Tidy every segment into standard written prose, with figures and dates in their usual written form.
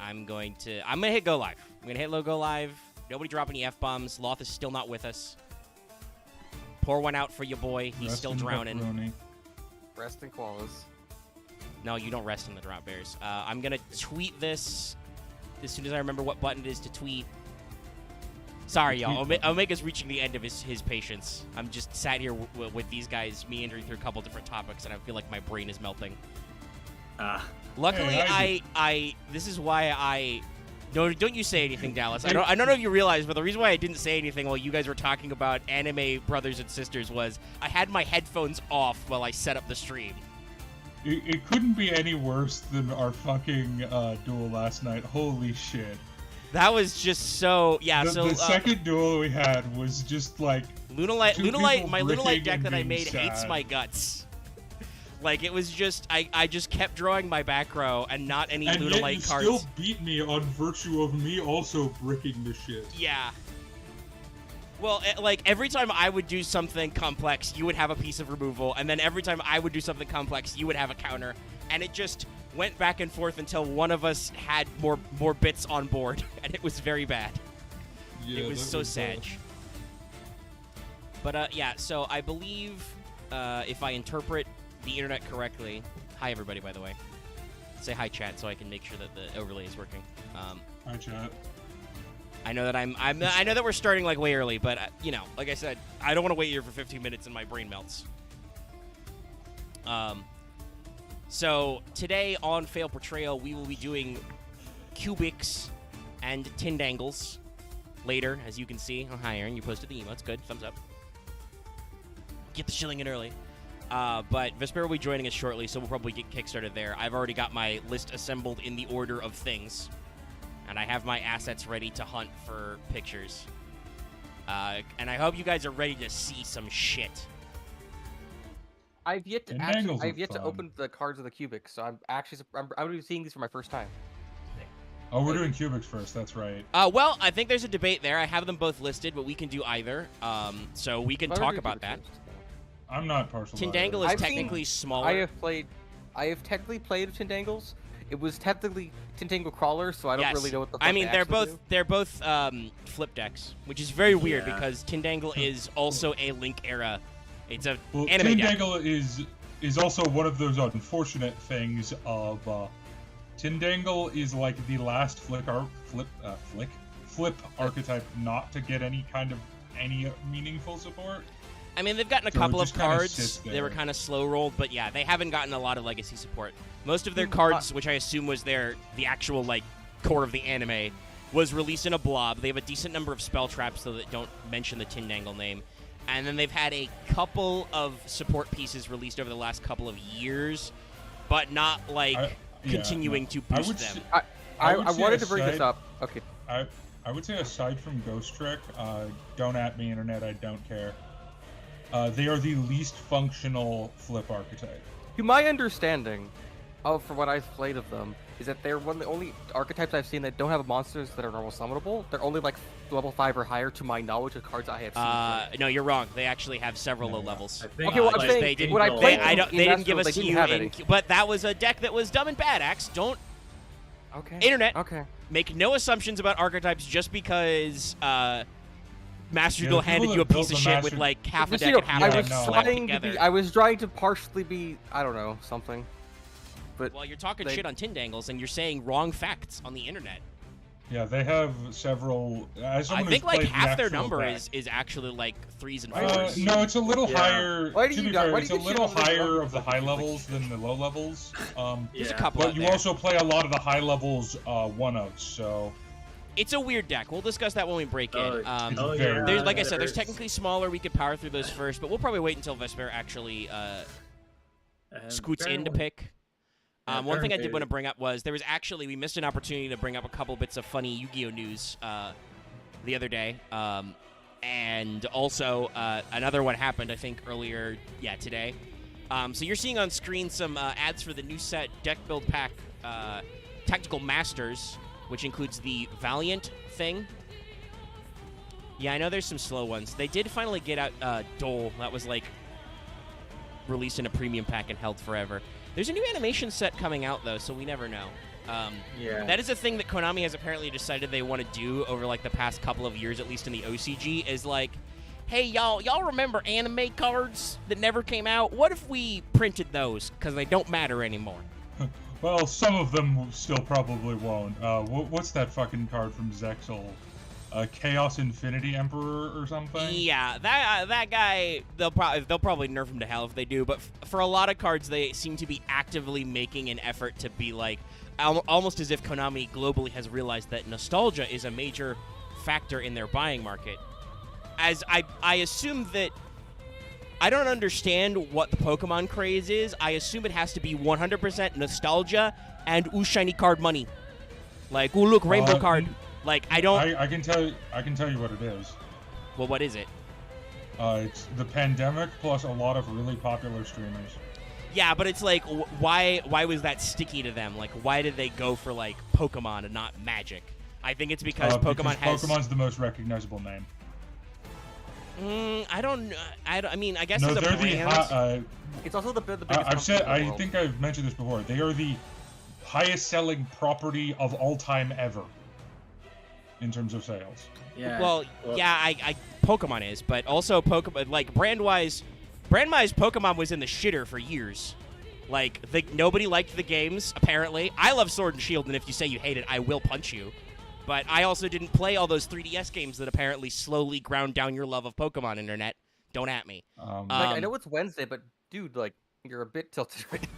I'm gonna hit go live. I'm gonna hit go live. Nobody drop any F-bombs. Loth is still not with us. Pour one out for your boy. He's still drowning. Pepperoni. Rest in koalas. No, you don't rest in the drop bears. I'm gonna tweet this as soon as I remember what button it is to tweet. Sorry, y'all. Omega's reaching the end of his patience. I'm just sat here with these guys meandering through a couple different topics, and I feel like my brain is melting. Luckily, hey, this is why I... No, don't you say anything, Dallas. I don't know if you realize, but the reason why I didn't say anything while you guys were talking about anime brothers and sisters was I had my headphones off while I set up the stream. It couldn't be any worse than our fucking duel last night. Holy shit. That was just so... Yeah, the second duel we had was just like... Lunalight, my Lunalight deck that I being made sad. hates my guts. Like, it was just... I just kept drawing my back row and not any And Lunalight yet you cards. still beat me on virtue of me also bricking the shit. Yeah. Well, like, every time I would do something complex, you would have a piece of removal, and then every time I would do something complex, you would have a counter, and it just went back and forth until one of us had more bits on board, and it was very bad. Yeah, it was so sad. But, yeah, so I believe, if I interpret the internet correctly... Hi, everybody, by the way. Say hi, chat, so I can make sure that the overlay is working. Hi, chat. I know that I know that we're starting like way early, but you know, like I said, I don't want to wait here for 15 minutes and my brain melts. So today on Fail Portrayal, we will be doing cubics and tindangles later, as you can see. Oh, hi, Aaron, you posted the emotes. Good, thumbs up. Get the shilling in early. But Vesper will be joining us shortly, so we'll probably get kickstarted there. I've already got my list assembled in the order of things. And I have my assets ready to hunt for pictures. And I hope you guys are ready to see some shit. I've yet to open the cards of the cubics, so I'm going to be seeing these for my first time. Oh, we're doing cubics first, that's right. Well, I think there's a debate there. I have them both listed, but we can do either. So we can talk about that. I'm not partial. Tindangle is technically smaller. I have technically played Tindangles. It was technically Tintangle Crawler, so I don't really know what the fuck I mean, they're both flip decks, which is very weird because Tindangle is also a Link era. It's a anime deck. Tindangle is also one of those unfortunate things of Tindangle is like the last flip archetype not to get any meaningful support. I mean, they've gotten a couple of cards. They were kind of slow rolled, but yeah, they haven't gotten a lot of legacy support. Most of their cards, which I assume was the actual like core of the anime, was released in a blob. They have a decent number of spell traps, though, that don't mention the Tindangle name. And then they've had a couple of support pieces released over the last couple of years, but not like continuing to boost them. I wanted to bring this up. Okay. I would say aside from Ghost Trick, don't at me, internet. I don't care. They are the least functional flip archetype. To my understanding, for what I've played of them, is that they're one of the only archetypes I've seen that don't have monsters that are normal summonable. They're only like level 5 or higher, to my knowledge, of cards I have seen. No, you're wrong. They actually have several low levels. Okay, well, I'm saying they didn't, when I played, they didn't give us you, but that was a deck that was dumb and bad. Axe, don't. Okay. Internet. Okay. Make no assumptions about archetypes just because Master Duel handed you a piece of shit with like half a deck and half a deck I was trying to partially be, I don't know, something. But well, you're talking shit on Tindangles and you're saying wrong facts on the internet. Yeah, they have several. I think like half their number is actually like 3s and 4s. No, it's a little higher. It's a little higher of the high levels than the low levels. There's a couple. But you also play a lot of the high levels one-ofs, so. It's a weird deck. We'll discuss that when we break in. There's, like I said, there's technically smaller. We could power through those first, but we'll probably wait until Vesper actually scoots in to pick. One thing I did want to bring up was we missed an opportunity to bring up a couple bits of funny Yu-Gi-Oh news the other day. And also another one happened, I think, earlier, today. So you're seeing on screen some ads for the new set deck build pack Tactical Masters, which includes the Valiant thing. Yeah, I know there's some slow ones. They did finally get out Dole. That was like released in a premium pack and held forever. There's a new animation set coming out, though, so we never know. Yeah. That is a thing that Konami has apparently decided they want to do over like the past couple of years, at least in the OCG, is like, hey, y'all remember anime cards that never came out? What if we printed those because they don't matter anymore? Well, some of them still probably won't. What's that fucking card from Zexal? Chaos Infinity Emperor or something? Yeah, that guy, they'll probably nerf him to hell if they do, but for a lot of cards, they seem to be actively making an effort to be like, almost as if Konami globally has realized that nostalgia is a major factor in their buying market. As I assume that, I don't understand what the Pokemon craze is. I assume it has to be 100% nostalgia and ooh, shiny card money. Like, ooh, look, rainbow card. Like, I don't... I can tell you what it is. Well, what is it? It's the pandemic plus a lot of really popular streamers. Yeah, but it's like, why was that sticky to them? Like, why did they go for, like, Pokemon and not Magic? I think it's because Pokemon's the most recognizable name. I don't know. I mean, I guess no, it's a they're brand. It's also the biggest. I think I've mentioned this before. They are the highest-selling property of all time ever, in terms of sales. Yeah. Well, yeah, I Pokemon is, but also Pokemon, like brand-wise, Pokemon was in the shitter for years. Like, nobody liked the games. Apparently, I love Sword and Shield, and if you say you hate it, I will punch you. But I also didn't play all those 3DS games that apparently slowly ground down your love of Pokemon, internet. Don't at me. Like, I know it's Wednesday, but dude, like, you're a bit tilted right now.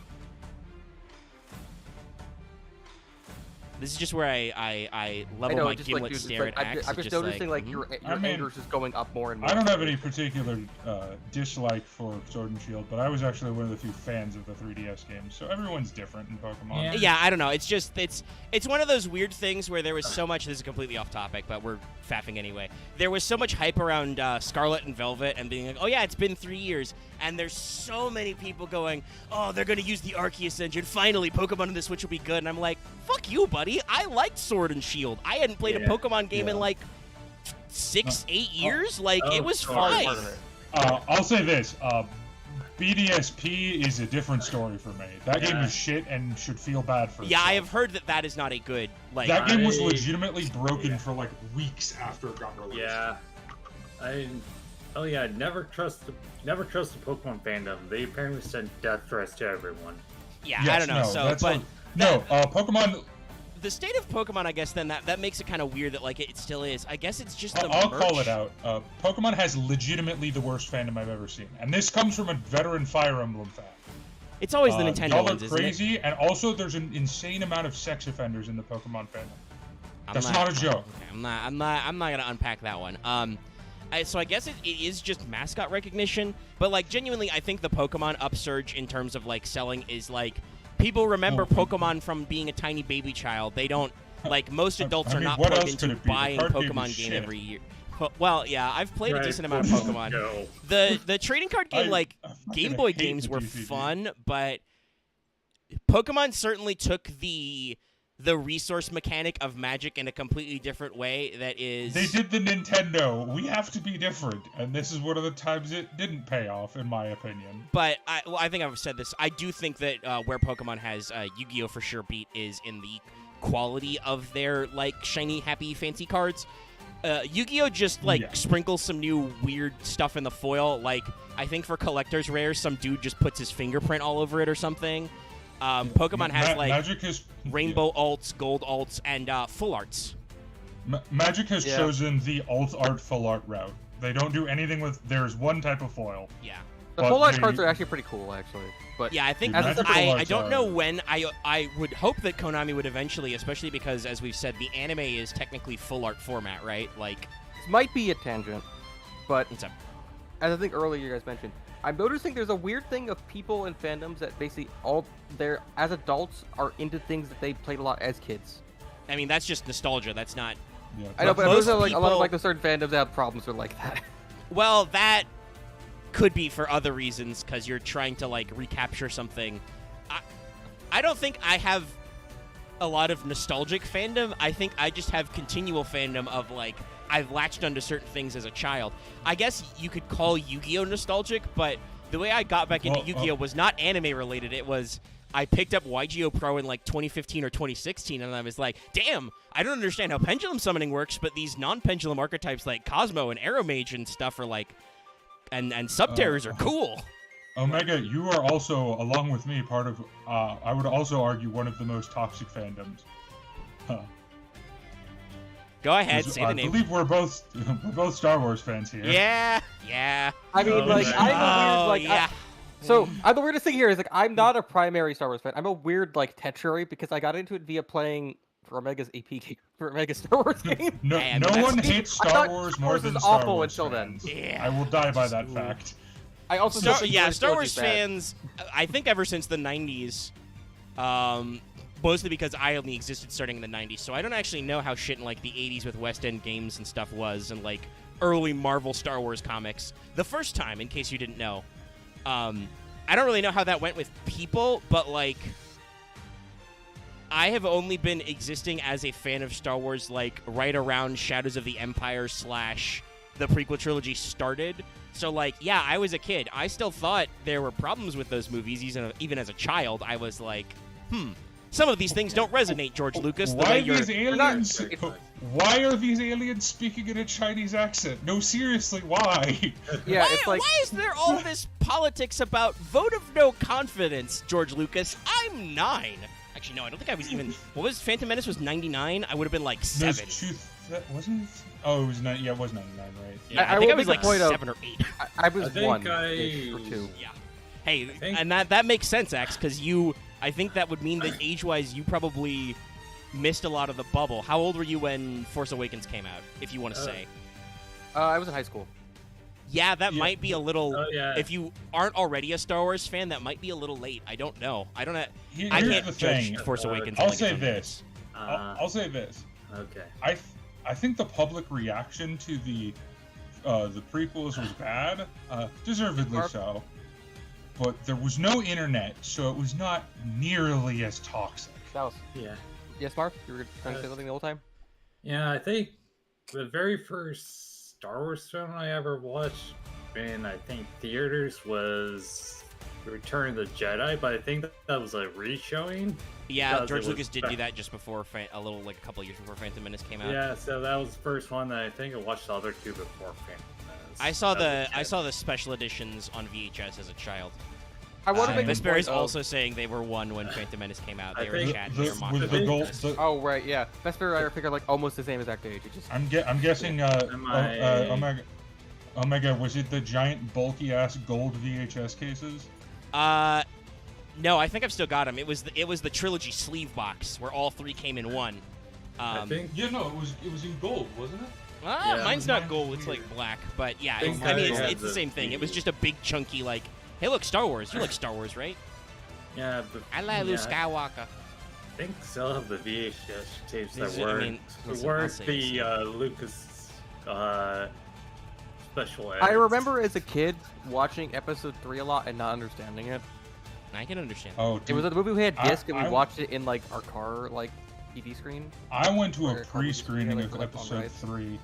This is just where I level my gimlet stare at axe. I'm just noticing, like, your anger is just going up more and more. I don't have any particular dislike for Sword and Shield, but I was actually one of the few fans of the 3DS games, so everyone's different in Pokemon. Yeah, I don't know. It's just, it's one of those weird things where there was so much, this is completely off topic, but we're faffing anyway. There was so much hype around Scarlet and Velvet and being like, oh yeah, it's been 3 years, and there's so many people going, oh, they're going to use the Arceus engine. Finally, Pokemon on the Switch will be good. And I'm like, fuck you, buddy. I liked Sword and Shield. I hadn't played a Pokemon game in like 6-8 years. Like, it was fine. I'll say this. BDSP is a different story for me. That game is shit and should feel bad for itself. I have heard that is not a good, like... That game was legitimately broken for like weeks after it got released. Yeah. Never trust the Pokemon fandom. They apparently send death threats to everyone. Yeah, yes, I don't know. Pokemon... The state of Pokemon, I guess, then that makes it kind of weird that like it still is. I guess it's just I'll call it out. Pokemon has legitimately the worst fandom I've ever seen, and this comes from a veteran Fire Emblem fan. It's always the Nintendo ones, isn't it? Crazy, and also there's an insane amount of sex offenders in the Pokemon fandom. That's not a joke. Okay, I'm not gonna unpack that one. So I guess it is just mascot recognition, but like genuinely, I think the Pokemon upsurge in terms of like selling is like. People remember Pokemon from being a tiny baby child. They don't, like, most adults are not plugged into buying a Pokemon game every year. Well, yeah, I've played a decent amount of Pokemon. The trading card game, like, Game Boy games were fun, but Pokemon certainly took the resource mechanic of Magic in a completely different way that is... They did the Nintendo. We have to be different. And this is one of the times it didn't pay off, in my opinion. But I think I've said this. I do think that where Pokemon has Yu-Gi-Oh! For sure beat is in the quality of their, like, shiny, happy, fancy cards. Yu-Gi-Oh! Just, like, sprinkles some new weird stuff in the foil. Like, I think for collector's rares, some dude just puts his fingerprint all over it or something. Pokemon has like rainbow alts, gold alts, and full arts. Magic has chosen the alt art full art route. They don't do anything with. There's one type of foil. Yeah. The full art cards are actually pretty cool, actually. But yeah, I think I don't know when. I would hope that Konami would eventually, especially because, as we've said, the anime is technically full art format, right? Like, this might be a tangent, but as I think earlier you guys mentioned. I'm noticing there's a weird thing of people in fandoms that basically as adults are into things that they played a lot as kids. I mean, that's just nostalgia. That's not. Yeah, I know, but there's like a lot of like the certain fandoms that have problems with like that. Well, that could be for other reasons because you're trying to like recapture something. I don't think I have a lot of nostalgic fandom. I think I just have continual fandom of like. I've latched onto certain things as a child. I guess you could call Yu-Gi-Oh! Nostalgic, but the way I got back into Yu-Gi-Oh! Was not anime related. It was I picked up YGO Pro in like 2015 or 2016, and I was like, damn, I don't understand how pendulum summoning works, but these non-pendulum archetypes like Cosmo and Aeromage and stuff are like, and Subterrors are cool. Omega, you are also, along with me, part of, I would also argue, one of the most toxic fandoms. Go ahead, say the name. I believe we're both Star Wars fans here. Yeah. I mean, like, I'm a weird, like, so I'm the weirdest thing here is like I'm not a primary Star Wars fan. I'm a weird like tertiary because I got into it via playing for Omega's AP game, for Omega's Star Wars game. No one hates Star Wars more than Star Wars until fans. then. Yeah. I will die by that fact. I also Star Wars fans. I think ever since the 90s, mostly because I only existed starting in the 90s, so I don't actually know how shit in like the 80s with West End games and stuff was, and like early Marvel Star Wars comics. The first time, in case you didn't know. I don't really know how that went with people, but like I have only been existing as a fan of Star Wars like right around Shadows of the Empire / the prequel trilogy started. So like, yeah, I was a kid. I still thought there were problems with those movies. Even as a child, I was like, some of these things don't resonate, George Lucas. Why are these aliens speaking in a Chinese accent? No, seriously, why? Yeah, it's like why is there all this politics about vote of no confidence, George Lucas? I'm 9. Actually, no, I don't think I was even. What was Phantom Menace? Was 99? I would have been like 7. Wasn't it? Oh, it was 9. Yeah, it was 99, right? Yeah, I think I was like 7 or 8. I was 1 or 2. Yeah. Hey, and that makes sense, Axe, because I think that would mean that age-wise, you probably missed a lot of the bubble. How old were you when Force Awakens came out, if you want to say? I was in high school. Yeah, that might be a little... If you aren't already a Star Wars fan, that might be a little late. I don't know. I can't judge Force Awakens. I'll say this. I'll say this. Okay. I think the public reaction to the prequels was bad, deservedly so. But there was no internet, so it was not nearly as toxic. Yes, Mark? You were trying to say something the whole time? Yeah, I think the very first Star Wars film I ever watched in, I think, theaters was Return of the Jedi, but I think that was a re-showing. Yeah, George Lucas did do that just before, a couple of years before Phantom Menace came out. Yeah, so that was the first one that I think I watched the other two before Phantom Menace. I saw the special editions on VHS as a child. I want to make Vesper is also saying they were 1 when Phantom Menace came out. They were in chat. They were mocking. Oh right, yeah. Vesper and I figure like almost the same exact age. I'm guessing. Omega, was it the giant bulky ass gold VHS cases? No, I think I've still got them. It was the trilogy sleeve box where all 3 came in one. I think. Yeah, no, it was in gold, wasn't it? Mine's not gold. It's like black, but yeah, it's the same thing. It was just a big chunky like. Hey, look, Star Wars. You like Star Wars, right? Yeah, but I like Luke Skywalker. I think still have the VHS tapes that weren't the Lucas special edits. I remember as a kid watching Episode 3 a lot and not understanding it. I can understand. Oh, dude, it was a movie we had disc and we watched it in like our car like TV screen. I went to a pre-screening of Episode 3.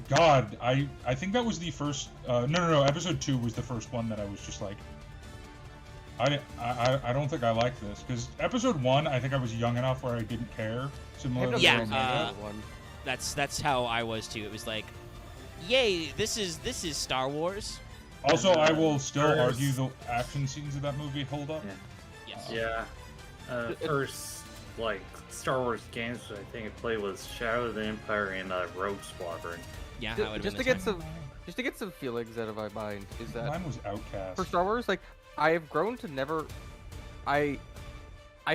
God, I think that was the first. No. Episode 2 was the first one that I was just like, I don't think I like this because Episode 1, I think I was young enough where I didn't care. Similar. Yeah. That's how I was too. It was like, yay, this is Star Wars. Also, I will still argue the action scenes of that movie hold up. Yeah. First, like Star Wars games I think I played was Shadow of the Empire and Rogue Squadron. Yeah, just to get some feelings out of my mind is that mine was Outcast. For Star Wars, like I have grown to never. I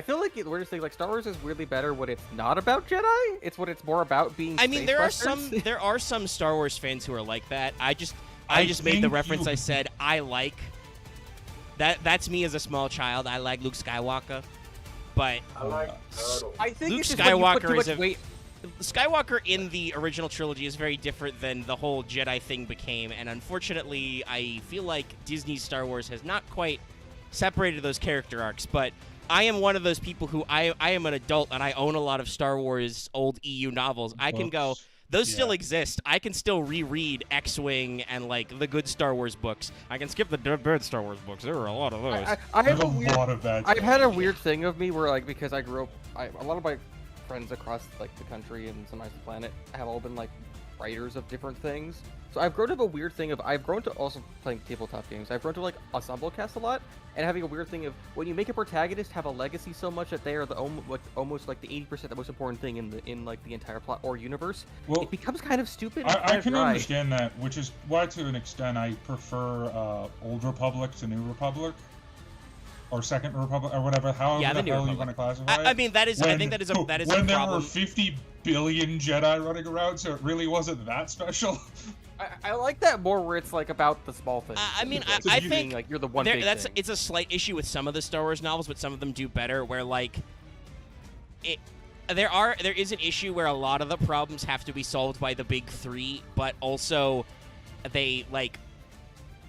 feel like the weirdest thing, like Star Wars is weirdly better when it's not about Jedi. It's when it's more about being. I mean, there are some Star Wars fans who are like that. I just made the reference. I said I like that. That's me as a small child. I like Luke Skywalker, but I think Luke it's Skywalker is weight. Skywalker in the original trilogy is very different than the whole Jedi thing became, and unfortunately, I feel like Disney's Star Wars has not quite separated those character arcs, but I am one of those people who I am an adult, and I own a lot of Star Wars old EU novels. I can go, those still exist. I can still reread X-Wing and like the good Star Wars books. I can skip the bad Star Wars books. There are a lot of those. I have There's a weird, lot of bad I've stuff. had a weird thing of me where like because I grew up, a lot of my friends across like the country and sometimes the planet have all been like writers of different things. So I've grown to a weird thing of I've grown to also playing tabletop games. I've grown to like ensemble cast a lot and having a weird thing of when you make a protagonist have a legacy so much that they are the almost like the 80% the most important thing in like the entire plot or universe. Well, it becomes kind of stupid. And I kind of can dry. understand that, which is why to an extent I prefer Old Republic to New Republic. Or Second Republic, or whatever, however the hell you want to classify it. I mean, that is. I think that is a when a there problem. were 50 billion Jedi running around, so it really wasn't that special. I like that more where it's like about the small things. I mean, Like, I you think being, like you're the one there, big that's thing. it's a slight issue with some of the Star Wars novels, but some of them do better. Where like, there is an issue where a lot of the problems have to be solved by the big three, but also they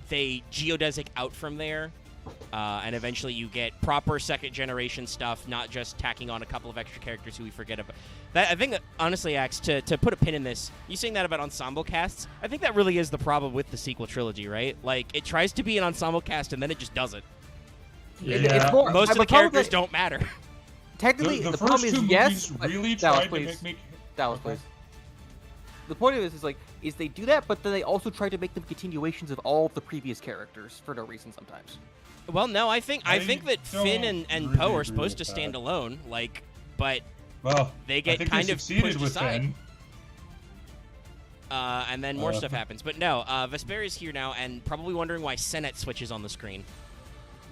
geodesic out from there. And eventually you get proper second-generation stuff, not just tacking on a couple of extra characters who we forget about. That, I think, honestly, Axe, to put a pin in this, you saying that about ensemble casts, I think that really is the problem with the sequel trilogy, right? Like, it tries to be an ensemble cast, and then it just doesn't. It's more, Most of the characters don't matter. Technically, The the problem first is two yes. movies but- really Dallas, tried to please. make Dallas, please. The point of this is like, they do that, but then they also try to make them continuations of all of the previous characters for no reason sometimes. Well, no, I think that Finn don't and really Poe are agree supposed to with stand that. alone, like, but Well, they get I think kind they of succeeded pushed with aside. Finn. And then more stuff happens. But no, Vesperia's here now, and probably wondering why Senet switches on the screen.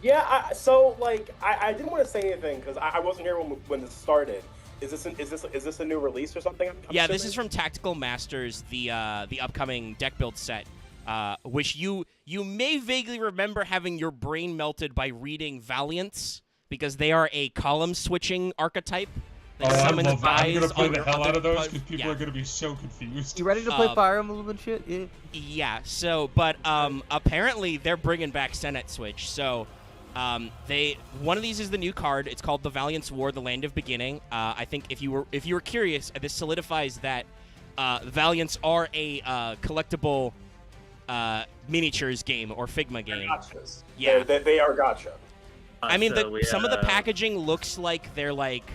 Yeah, I didn't want to say anything because I wasn't here when this started. Is this a new release or something? I'm Yeah, this assuming? is from Tactical Masters, the upcoming deck build set, which you may vaguely remember having your brain melted by reading Valiants, because they are a column switching archetype that I summons love that. I'm eyes gonna play on the your hell out other of those opponent. because people are gonna be so confused. You ready to play Fire Emblem and shit? Yeah. Yeah, so, but apparently they're bringing back Senet Switch, so one of these is the new card. It's called the Valiant's War, the Land of Beginning. I think if you were curious, this solidifies that Valiants are a collectible miniatures game or Figma game. Gotchas. Yeah. They are gotcha. I mean, So we some of the have- packaging looks like they're like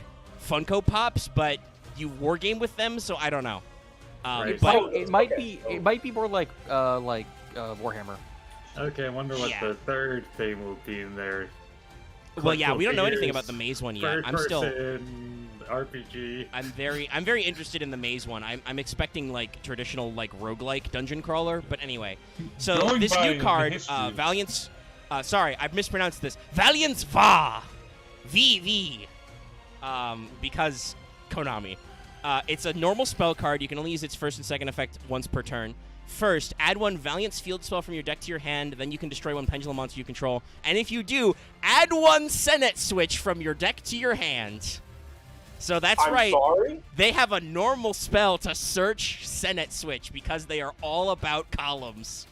Funko Pops, but you wargame with them, so I don't know. Right. But Oh, It might okay. be. It might be more like Warhammer. Okay, I wonder what Yeah. the third thing will be in there. well, yeah, we don't know anything figures, about the Maze one yet. Third I'm still. person RPG. I'm very interested in the Maze one. I'm expecting like traditional like roguelike dungeon crawler, but anyway. So Going this by new the card, history- Valiant's sorry, I've mispronounced this. Valiant's Va VV. Because Konami. It's a normal spell card. You can only use its first and second effect once per turn. First, add one Valiant's field spell from your deck to your hand, then you can destroy one pendulum monster you control. And if you do, add one Senet Switch from your deck to your hand. So that's I'm right. sorry. They have a normal spell to search Senet Switch because they are all about columns.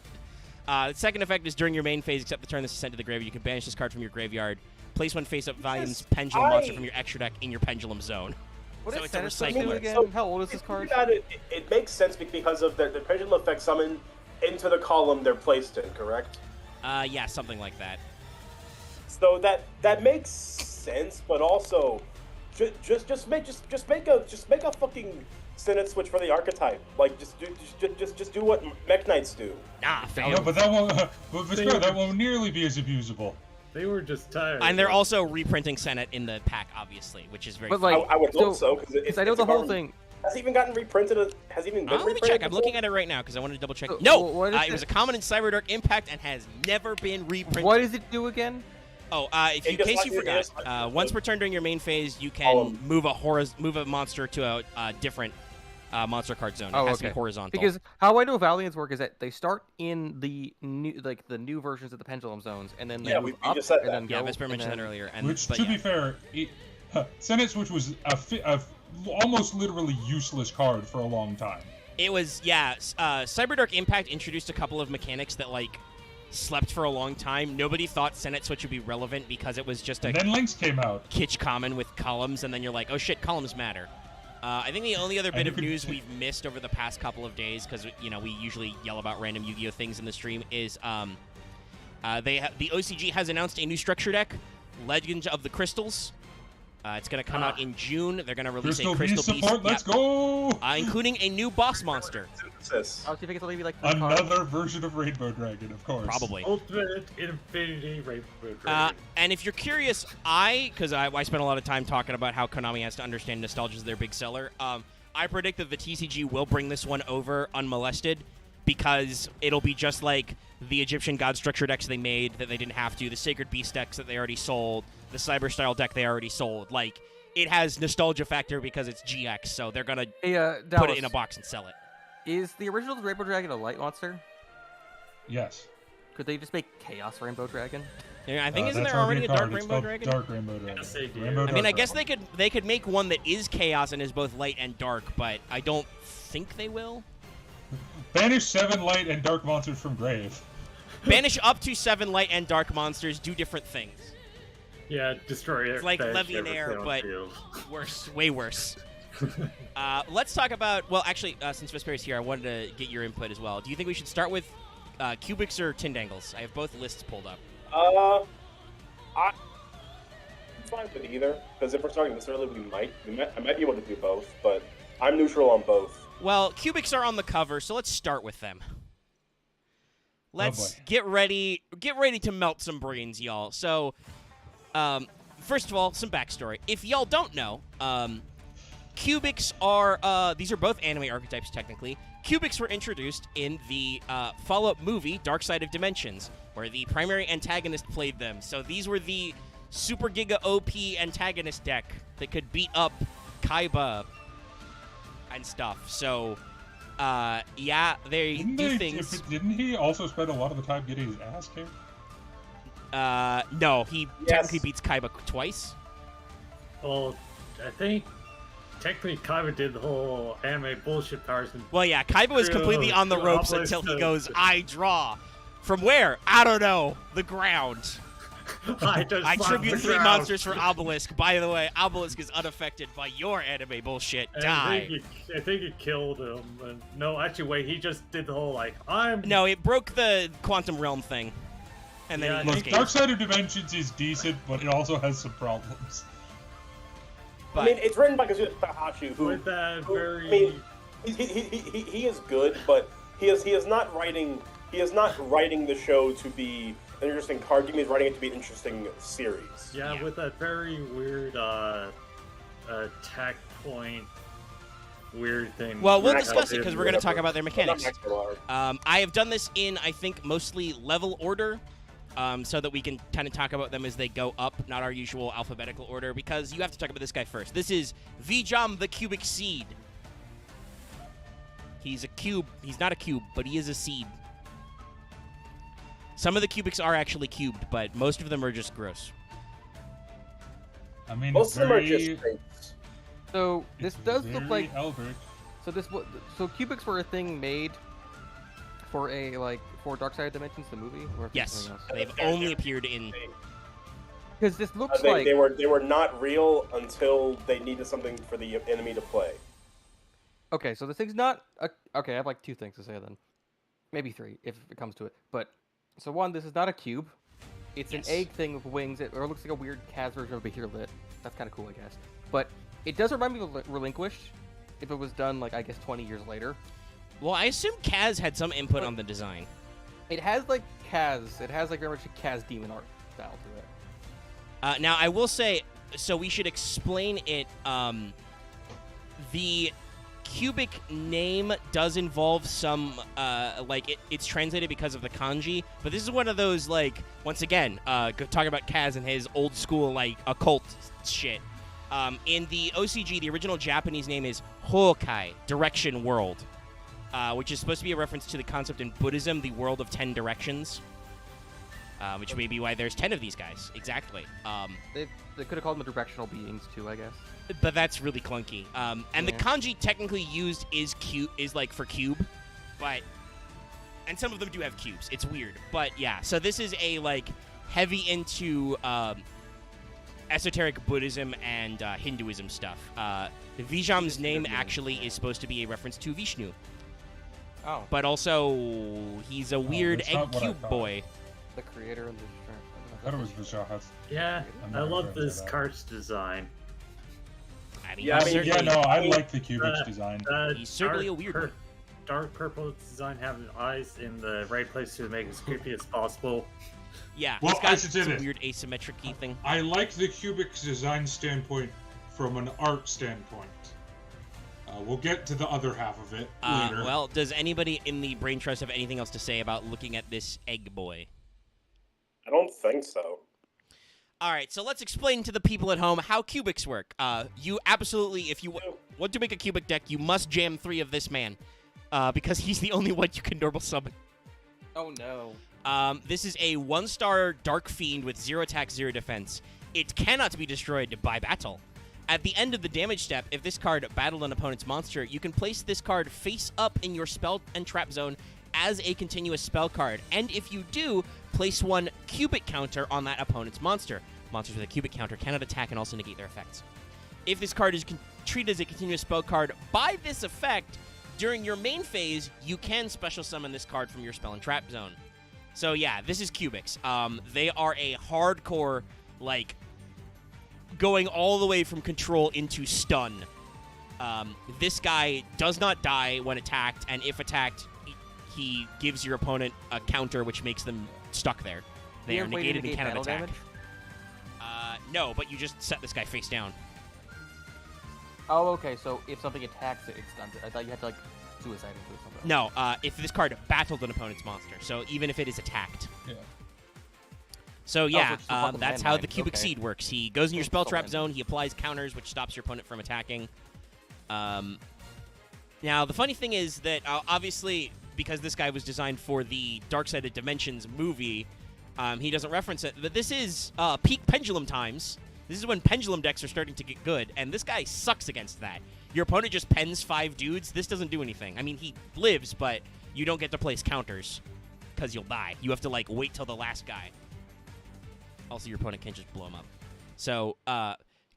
The second effect is during your main phase, except the turn this is sent to the graveyard. You can banish this card from your graveyard. Place one face-up Valiant's Pendulum monster from your extra deck in your Pendulum zone. What So is it's a Senet Switch recycler. again? So, How old is this if you card? think about it makes sense because of the pendulum effect summon into the column they're placed in, correct? Yeah, something like that. So that makes sense, but also just make a fucking Senet Switch for the archetype. Like just do what Mech Knights do. Ah, fair. No, but that won't nearly be as abusable. They were just tired. And they're also reprinting Senet in the pack, obviously, which is very But fun. like, I would hope so because I know the whole thing. Has it even gotten reprinted? Has it even been Let me reprinted? check. I'm looking at it right now because I wanted to double check. So, No! what is It was it? a common in Cyberdark Impact and has never been reprinted. What does it do again? Oh, It in just case lets you you- forgot, it just lets you once flip. per turn during your main phase, you Column. can move a monster to a different monster card zone. It Oh, has to okay. be horizontal. Because how I know Valiants work is that they start in the new versions of the Pendulum Zones, and then they Yeah, move we up, just said and that. then yeah, go, Vesper and mentioned then- that earlier. And Which, but to yeah. be fair, Senet Switch was a almost literally useless card for a long time. It was, yeah. Cyberdark Impact introduced a couple of mechanics that, like, slept for a long time. Nobody thought Senet Switch would be relevant because it was just a And then Lynx came out. kitsch common with columns, and then you're like, oh shit, columns matter. I think the only other bit of news we've missed over the past couple of days, because we usually yell about random Yu-Gi-Oh things in the stream, is the OCG has announced a new structure deck, Legends of the Crystals. It's going to come out in June. They're going to release a Crystal Beast support. Let's go! Including a new boss monster. I'll see if I can maybe like another version of Rainbow Dragon, of course. Probably. Ultimate Infinity Rainbow Dragon. And if you're curious, because I spent a lot of time talking about how Konami has to understand nostalgia is their big seller. I predict that the TCG will bring this one over unmolested, because it'll be just like the Egyptian God structure decks they made that they didn't have to, the Sacred Beast decks that they already sold, the Cyber Style deck they already sold. Like, it has nostalgia factor because it's GX, so they're gonna put it in a box and sell it. Is the original Rainbow Dragon a light monster? Yes. Could they just make Chaos Rainbow Dragon? Yeah, I think isn't there already a Dark Rainbow Dragon? Dark Rainbow Dragon. Yes, they do. Rainbow I mean, I Dark guess Rainbow. they could make one that is Chaos and is both light and dark, but I don't think they will. Banish 7 light and dark monsters from grave. Banish up to 7 light and dark monsters, do different things. Yeah, destroy it. It's like Levianair, but worse, way worse. Let's talk about, well, actually, since Vesperi's here, I wanted to get your input as well. Do you think we should start with Cubics or Tindangles? I have both lists pulled up. I'm fine with either, because if we're starting this early, I might be able to do both, but I'm neutral on both. Well, Cubics are on the cover, so let's start with them. Let's get ready to melt some brains, y'all. So, first of all, some backstory. If y'all don't know, Cubics are, these are both anime archetypes, technically. Cubics were introduced in the follow-up movie, Dark Side of Dimensions, where the primary antagonist played them. So these were the Super Giga OP antagonist deck that could beat up Kaiba and stuff. So, yeah, they do things. Didn't he also spend a lot of the time getting his ass kicked? No, he technically beats Kaiba twice. Well, I think technically Kaiba did the whole anime bullshit powers. Well, yeah, Kaiba was completely on the ropes until he goes, I draw. From where? I don't know. The ground. I tribute 3 monsters for Obelisk. By the way, Obelisk is unaffected by your anime bullshit. Die. I think it killed him. And no, actually, wait, he just did the whole, like, No, it broke the Quantum Realm thing. And then Look, Dark Side of Dimensions is decent, but it also has some problems. But, I mean, it's written by Kazuya Takahashi, who very... I mean, he is good, but he is not writing the show to be an interesting card game. He's writing it to be an interesting series. Yeah, with that very weird attack point weird thing. Well, we'll discuss it because we're going to talk about their mechanics. I have done this in, I think, mostly level order, so that we can kind of talk about them as they go up, not our usual alphabetical order, because you have to talk about this guy first. This is Vijam the Cubic Seed. He's a cube. He's not a cube, but he is a seed. Some of the cubics are actually cubed, but most of them are just gross. I mean, most of them are just traits. So this does look like Eldritch. So cubics were a thing made for for Dark Side of Dimensions, the movie. Or yes, they've only appeared in. Because this looks they were not real until they needed something for the enemy to play. Okay, so this thing's not okay. I have like 2 things to say then, maybe 3 if it comes to it. But so 1, this is not a cube. It's an egg thing with wings. It looks like a weird Kaz version of a Behir Lit. That's kind of cool, I guess. But it does remind me of Relinquished, if it was done, like, I guess 20 years later. Well, I assume Kaz had some input on the design. It has, like, Kaz. It has, like, very much a Kaz demon art style to it. Now, I will say, so we should explain it. The cubic name does involve some, it's translated because of the kanji, but this is one of those, like, once again, talking about Kaz and his old school, like, occult shit. In the OCG, the original Japanese name is Hokai, Direction World, which is supposed to be a reference to the concept in Buddhism, the world of 10 directions, which may be why there's 10 of these guys. Exactly. They could have called them directional beings, too, I guess. But that's really clunky. And the kanji technically used is for cube, and some of them do have cubes. It's weird, but yeah. So this is a, like, heavy into esoteric Buddhism and Hinduism stuff. Vijam's name actually is supposed to be a reference to Vishnu. Oh. But also, he's a weird that's egg not what I cube thought. boy. The creator of the I thought it was Vishahas. Yeah, I'm I not love gonna say this that. cart's design. I mean, Yeah, I he's mean, Yeah, certainly, no, I like the Kubik's design. He's certainly a weird one. Dark purple design, having eyes in the right place to make it as creepy as possible. Yeah, Well, he's got I should say some this. weird asymmetric-y thing. I like the Kubik's design standpoint from an art standpoint. We'll get to the other half of it later. Well, does anybody in the Brain Trust have anything else to say about looking at this egg boy? I don't think so. All right, so let's explain to the people at home how cubics work. You absolutely, if you want to make a cubic deck, you must jam 3 of this man, because he's the only one you can normal summon. Oh no. This is a 1-star Dark Fiend with 0 attack, 0 defense. It cannot be destroyed by battle. At the end of the damage step, if this card battled an opponent's monster, you can place this card face up in your spell and trap zone as a continuous spell card. And if you do, place 1 cubic counter on that opponent's monster. Monsters with a cubic counter cannot attack and also negate their effects. If this card is treated as a continuous spell card by this effect, during your main phase, you can special summon this card from your spell and trap zone. So yeah, this is cubics. They are a hardcore, like, going all the way from control into stun. This guy does not die when attacked, and if attacked, he gives your opponent a counter, which makes them stuck there. They are negated and cannot attack. No, but you just set this guy face down. Oh, okay. So if something attacks it, it stuns it. I thought you had to like suicide into it or something. No, if this card battled an opponent's monster, so even if it is attacked. Yeah. So yeah, it's still fucking that's how the landmine. cubic Okay. seed works. He goes in your It's spell still trap landmine. zone. He applies counters, which stops your opponent from attacking. Now the funny thing is that obviously because this guy was designed for the Dark Side of Dimensions movie, he doesn't reference it. But this is peak pendulum times. This is when pendulum decks are starting to get good, and this guy sucks against that. Your opponent just pens 5 dudes. This doesn't do anything. I mean, he lives, but you don't get to place counters because you'll die. You have to like wait till the last guy. Also, your opponent can just blow him up. So,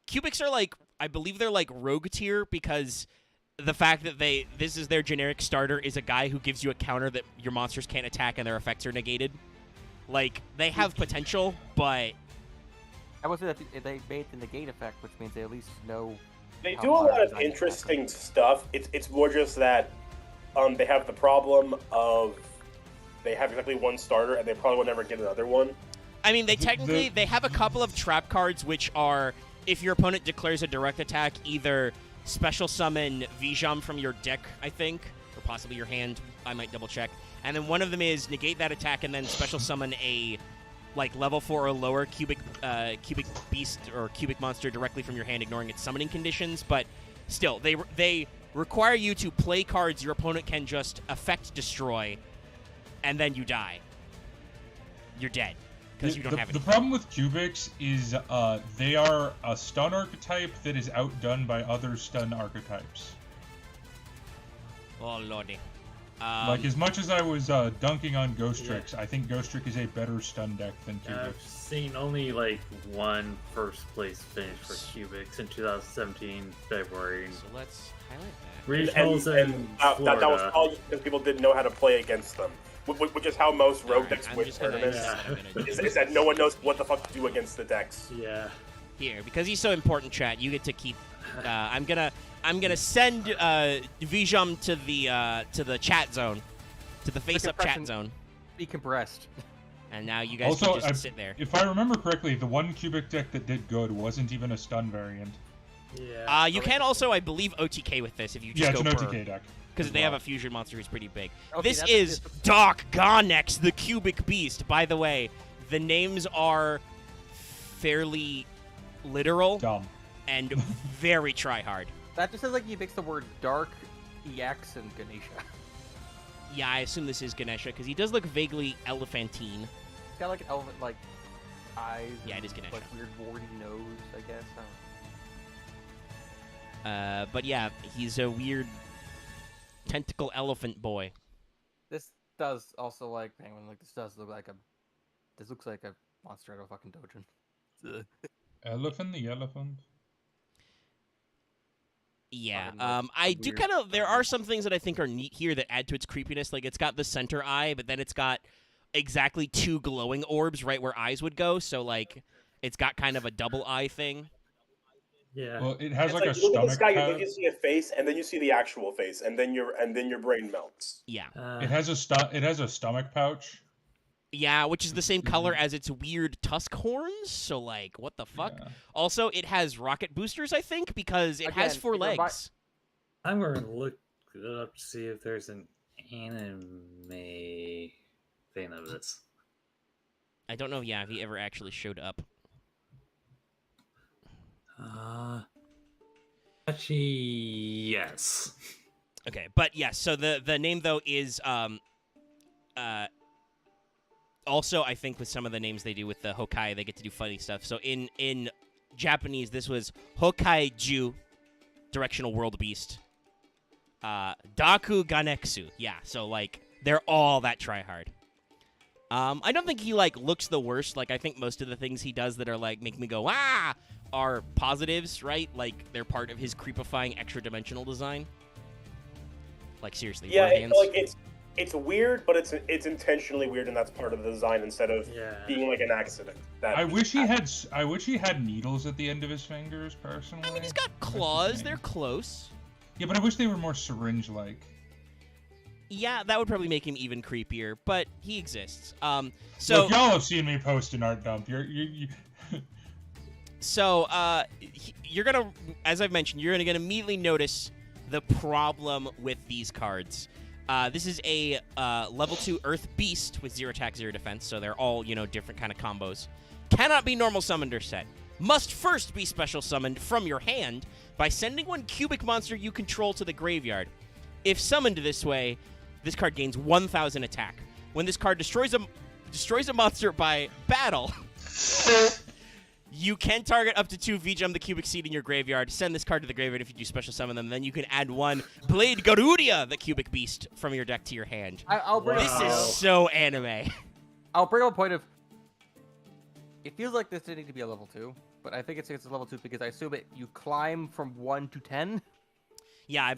cubics are like, I believe they're like rogue tier because the fact that this is their generic starter is a guy who gives you a counter that your monsters can't attack and their effects are negated. Like, they have potential, but I would say that they made the negate effect, which means they at least know. They how do a far lot of design interesting stuff. It's more just that they have the problem of they have exactly 1 starter and they probably will never get another one. I mean, they have a couple of trap cards which are, if your opponent declares a direct attack, either special summon Vijam from your deck, I think, or possibly your hand. I might double check. And then one of them is negate that attack and then special summon a like level 4 or lower cubic beast or cubic monster directly from your hand, ignoring its summoning conditions. But still, they require you to play cards your opponent can just effect destroy, and then you die. You're dead. Because you don't have The any. problem with cubics is they are a stun archetype that is outdone by other stun archetypes. Oh lordy. Like, as much as I was dunking on Ghost Tricks, I think Ghost Trick is a better stun deck than I've cubics. seen only like 1 first place finish for Cubics in 2017 February. So let's highlight that. Regionals in that Florida. was all because people didn't know how to play against them, which is how most rogue Alright, decks I'm win just gonna- tournaments. I'm gonna- Is that no one knows what the fuck to do against the decks. Yeah. Here, because he's so important, chat. You get to keep. I'm gonna send Vijam to the chat zone, to the face-up chat compression- zone, Decompressed. and now you guys Also, can just sit there. if I remember correctly, the one cubic deck that did good wasn't even a stun variant. Yeah. You can also, I believe, OTK with this if you just Yeah, go it's an per. OTK deck. Because as they have well. a fusion monster who's pretty big. Okay, This that's- is Doc Gonex, the Cubic Beast. By the way, the names are fairly literal Dumb. and very try-hard. That just sounds like you mix the word dark, EX, and Ganesha. Yeah, I assume this is Ganesha, because he does look vaguely elephantine. He's got like an elephant like eyes. Yeah, and, it is Ganesha. Like weird warty nose, I guess. But yeah, he's a weird tentacle elephant boy. This does also like Penguin. Like this does look like a. This looks like a monster out of a fucking dojin. Elephant the elephant. Yeah, Fucking I do weird. kind of. There are some things that I think are neat here that add to its creepiness. Like it's got the center eye, but then it's got exactly 2 glowing orbs right where eyes would go. So like, it's got kind of a double eye thing. Yeah. Well, it has It's like a like you look at the stomach sky, pouch. you see a face, and then you see the actual face, and then your brain melts. Yeah, It has a stomach pouch. yeah, which is the same color as its weird tusk horns. So like, what the fuck? Yeah. Also, it has rocket boosters, I think, because it has Again, 4 it revi- legs. I'm going to look it up to see if there's an anime thing of this. I don't know. Yeah, if he ever actually showed up. Actually, yes. Okay, but yes. So the name though is also I think with some of the names they do with the Hokai, they get to do funny stuff. So in Japanese, this was Hokaiju, Directional World Beast. Daku Ganexu. Yeah, so like they're all that try hard. I don't think he like looks the worst. Like I think most of the things he does that are like make me go ah are positives, right? Like they're part of his creepifying extra dimensional design. Like seriously, Yeah, hands. it's weird, but it's intentionally weird, and that's part of the design instead of being like an accident. I wish he had needles at the end of his fingers. Personally, I mean, he's got claws. They're close. Yeah, but I wish they were more syringe-like. Yeah, that would probably make him even creepier, but he exists. So Look, y'all have seen me post an art dump. So, you're gonna, as I've mentioned, you're gonna immediately notice the problem with these cards. This is a level 2 Earth Beast with 0 attack, 0 defense, so they're all, different kind of combos. Cannot be normal summoned or set. Must first be special summoned from your hand by sending one cubic monster you control to the graveyard. If summoned this way, this card gains 1,000 attack. When this card destroys a monster by battle, you can target up to 2 V-Jump the cubic seed in your graveyard. Send this card to the graveyard if you do special summon them. Then you can add 1 Blade Garudia, the cubic beast, from your deck to your hand. I'll bring This up, is so anime. I'll bring up a point of. It feels like this didn't need to be a level 2, but I think it's a level 2 because I assume you climb from 1 to 10. Yeah, I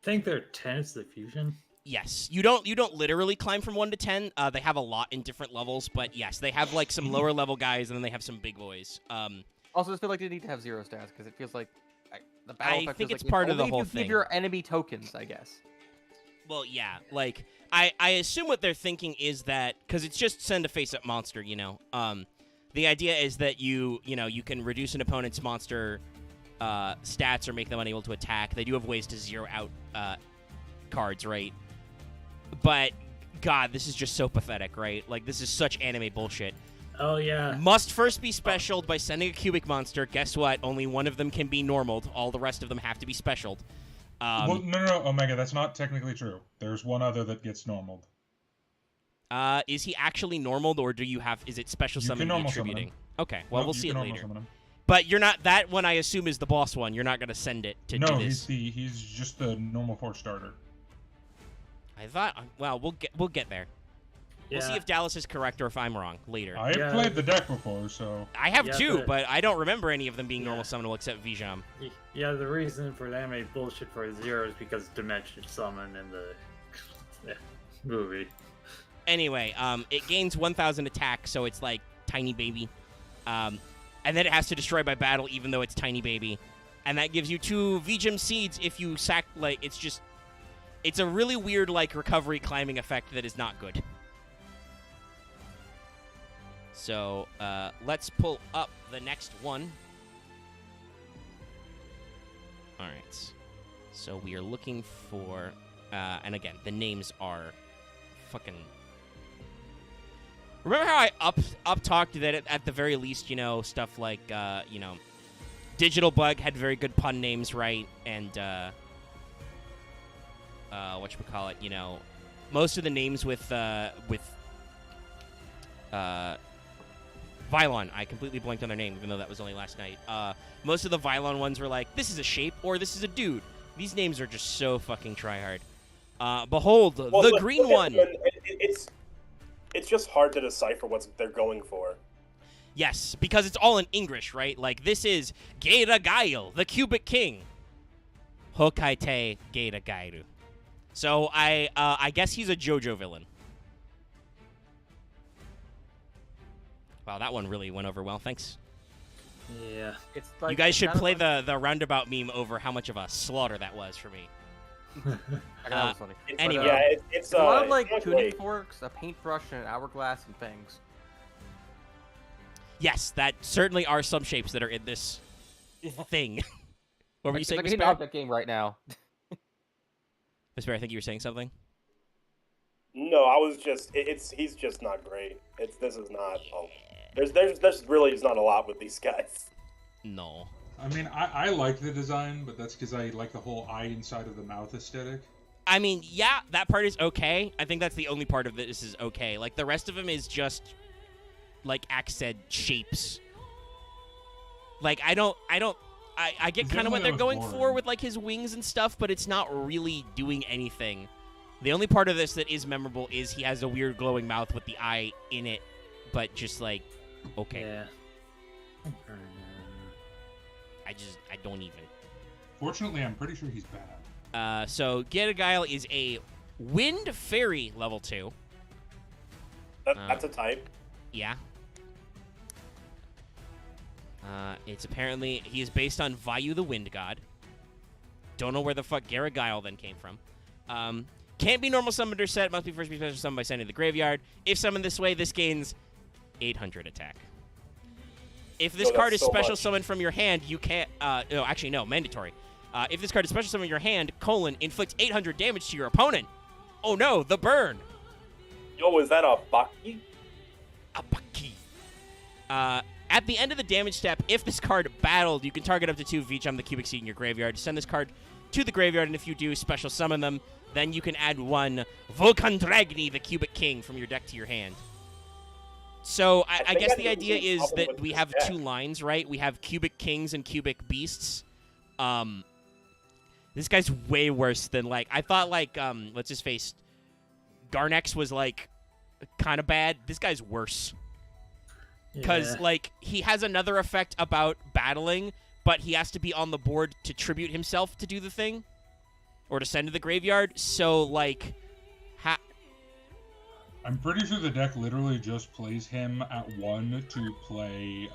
think they're 10 is the fusion. Yes, you don't literally climb from 1 to 10. They have a lot in different levels, but yes, they have like some lower level guys, and then they have some big boys. Also, I just feel like they need to have 0 stats because it feels like the battle I effect think is it's part of the only if whole you thing. give your enemy tokens, I guess. Well, yeah, like I assume what they're thinking is that because it's just send a face-up monster, the idea is that you can reduce an opponent's monster stats or make them unable to attack. They do have ways to zero out cards, right? But God, this is just so pathetic, right? Like this is such anime bullshit. Oh yeah. Must first be specialed by sending a cubic monster. Guess what? Only one of them can be normaled. All the rest of them have to be specialed. Well, no, Omega, that's not technically true. There's one other that gets normaled. Is he actually normaled, or is it special summon and attributing? Okay, well, we'll see it later. But you're not, that one I assume is the boss one. You're not going to send it to do this. No, he's just the normal 4 starter. I thought, well, we'll get there. We'll see if Dallas is correct or if I'm wrong later. I have played the deck before, so... I have too, but I don't remember any of them being normal summonable except Vijam. Yeah, the reason for that made bullshit for 0 is because Dimension Summon in the movie. Anyway, it gains 1,000 attack, so it's like tiny baby. And then it has to destroy by battle even though it's tiny baby. And that gives you 2 Vijam seeds if you sack, like, it's a really weird, like, recovery climbing effect that is not good. So, let's pull up the next one. Alright. So we are looking for, and again, the names are fucking... Remember how I up-talked that at the very least, stuff like, Digital Bug had very good pun names, right? And, whatchamacallit, most of the names with Vylon, I completely blanked on their name, even though that was only last night. Most of the Vylon ones were like, this is a shape, or this is a dude. These names are just so fucking tryhard. Behold, the green one. It's just hard to decipher what they're going for. Yes, because it's all in English, right? Like, this is Geira Gail, the Cubic King. Hokaite Geira Gairu. So I guess he's a JoJo villain. Wow, that one really went over well. Thanks. Yeah. It's like, You guys should play the. the roundabout meme over how much of a slaughter that was for me. That was funny. Anyway. Yeah, it's It's a lot of it's like not tuning great. forks, a paintbrush, and an hourglass and things. Yes, that certainly are some shapes that are in this thing. What were you It's saying, like Miss an Bear? object game right now. Miss Bear, I think you were saying something. No, I was just. He's just not great. This is not. Oh, there's really not a lot with these guys. No. I mean, I like the design, but that's because I like the whole eye inside of the mouth aesthetic. I mean, yeah, that part is okay. I think that's the only part of this is okay. Like, the rest of him is just, like Axe said, shapes. Like, I get kind of what they're going for with, like, his wings and stuff, but it's not really doing anything. The only part of this that is memorable is he has a weird glowing mouth with the eye in it, but just, like, okay. Yeah. I don't even. Fortunately, I'm pretty sure he's bad. So Getagail is a Wind Fairy level 2. That's a type. Yeah. It's apparently, he is based on Vayu the Wind God. Don't know where the fuck Garagail then came from. Can't be normal summoned or set. Must be first be special summoned by sending to the graveyard. If summoned this way, this gains 800 attack. If this card is so special much. summoned from your hand, you can't... no, actually, no. Mandatory. If this card is special summoned from your hand, inflicts 800 damage to your opponent. Oh no, the burn. Yo, is that a Baki? A Baki. At the end of the damage step, if this card battled, you can target up to 2 of each on the cubic seed in your graveyard. Send this card to the graveyard, and if you do, special summon them. Then you can add 1 Volkandragni, the Cubic King, from your deck to your hand. So I guess the idea is that we have 2 lines, right? We have Cubic Kings and Cubic Beasts. This guy's way worse than, like, I thought, like, what's his face? Garnex was, like, kind of bad. This guy's worse. Because, like, he has another effect about battling, but he has to be on the board to tribute himself to do the thing. Or to send to the graveyard. So, like... I'm pretty sure the deck literally just plays him at 1 to play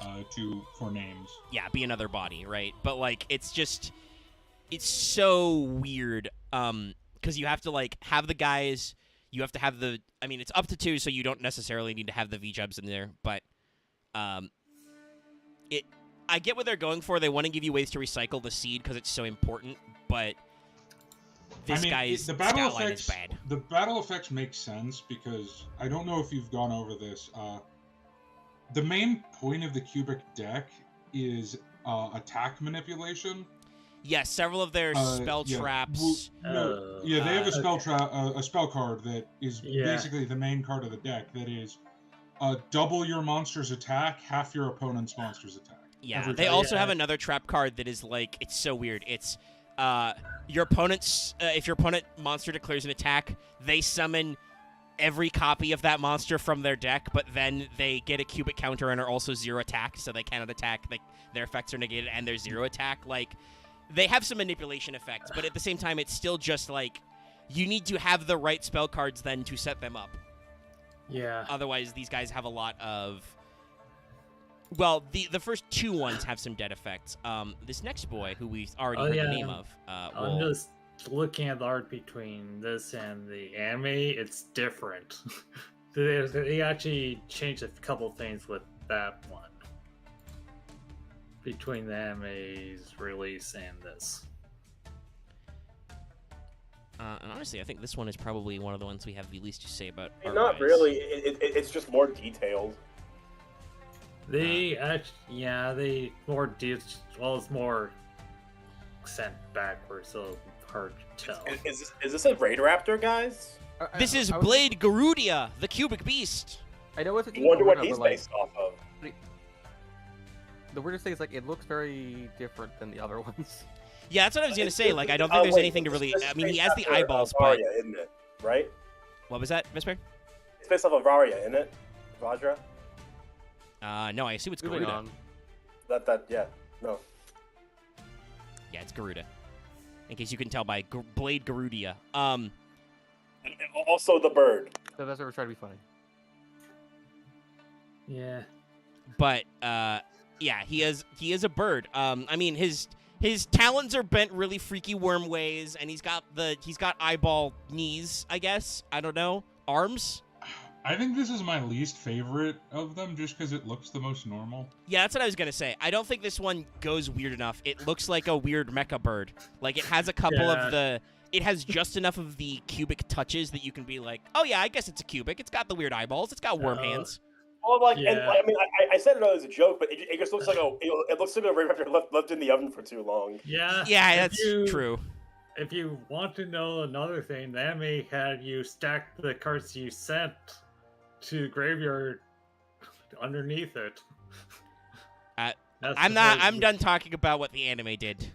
for names. Yeah, be another body, right? But, like, it's just... It's so weird. Because you have to, like, have the guys... You have to have the... I mean, it's up to 2, so you don't necessarily need to have the V-Jubs in there. But... I get what they're going for. They want to give you ways to recycle the seed because it's so important, but... This guy's stat line is bad. The battle effects make sense because I don't know if you've gone over this. The main point of the cubic deck is attack manipulation. Yes, several of their spell traps. They have a spell card that is basically the main card of the deck. That is double your monster's attack, half your opponent's monster's attack. Yeah, they also have another trap card that is like it's so weird. It's your opponent's if your opponent monster declares an attack, they summon every copy of that monster from their deck, but then they get a cubic counter and are also 0 attack, so they cannot attack. Their effects are negated and they're 0 attack. Like, they have some manipulation effects, but at the same time, it's still just like you need to have the right spell cards then to set them up. Yeah. Otherwise, these guys have a lot of. Well, the first 2 ones have some dead effects. This next boy, who we already heard the name of, I'm just looking at the art between this and the anime. It's different. They actually changed a couple things with that one between the anime's release and this. And honestly, I think this one is probably one of the ones we have the least to say about. Not really. It's just more detailed. They more it's more sent backwards, so hard to tell. Is this a Raid Raptor, guys? This is Blade Garudia, the Cubic Beast. I know it's a I wonder what he's based off of. The weirdest thing is, like, it looks very different than the other ones. Yeah, that's what I was gonna say. Like, I don't think there's anything to really. I mean, he has the eyeballs, but. Varia, isn't it? Right? What was that, Miss Bear? It's based off of Varia, isn't it? Vajra? No, I assume it's Moving Garuda. on. Yeah, no. Yeah, it's Garuda. In case you can tell by Blade Garudia. And also the bird. So that's what we're trying to be funny. Yeah. But yeah, he is a bird. I mean, his talons are bent really freaky worm ways, and he's got eyeball knees. I guess, I don't know, arms. I think this is my least favorite of them, just because it looks the most normal. Yeah, that's what I was gonna say. I don't think this one goes weird enough. It looks like a weird mecha bird. Like, it has a couple of the. It has just enough of the cubic touches that you can be like, oh yeah, I guess it's a cubic. It's got the weird eyeballs. It's got worm hands. Well, like, Yeah. and I mean, I said it as a joke, but it just looks like it looks like a Raptor left in the oven for too long. Yeah. Yeah, that's true. If you want to know another thing, the anime had you stack the cards you sent to graveyard underneath it. I'm done talking about what the anime did.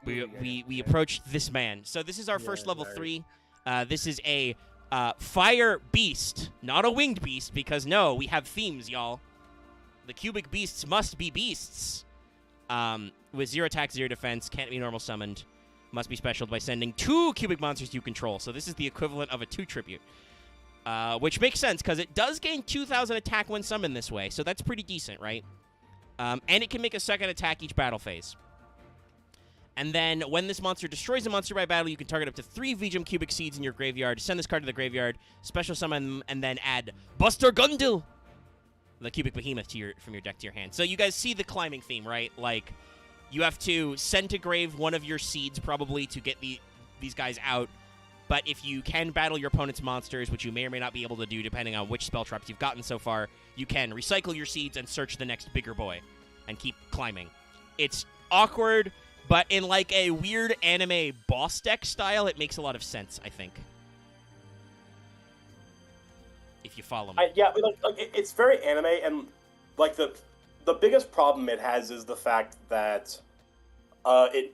We approached this man. So this is our first level 3. This is a fire beast, not a winged beast, because no, we have themes, y'all. The cubic beasts must be beasts. With 0 attack, 0 defense, can't be normal summoned, must be specialed by sending 2 cubic monsters you control. So this is the equivalent of a 2 tribute. Which makes sense, because it does gain 2,000 attack when summoned this way, so that's pretty decent, right? And it can make a second attack each battle phase. And then, when this monster destroys a monster by battle, you can target up to 3 Vijam Cubic Seeds in your graveyard, send this card to the graveyard, special summon them, and then add Buster Gundil, the Cubic Behemoth, from your deck to your hand. So you guys see the climbing theme, right? Like, you have to send to grave one of your seeds, probably, to get these guys out. But if you can battle your opponent's monsters, which you may or may not be able to do depending on which spell traps you've gotten so far, you can recycle your seeds and search the next bigger boy and keep climbing. It's awkward, but in like a weird anime boss deck style, it makes a lot of sense, I think. If you follow me. Yeah, it's very anime, and like the biggest problem it has is the fact that the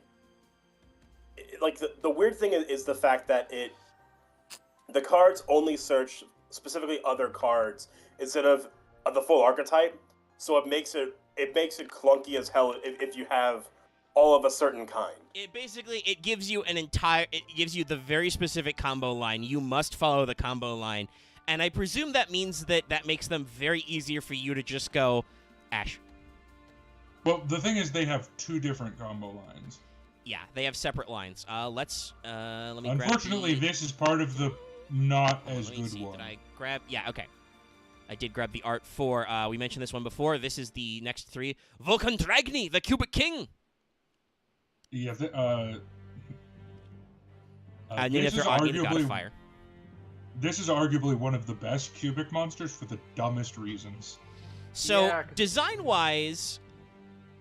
weird thing is the fact that the cards only search specifically other cards instead of the full archetype, so it makes it clunky as hell if you have all of a certain kind. It gives you the very specific combo line. You must follow the combo line, and I presume that means that makes them very easier for you to just go Ash. Well, the thing is, they have 2 different combo lines. Yeah, they have separate lines. Let me. Unfortunately, this is part of the not as good one. Did I grab? Yeah, okay. I did grab the art for. We mentioned this one before. This is the next 3. Volkandragni, the Cubic King. Yeah. This is fire. This is arguably one of the best cubic monsters for the dumbest reasons. So, Yeah, design-wise,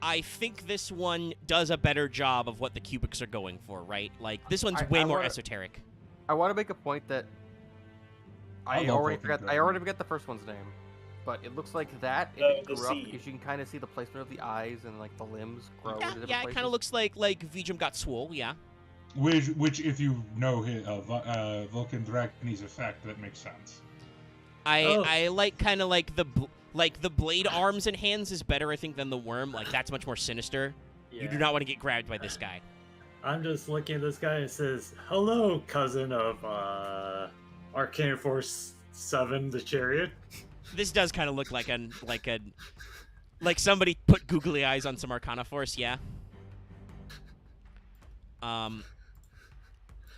I think this one does a better job of what the cubics are going for, right? Like, this one's way more esoteric. I want to make a point that I already forgot the first one's name, but it looks like that if it grew up, because you can kind of see the placement of the eyes and like the limbs grow. Yeah, into different it places. kind of looks like Vijam got swole, yeah. Which, if you know Volkandragni's effect, that makes sense. I like kind of like the blade arms and hands is better, I think, than the worm. Like, that's much more sinister. Yeah. You do not want to get grabbed by this guy. I'm just looking at this guy and it says, "Hello, cousin of Arcane Force 7, the Chariot." This does kind of look like somebody put googly eyes on some Arcana Force, yeah.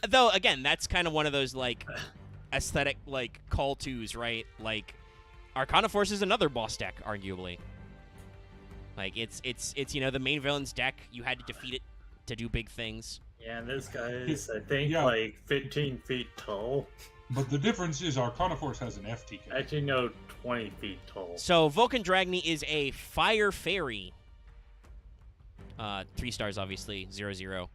Though again, that's kind of one of those like aesthetic like call twos, right? Like Arcana Force is another boss deck, arguably. Like it's the main villain's deck. You had to defeat it to do big things. Yeah, and this guy is I think like 15 feet tall. But the difference is Arcana Force has an FTK. Actually, no, 20 feet tall. So Volkandragni is a fire fairy. 3 stars, obviously, 0/0.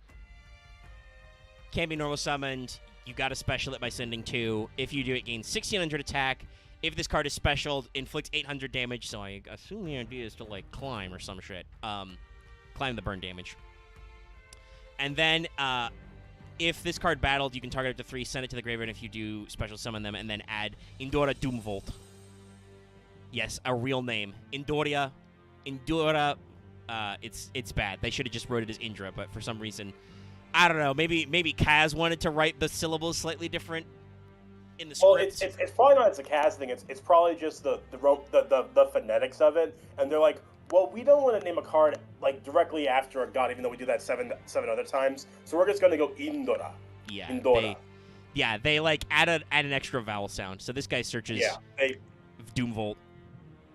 Can't be normal summoned. You got to special it by sending 2. If you do, it gains 1600 attack. If this card is specialed, inflicts 800 damage. So I assume the idea is to like climb or some shit. Climb the burn damage. And then if this card battled, you can target up to 3, send it to the graveyard. If you do, special summon them, and then add Indora Doomvault. Yes, a real name. Indora. It's bad. They should have just wrote it as Indra, but for some reason, I don't know. Maybe Kaz wanted to write the syllables slightly different in the script. Well, it's probably not a Kaz thing. It's probably just the phonetics of it, and they're like, well, we don't want to name a card like directly after a god, even though we do that seven other times. So we're just gonna go Indora. Yeah. Indora. They like add an extra vowel sound. So this guy searches Doomvault,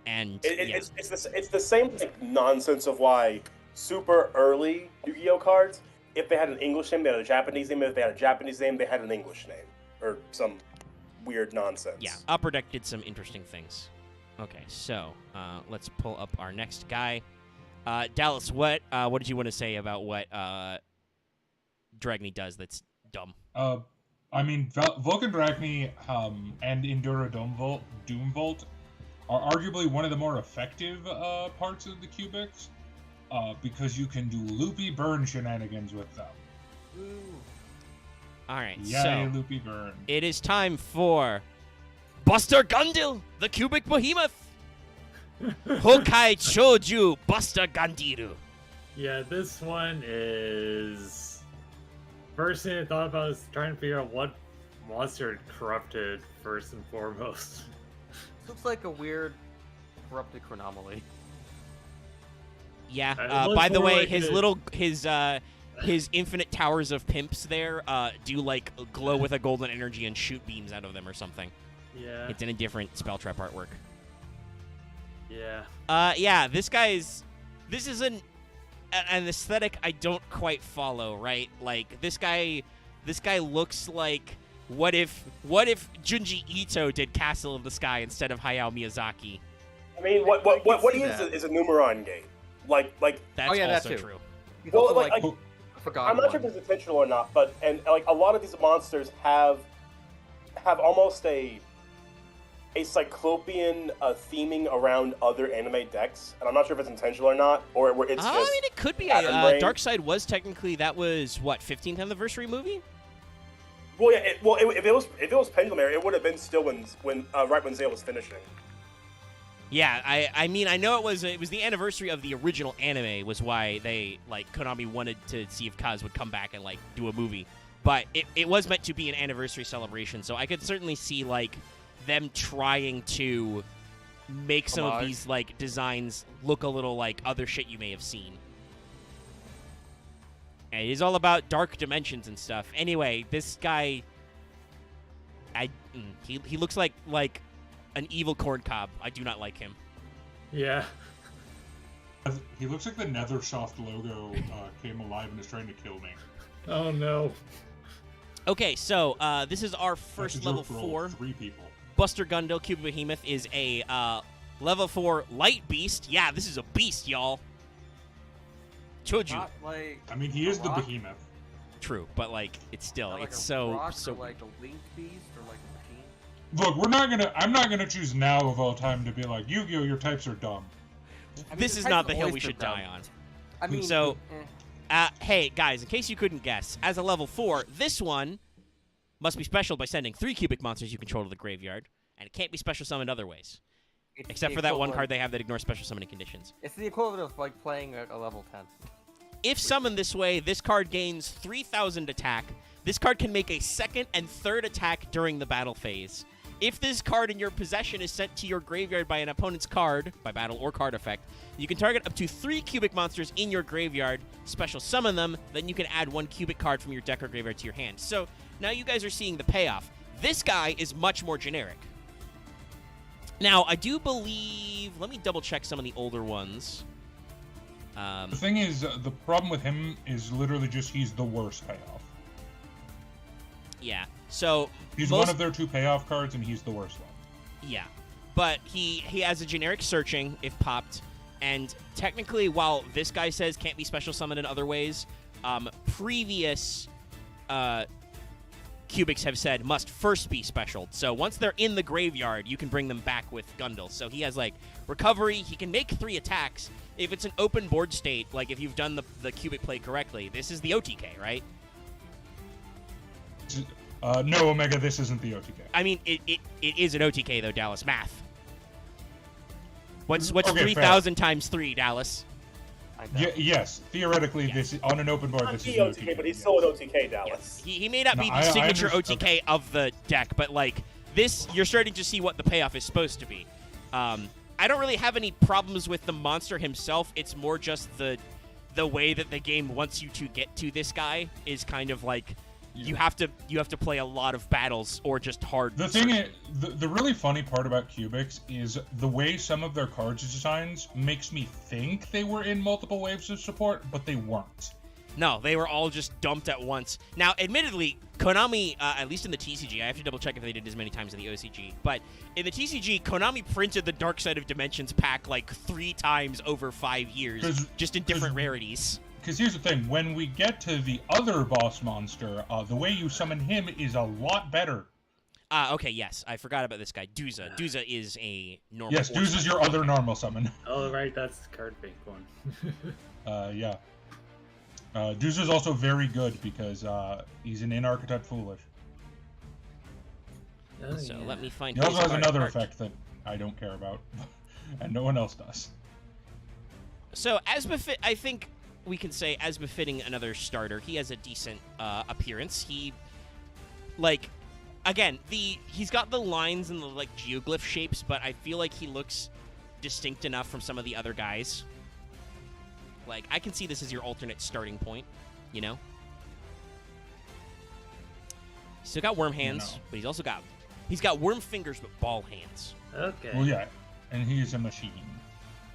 and it's the same like, nonsense of why super early Yu-Gi-Oh cards, if they had an English name, they had a Japanese name. If they had a Japanese name, they had an English name, or some weird nonsense. Yeah, Upper Deck did some interesting things. Okay, so let's pull up our next guy. Dallas, what did you want to say about what Dragny does that's dumb? I mean, Vulcan Dragny and Endura Doomvault are arguably one of the more effective parts of the cubics because you can do loopy burn shenanigans with them. Ooh. All right, Yay, so loopy burn. It is time for Buster Gundil, the Cubic Behemoth. Hokai Choju Buster Gandiru. Yeah, this one is... First thing I thought about is trying to figure out what monster it corrupted first and foremost. Looks like a weird corrupted chronomaly. Yeah. By the way, like his infinite towers of pimps there do like glow with a golden energy and shoot beams out of them or something. Yeah. It's in a different spell trap artwork. Yeah. This is an aesthetic I don't quite follow, right? Like this guy looks like what if Junji Ito did Castle of the Sky instead of Hayao Miyazaki? I mean, what he is a Numeron game. Like that's also that true. Well, I forgot. I'm not sure if it's intentional or not, but like a lot of these monsters have almost a cyclopean theming around other anime decks, and I'm not sure if it's intentional or not, or where it's just... I mean, it could be. Darkseid was technically, that was, what, 15th anniversary movie? Well, yeah. If it was Pendulum Era, it would have been still when right when Zale was finishing. Yeah, I mean, I know it was the anniversary of the original anime was why they, like, Konami wanted to see if Kaz would come back and, like, do a movie. But it was meant to be an anniversary celebration, so I could certainly see, like, them trying to make some of these like designs look a little like other shit you may have seen. And it is all about dark dimensions and stuff. Anyway, this guy, he looks like an evil corn cob. I do not like him. Yeah. He looks like the Nethersoft logo came alive and is trying to kill me. Oh no. Okay, so this is our first level 4. 3 people. Buster Gundil Cubic Behemoth is a level 4 light beast. Yeah, this is a beast, y'all. Choju. I mean, he is the behemoth. True, but like it's still Like it's a so rock so. or like a winged beast or like a machine. Look, I'm not gonna choose now of all time to be like Yu-Gi-Oh, your types are dumb. I mean, This the is types not of the hill we oyster should dumb. die on. I mean, So, hey guys, in case you couldn't guess, as a level 4, this one must be special by sending 3 cubic monsters you control to the graveyard, and it can't be special summoned other ways. it's Except the for that one equivalent- card they have that ignores special summoning conditions. It's the equivalent of like playing a level 10. If summoned this way, this card gains 3,000 attack. This card can make a second and third attack during the battle phase. If this card in your possession is sent to your graveyard by an opponent's card, by battle or card effect, you can target up to 3 cubic monsters in your graveyard, special summon them, then you can add 1 cubic card from your deck or graveyard to your hand. So now you guys are seeing the payoff. This guy is much more generic. Now, I do believe... Let me double-check some of the older ones. The thing is, the problem with him is literally just he's the worst payoff. Yeah, so... He's one of their 2 payoff cards, and he's the worst one. Yeah, but he has a generic searching, if popped, and technically, while this guy says can't be special summoned in other ways, previous cubics have said must first be specialed. So once they're in the graveyard, you can bring them back with Gundil. So he has, like, recovery. He can make 3 attacks. If it's an open board state, like if you've done the cubic play correctly, this is the OTK, right? No, Omega, this isn't the OTK. I mean, it is an OTK, though, Dallas. Math. What's Okay, 3,000 times 3, Dallas? Yes, theoretically, Yes. this on an open board. Not This the is an OTK, but he's still an OTK, Dallas. He may not be No, the I signature understand. OTK of the deck, but like this, you're starting to see what the payoff is supposed to be. I don't really have any problems with the monster himself. It's more just the way that the game wants you to get to this guy is kind of like you have to play a lot of battles or just hard. The thing is, the really funny part about Cubics is the way some of their cards designs makes me think they were in multiple waves of support, but they weren't. No, they were all just dumped at once. Now, admittedly, Konami, at least in the TCG, I have to double check if they did as many times in the OCG, but in the TCG, Konami printed the Dark Side of Dimensions pack like 3 times over 5 years, just in different rarities. Because here's the thing, when we get to the other boss monster, the way you summon him is a lot better. Okay, yes, I forgot about this guy, Duza. Duza is a normal. Yes, Deuce is your other normal summon. Oh, right, that's the card bank one. Yeah. Deuce is also very good because he's an in-archetype foolish. Oh, So yeah. let me find. He also his has card another art. effect that I don't care about, and no one else does. So I think we can say as befitting another starter, he has a decent appearance. He, like, again, he's got the lines and the like geoglyph shapes, but I feel like he looks distinct enough from some of the other guys. Like, I can see this as your alternate starting point, you know? He's still got worm hands, No. but he's got worm fingers but ball hands. Okay. Well, yeah, and he's a machine.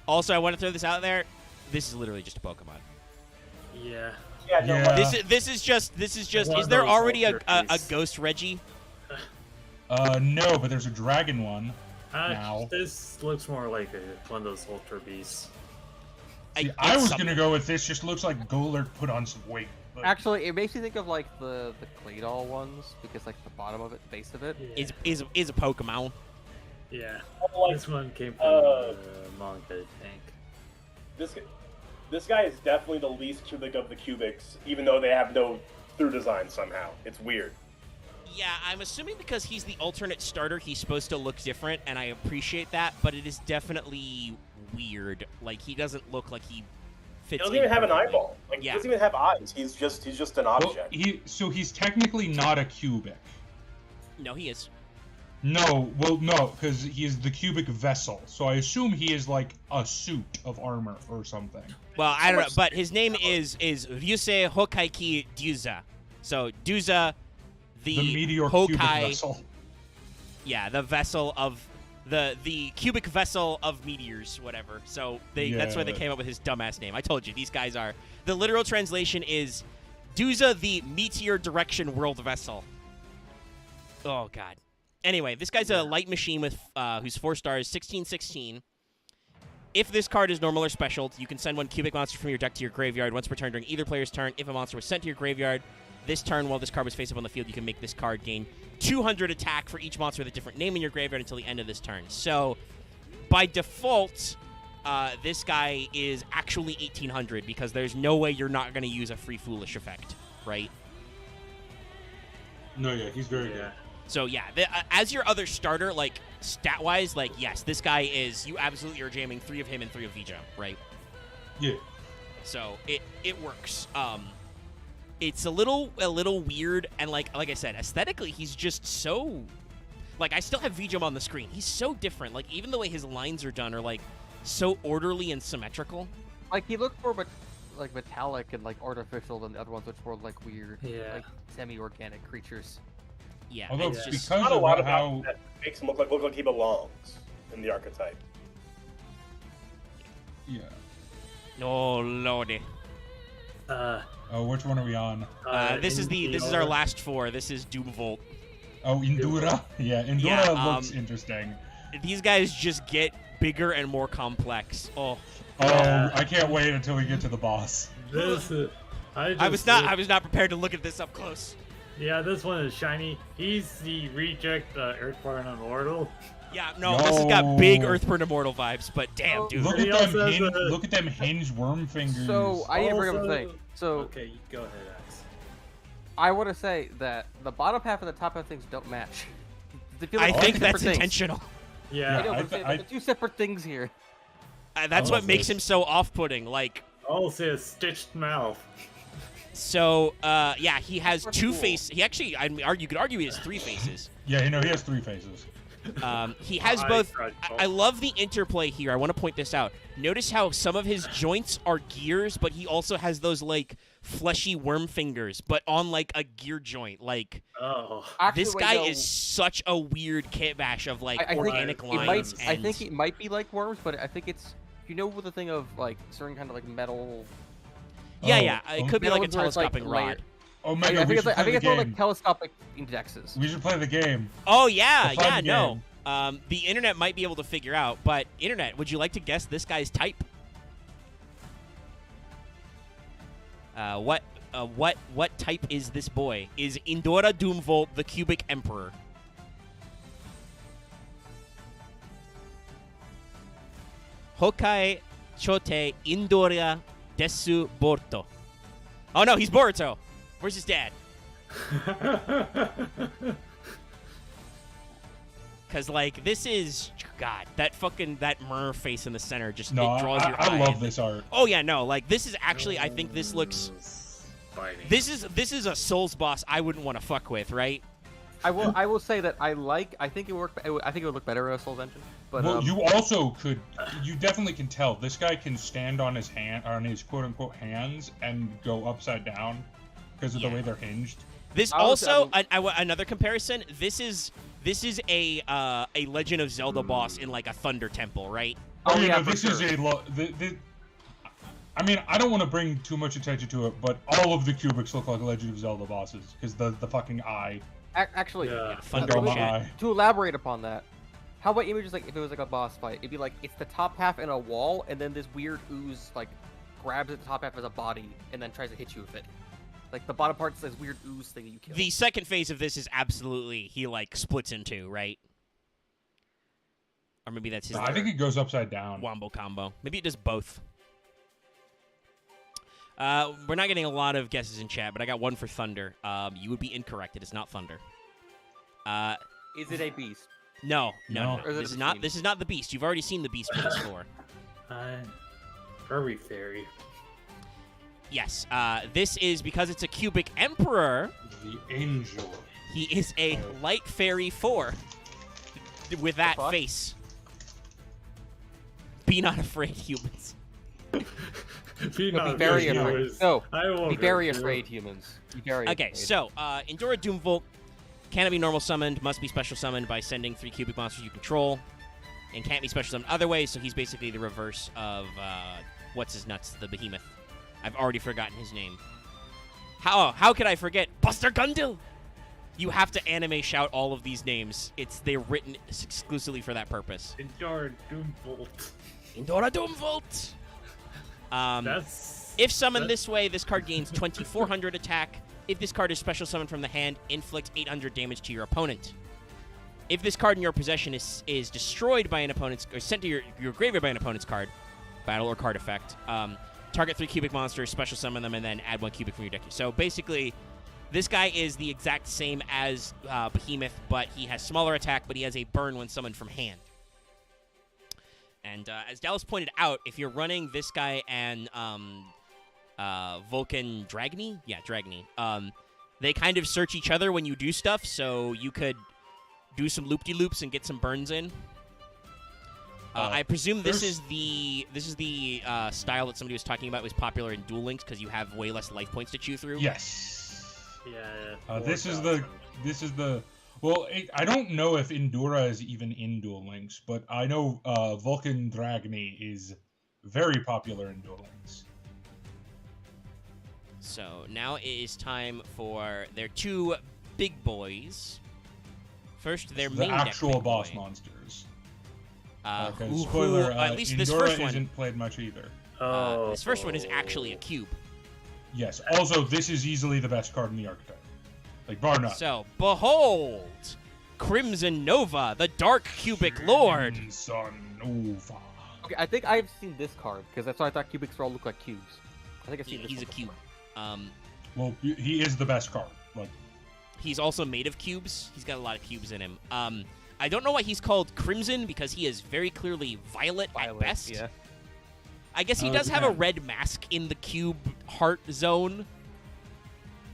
Also, I want to throw this out there. This is literally just a Pokemon. Yeah. Yeah, no, Yeah. This is just. One Is of there those already a ultra-beasts. Ghost Reggie? No, but there's a dragon one. Now. This looks more like one of those Ultra Beasts. See, I was gonna go with this. Just looks like Golurk put on some weight. But Actually, it makes me think of like the Claydol ones because like the bottom of it, the base of it. Yeah. Is a Pokemon. Yeah. Like, This one came from manga, I think. this guy is definitely the least cubic of the cubics, even though they have no through design somehow. It's weird. Yeah, I'm assuming because he's the alternate starter, he's supposed to look different, and I appreciate that. But it is definitely weird. Like he doesn't look like he fits. He doesn't in even have an perfectly. eyeball. Like Yeah. he doesn't even have eyes. He's just an well, object. he's technically not a cubic. No, he is. No, because he is the cubic vessel. So I assume he is like a suit of armor or something. Well, I don't know, but his name is Ryusei Hokaiki Duza. So Duza, the meteor cubic Hokai, vessel. yeah, the vessel of the cubic vessel of meteors, whatever. So that's why they Yeah. came up with his dumbass name. I told you these guys are. The literal translation is Duza, the meteor direction world vessel. Oh god. Anyway, this guy's a light machine with who's 4 stars, 16/16. If this card is normal or special, you can send one cubic monster from your deck to your graveyard once per turn during either player's turn. If a monster was sent to your graveyard this turn while this card was face up on the field, you can make this card gain 200 attack for each monster with a different name in your graveyard until the end of this turn. So, by default, this guy is actually 1800 because there's no way you're not going to use a free Foolish effect, right? No, yeah, he's very good. Yeah. So yeah, as your other starter, like stat-wise, like yes, this guy is, you absolutely are jamming 3 of him and 3 of Vijay, right? Yeah. So it works. It's a little weird, and like I said, aesthetically, he's just so, like I still have Vijay on the screen. He's so different. Like even the way his lines are done are like so orderly and symmetrical. Like he looked more like metallic and like artificial than the other ones, which were like weird, Yeah. like semi-organic creatures. Yeah, Although it's just because Not a of lot how about that makes him look like he belongs in the archetype. yeah. oh lordy. Oh, which one are we on? This is our last 4. This is Doomvault. Oh, Indura. Yeah, Indura Yeah, looks interesting. These guys just get bigger and more complex. Oh. Oh, I can't wait until we get to the boss. This I was not prepared to look at this up close. Yeah, this one is shiny. He's the reject Earthborn Immortal. Yeah, no, this has got big Earthborn Immortal vibes, but damn, dude. Look He at them also has look at them hinge worm fingers. So I need to bring up a Also- thing. So Okay, go ahead, Axe. I want to say that the bottom half and the top half of things don't match. They feel I like think two that's separate things. intentional. I Yeah. know, I but th- they're two separate things here. That's what makes him so off-putting. Like, also a stitched mouth. So, yeah, he has two faces. He actually, you could argue he has 3 faces. Yeah, he has 3 faces. He has both. I love the interplay here. I want to point this out. Notice how some of his joints are gears, but he also has those, like, fleshy worm fingers, but on, like, a gear joint. Like, this guy is such a weird kitbash of, like, organic lines. I think it might be like worms, but I think it's, with the thing of, like, certain kind of, like, metal... Yeah, it could be like a telescopic rod. Omega, I think it's more like telescopic indexes. We should play the game. Oh, yeah, no. The internet might be able to figure out, but internet, would you like to guess this guy's type? What type is this boy? Is Indora Doomvault the Cubic Emperor? Hokai Chote Indora Desu Borto. Oh no, he's Boruto. Where's his dad? Because, like, this is... God, that mer face in the center just it draws your eye. I love this art. Oh, yeah, no. Like, this is actually... I think this looks... This is a Souls boss I wouldn't want to fuck with, right? I will say that I think it would look better in a Souls engine. But, well, you also could... You definitely can tell. This guy can stand on his quote-unquote hands and go upside down because of the way they're hinged. This also... another comparison. This is a Legend of Zelda boss in, like, a Thunder Temple, right? Oh, yeah, this is a... I mean, I don't want to bring too much attention to it, but all of the cubics look like Legend of Zelda bosses because the fucking eye... Actually, Thunder to elaborate upon that, how about images like if it was like a boss fight? It'd be like it's the top half in a wall, and then this weird ooze like grabs at the top half as a body, and then tries to hit you with it. Like the bottom part's this weird ooze thing you kill. The second phase of this is absolutely he like splits in 2, right? Or maybe that's his. I think it goes upside down. Wombo combo. Maybe it does both. We're not getting a lot of guesses in chat, but I got one for Thunder. You would be incorrect. It is not Thunder. Is it a beast? No. This is not the beast. You've already seen the beast for this floor. Furry fairy. Yes. This is because it's a cubic emperor. The angel. He is a light fairy 4 with that face. Be not afraid, humans. Be very afraid. No, be very afraid, humans. Be very okay, afraid. so Indora Doomvault cannot be normal summoned, must be special summoned by sending 3 cubic monsters you control, and can't be special summoned other ways, so he's basically the reverse of, what's his nuts, the behemoth. I've already forgotten his name. How could I forget? Buster Gundil! You have to anime shout all of these names. They're written exclusively for that purpose. Indora Doomvault. Indora Doomvault! If summoned this way, this card gains 2400 attack. If this card is special summoned from the hand, inflict 800 damage to your opponent. If this card in your possession is destroyed by an opponent's, or sent to your graveyard by an opponent's card, battle or card effect, target 3 cubic monsters, special summon them, and then add 1 cubic from your deck. So basically, this guy is the exact same as Behemoth, but he has smaller attack, but he has a burn when summoned from hand. And as Dallas pointed out, if you're running this guy and Vulcan Dragny, they kind of search each other when you do stuff, so you could do some loop-de-loops and get some burns in. I presume this is the style that somebody was talking about was popular in Duel Links because you have way less life points to chew through. Yes. Yeah. This is the. Well, I don't know if Indura is even in Duel Links, but I know Vulcan Dragny is very popular in Duel Links. So now it is time for their 2 big boys. First, their main deck actual big boss boy. Monsters. Spoiler, at least this first one isn't played much either. This first one is actually a cube. Yes. Also, this is easily the best card in the archetype. Like, bar none. So, behold! Crimson Nova, the Dark Cubic Lord! Crimson Nova. Okay, I think I've seen this card, because that's why I thought cubics all look like cubes. I think I've seen this He's one a cube. Well, he is the best card. Like, he's also made of cubes. He's got a lot of cubes in him. I don't know why he's called Crimson, because he is very clearly violet at best. Yeah. I guess he does have a red mask in the cube heart zone.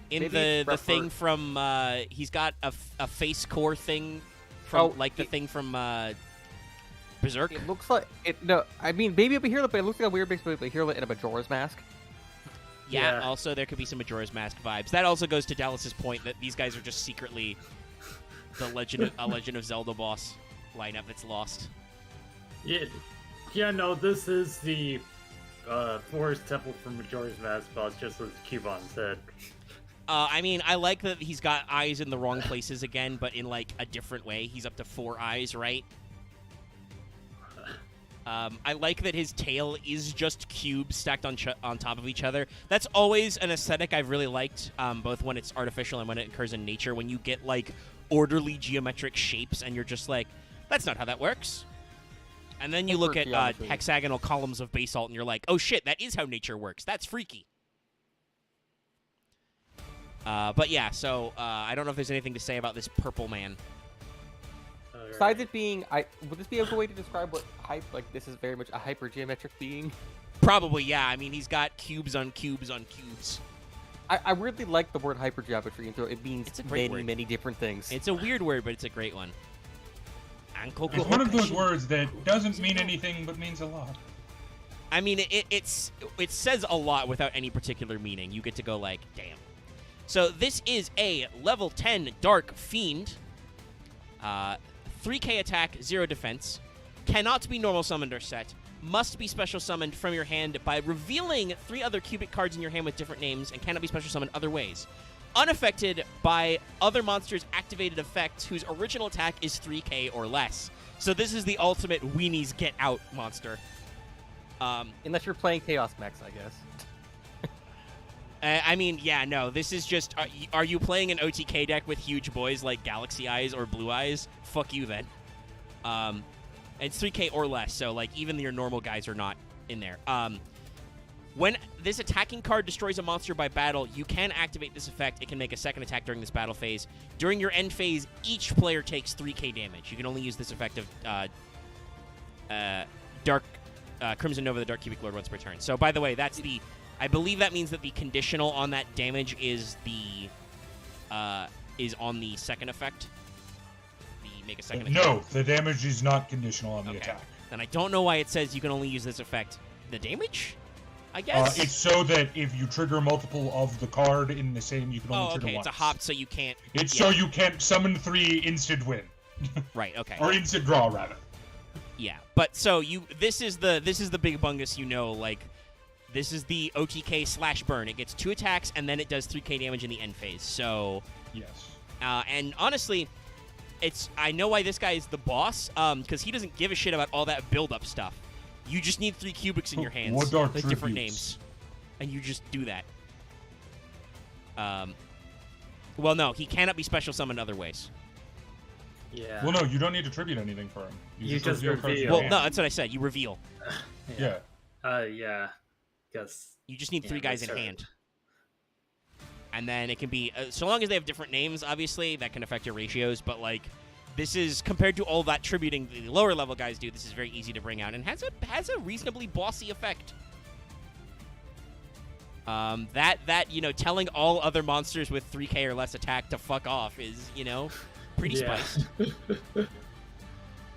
In the thing from he's got a face core thing from the thing from Berserk. It looks like it. No, I mean maybe over here, but it looks like a weird mix between Hero and a Majora's Mask. Yeah, also there could be some Majora's Mask vibes. That also goes to Dallas's point that these guys are just secretly the Legend of Zelda boss lineup that's lost. Yeah, no, this is the Forest Temple from Majora's Mask boss, just with the cube on his head. I mean, I like that he's got eyes in the wrong places again, but in, like, a different way. He's up to 4 eyes, right? I like that his tail is just cubes stacked on top of each other. That's always an aesthetic I've really liked, both when it's artificial and when it occurs in nature. When you get, like, orderly geometric shapes and you're just like, that's not how that works. And then you look at hexagonal columns of basalt and you're like, oh shit, that is how nature works. That's freaky. But yeah, so I don't know if there's anything to say about this purple man. Besides it being, would this be a good way to describe what this is very much a hypergeometric being? Probably, yeah. I mean, he's got cubes on cubes on cubes. I really like the word hypergeometry, and so it means many different things. It's a weird word, but it's a great one. It's one of those words that doesn't mean anything, but means a lot. I mean, it says a lot without any particular meaning. You get to go like, damn. So this is a level 10 Dark Fiend. 3k attack, 0 defense. Cannot be normal summoned or set. Must be special summoned from your hand by revealing 3 other cubic cards in your hand with different names, and cannot be special summoned other ways. Unaffected by other monsters' activated effects whose original attack is 3k or less. So this is the ultimate weenies get out monster. Unless you're playing Chaos Mechs, I guess. I mean, yeah, no, this is just, are you playing an OTK deck with huge boys like Galaxy Eyes or Blue Eyes? Fuck you then. It's 3k or less, so like even your normal guys are not in there. When this attacking card destroys a monster by battle, you can activate this effect. It can make a second attack during this battle phase. During your end phase, each player takes 3k damage. You can only use this effect of Crimson Nova, the Dark Cubic Lord, once per turn. So, by the way, that's the... I believe that means that the conditional on that damage is on the second effect. Make a second attack. No, the damage is not conditional on the attack. Then I don't know why it says you can only use this effect. The damage? I guess? It's so that if you trigger multiple of the card in the same, you can only trigger once. It's a hop, so you can't... It's so you can't summon 3 instant win. Right, okay. Or instant draw, rather. Yeah, but so this is the big bungus, like... This is the OTK slash burn. It gets 2 attacks, and then it does 3k damage in the end phase. So... Yes. And honestly... I know why this guy is the boss, because he doesn't give a shit about all that build-up stuff. You just need 3 cubics in your hands with different names, and you just do that. Well, no, he cannot be special summoned other ways. Yeah. Well, no, you don't need to tribute anything for him. You just reveal. Well, no, that's what I said. You reveal. Yeah. Yeah. Guess. You just need 3 guys in hand. And then it can be, so long as they have different names, obviously, that can affect your ratios. But, like, this is, compared to all that tributing the lower level guys do, this is very easy to bring out and has a reasonably bossy effect. Telling all other monsters with 3k or less attack to fuck off is, pretty spiced.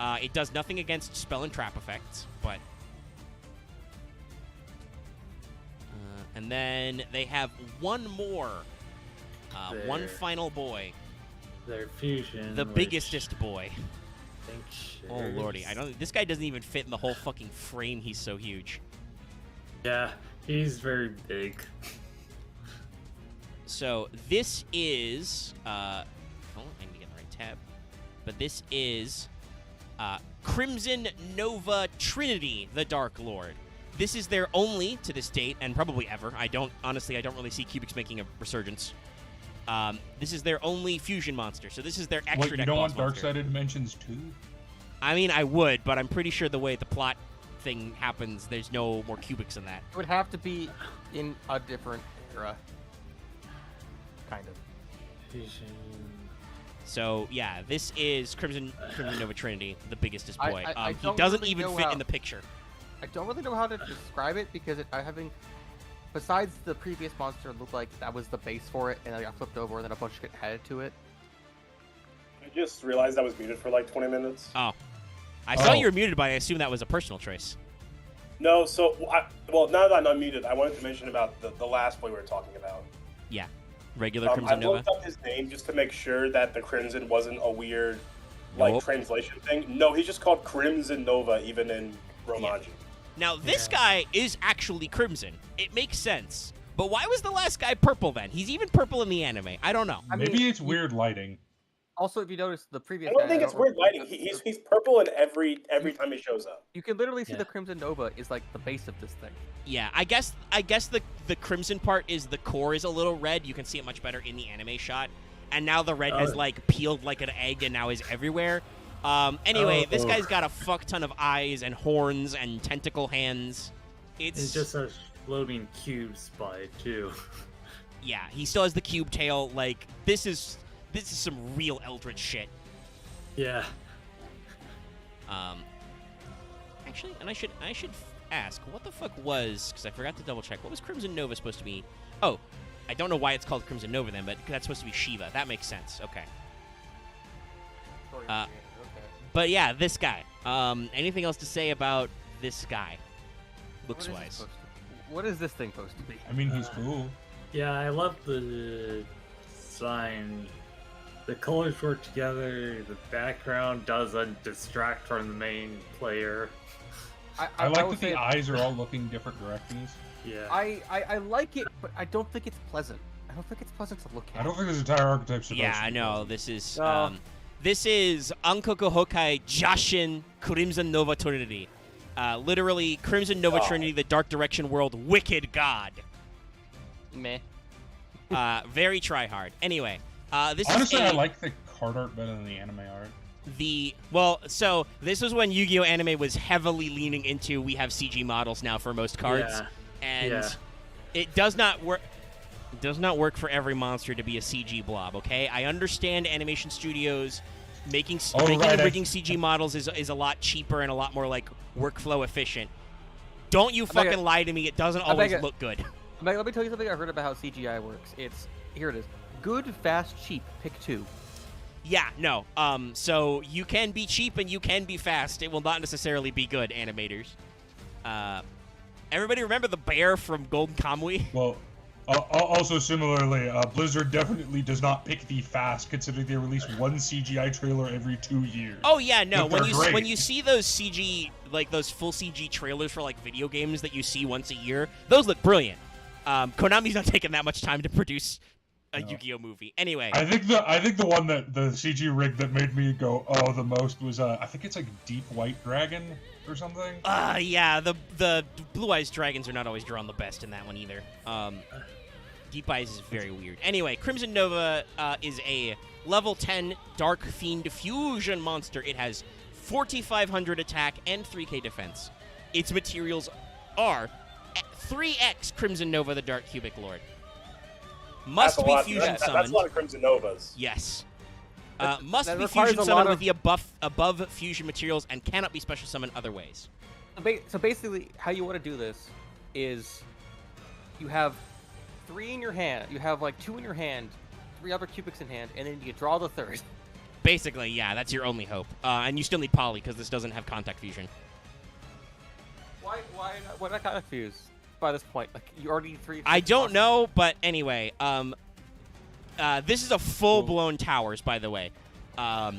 It does nothing against spell and trap effects, but... and then they have one more. One final boy. Their fusion. The biggestest boy. Oh lordy, this guy doesn't even fit in the whole fucking frame. He's so huge. Yeah, he's very big. So this is I need to get the right tab. But this is Crimson Nova Trinity, the Dark Lord. This is their only, to this date, and probably ever. I don't really see Cubics making a resurgence. This is their only fusion monster, so this is their extra deck. You don't want Dark-Sided Dimensions too? I mean, I would, but I'm pretty sure the way the plot thing happens, there's no more Cubics in that. It would have to be in a different era. Kind of. Fusion. So, yeah, this is Crimson Nova Trinity, the biggest boy. I he doesn't even fit in the picture. I I don't really know how to describe it because besides the previous monster, it looked like that was the base for it, and then it got flipped over, and then a bunch of shit added to it. I just realized I was muted for like 20 minutes. Oh. I saw you were muted, but I assume that was a personal choice. No, so, well, now that I'm unmuted, I wanted to mention about the last play we were talking about. Yeah. Regular Crimson I Nova. looked up his name just to make sure that the Crimson wasn't a weird, Nope. translation thing. No, he's just called Crimson Nova, even in Romanji. Yeah. Now, this guy is actually Crimson. It makes sense. But why was the last guy purple then? He's even purple in the anime. I don't know. Maybe it's weird lighting. Also, if you notice the previous, I don't think it's weird lighting. He's purple in every time he shows up. You can literally see the Crimson Nova is like the base of this thing. Yeah, I guess the crimson part is the core is a little red. You can see it much better in the anime shot. And now the red has like peeled like an egg and now is everywhere. Anyway, this guy's got a fuck ton of eyes and horns and tentacle hands. It's just a floating cube spy too. Yeah, he still has the cube tail. Like this is some real eldritch shit. Yeah. Actually, and I should ask, what the fuck was, because I forgot to double check, what was Crimson Nova supposed to be? Oh, I don't know why it's called Crimson Nova then, but that's supposed to be Shiva. That makes sense. Okay. But yeah, this guy. Anything else to say about this guy, looks-wise? What is this thing supposed to be? I mean, he's cool. Yeah, I love the design. The colors work together. The background doesn't distract from the main player. I like that the eyes are all looking different directions. Yeah. I like it, but I don't think it's pleasant. I don't think it's pleasant to look at. I don't think this entire archetype's supposed Yeah, to I be know. pleasant. This is Ankoku Hokai Jashin Crimson Nova Trinity. Literally, Crimson Nova Trinity, the Dark Direction World, Wicked God. Meh. Very try-hard. Anyway, this Honestly, is I like the card art better than the anime art. So this was when Yu-Gi-Oh! Anime was heavily leaning into we have CG models now for most cards, and it does not work. It does not work for every monster to be a CG blob. Okay, I understand animation studios making and rigging CG models is a lot cheaper and a lot more like workflow efficient. Don't you fucking lie to me? It doesn't always look good. Let me tell you something I heard about how CGI works. Here it is. Good, fast, cheap. Pick two. Yeah, no. So you can be cheap and you can be fast. It will not necessarily be good, animators. Everybody remember the bear from Golden Kamui? Well, also similarly, Blizzard definitely does not pick the fast, considering they release one CGI trailer every 2 years. Oh yeah, no. But When you see those CG, like those full CG trailers for like video games that you see once a year, those look brilliant. Konami's not taking that much time to produce a Yu-Gi-Oh movie. Anyway, I think the one that the CG rig that made me go the most was I think it's like Deep White Dragon or something. Yeah, the Blue Eyes dragons are not always drawn the best in that one either. Deep Eyes is very weird. Anyway, Crimson Nova is a level 10 Dark Fiend fusion monster. It has 4,500 attack and 3k defense. Its materials are 3x Crimson Nova, the Dark Cubic Lord. Must be fusion summoned. That's a lot of Crimson Novas. Yes. Must be fusion summoned with the above fusion materials and cannot be special summoned other ways. So basically, how you want to do this is you have 3 in your hand. You have like 2 in your hand, 3 other cubics in hand, and then you draw the third. Basically, yeah, that's your only hope. And you still need poly because this doesn't have contact fusion. Why not contact fuse by this point? Like you already need 3. I don't know, but anyway, this is a full-blown towers, by the way. I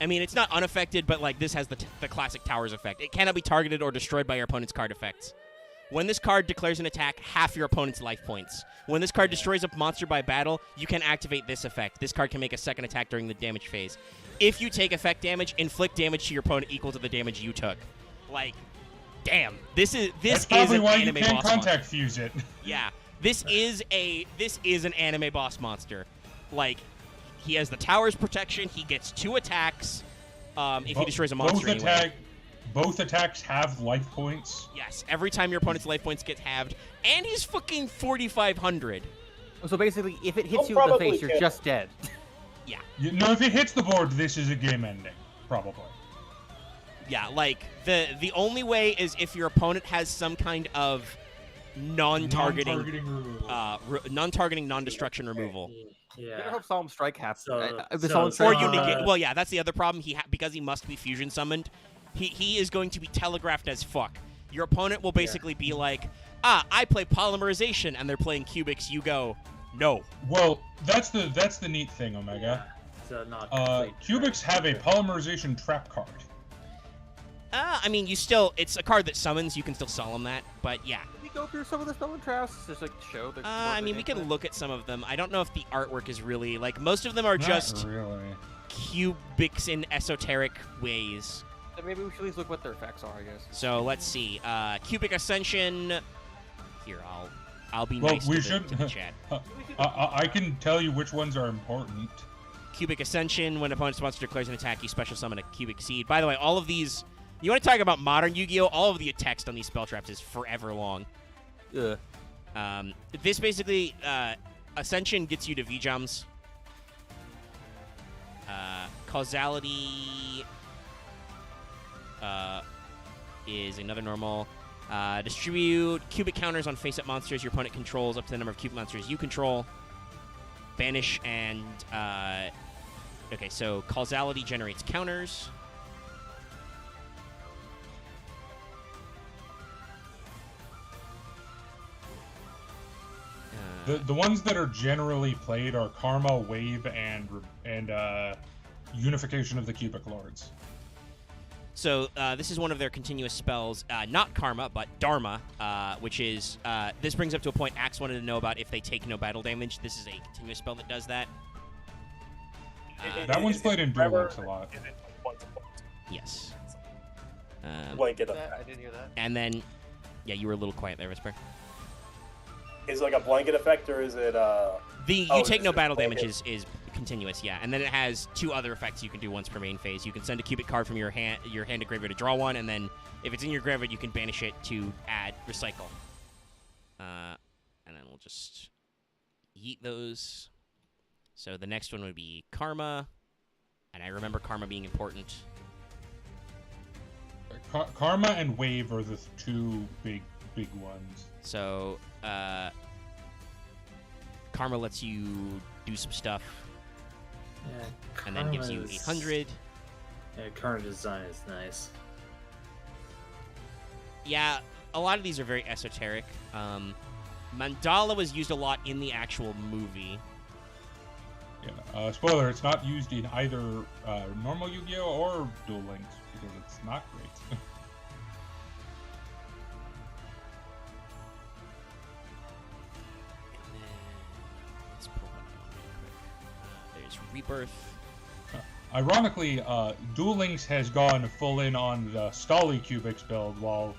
mean, it's not unaffected, but like this has the classic towers effect. It cannot be targeted or destroyed by your opponent's card effects. When this card declares an attack, half your opponent's life points. When this card destroys a monster by battle, you can activate this effect. This card can make a second attack during the damage phase. If you take effect damage, inflict damage to your opponent equal to the damage you took. Like, damn, this is an anime boss monster. Contact fuse it. Yeah, this is an anime boss monster. Like, he has the tower's protection. He gets 2 attacks. If he destroys a monster anyway. Both attacks have life points. Yes, every time your opponent's life points get halved, and he's fucking 4,500. So basically, if it hits you in the face, you're just dead. Yeah. If it hits the board, this is a game ending, probably. Yeah, like the only way is if your opponent has some kind of non-targeting, non-targeting, non-destruction removal. Yeah. I hope Solemn Strike happens. So- Or unique. Well, yeah, that's the other problem. Because he must be fusion summoned, he is going to be telegraphed as fuck. Your opponent will basically be like, I play polymerization, and they're playing cubics. You go, no. Well, that's the neat thing, Omega. So not Cubics have a polymerization trap card. I mean, it's a card that summons. You can still solemn that, but yeah. Can we go through some of the summon traps just like to show the? I mean, we can look at some of them. I don't know if the artwork is really like most of them are just really cubics in esoteric ways. So maybe we should at least look what their effects are, I guess. So let's see. Cubic Ascension. Here, I'll be nice to the chat. I can tell you which ones are important. Cubic Ascension. When opponent's monster declares an attack, you special summon a cubic seed. By the way, all of these. You want to talk about modern Yu-Gi-Oh? All of the text on these spell traps is forever long. Yeah. This basically, Ascension gets you to V-Jumps. Causality is another normal. Distribute cubic counters on face-up monsters your opponent controls up to the number of cubic monsters you control. Banish and... okay, so Causality generates counters. The ones that are generally played are Karma, Wave, and Unification of the Cubic Lords. So this is one of their continuous spells, not Karma, but Dharma, which is, this brings up to a point Axe wanted to know about if they take no battle damage. This is a continuous spell that does that. That one's played in Duel Links a lot. Yes. Blanket I effect. didn't hear that. And then, yeah, you were a little quiet there, Whisper. Is it like a blanket effect, or is it You oh, take is no it battle blanket? damage is continuous, yeah. And then it has two other effects you can do once per main phase. You can send a cubic card from your hand to graveyard to draw one, and then if it's in your graveyard, you can banish it to add recycle. And then we'll just yeet those. So the next one would be Karma, and I remember Karma being important. Karma and Wave are the two big ones. So, Karma lets you do some stuff, and then gives you 800. Yeah, current design is nice. Yeah, a lot of these are very esoteric. Mandala was used a lot in the actual movie. Yeah. Spoiler: it's not used in either normal Yu-Gi-Oh or Duel Links because it's not great. Let's pull one out real quick. There's Rebirth. Ironically, Duel Links has gone full in on the Stolly Cubics build, while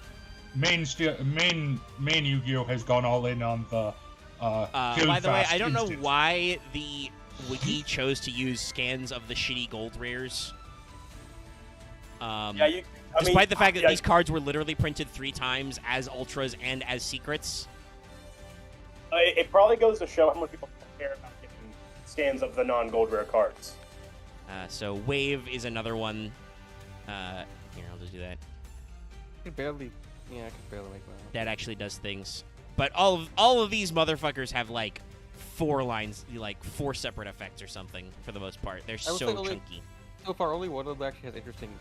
main Yu-Gi-Oh has gone all in on the By the way, I don't know instant. why the wiki chose to use scans of the shitty gold rares. Despite the fact that these cards were literally printed 3 times as ultras and as secrets. It probably goes to show how much people care about getting scans of the non-gold rare cards. So Wave is another one. Here, I'll just do that. I can barely make that. That actually does things. But all of these motherfuckers have like 4 lines, like 4 separate effects or something for the most part. They're so chunky. So far, only one of them actually has interesting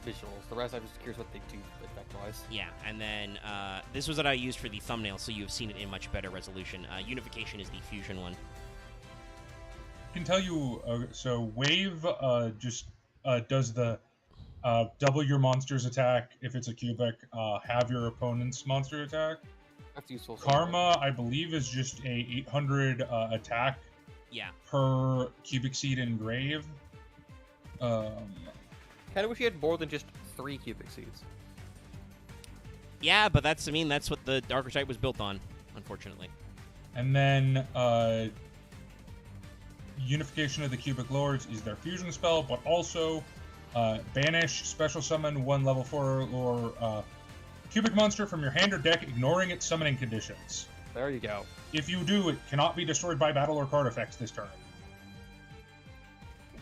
visuals. The rest, I'm just curious what they do effect-wise. Yeah, and then this was what I used for the thumbnail, so you've seen it in much better resolution. Unification is the fusion one. I can tell you, so Wave just does the double your monster's attack if it's a cubic, have your opponent's monster attack. That's useful. Karma, I believe, is just a 800 attack per cubic seed engrave. Kind of wish you had more than just 3 cubic seeds. Yeah, but that's what the archetype was built on, unfortunately. And then Unification of the Cubic Lords is their fusion spell, but also banish, special summon 1 level 4 or cubic monster from your hand or deck, ignoring its summoning conditions. There you go. If you do, it cannot be destroyed by battle or card effects this turn.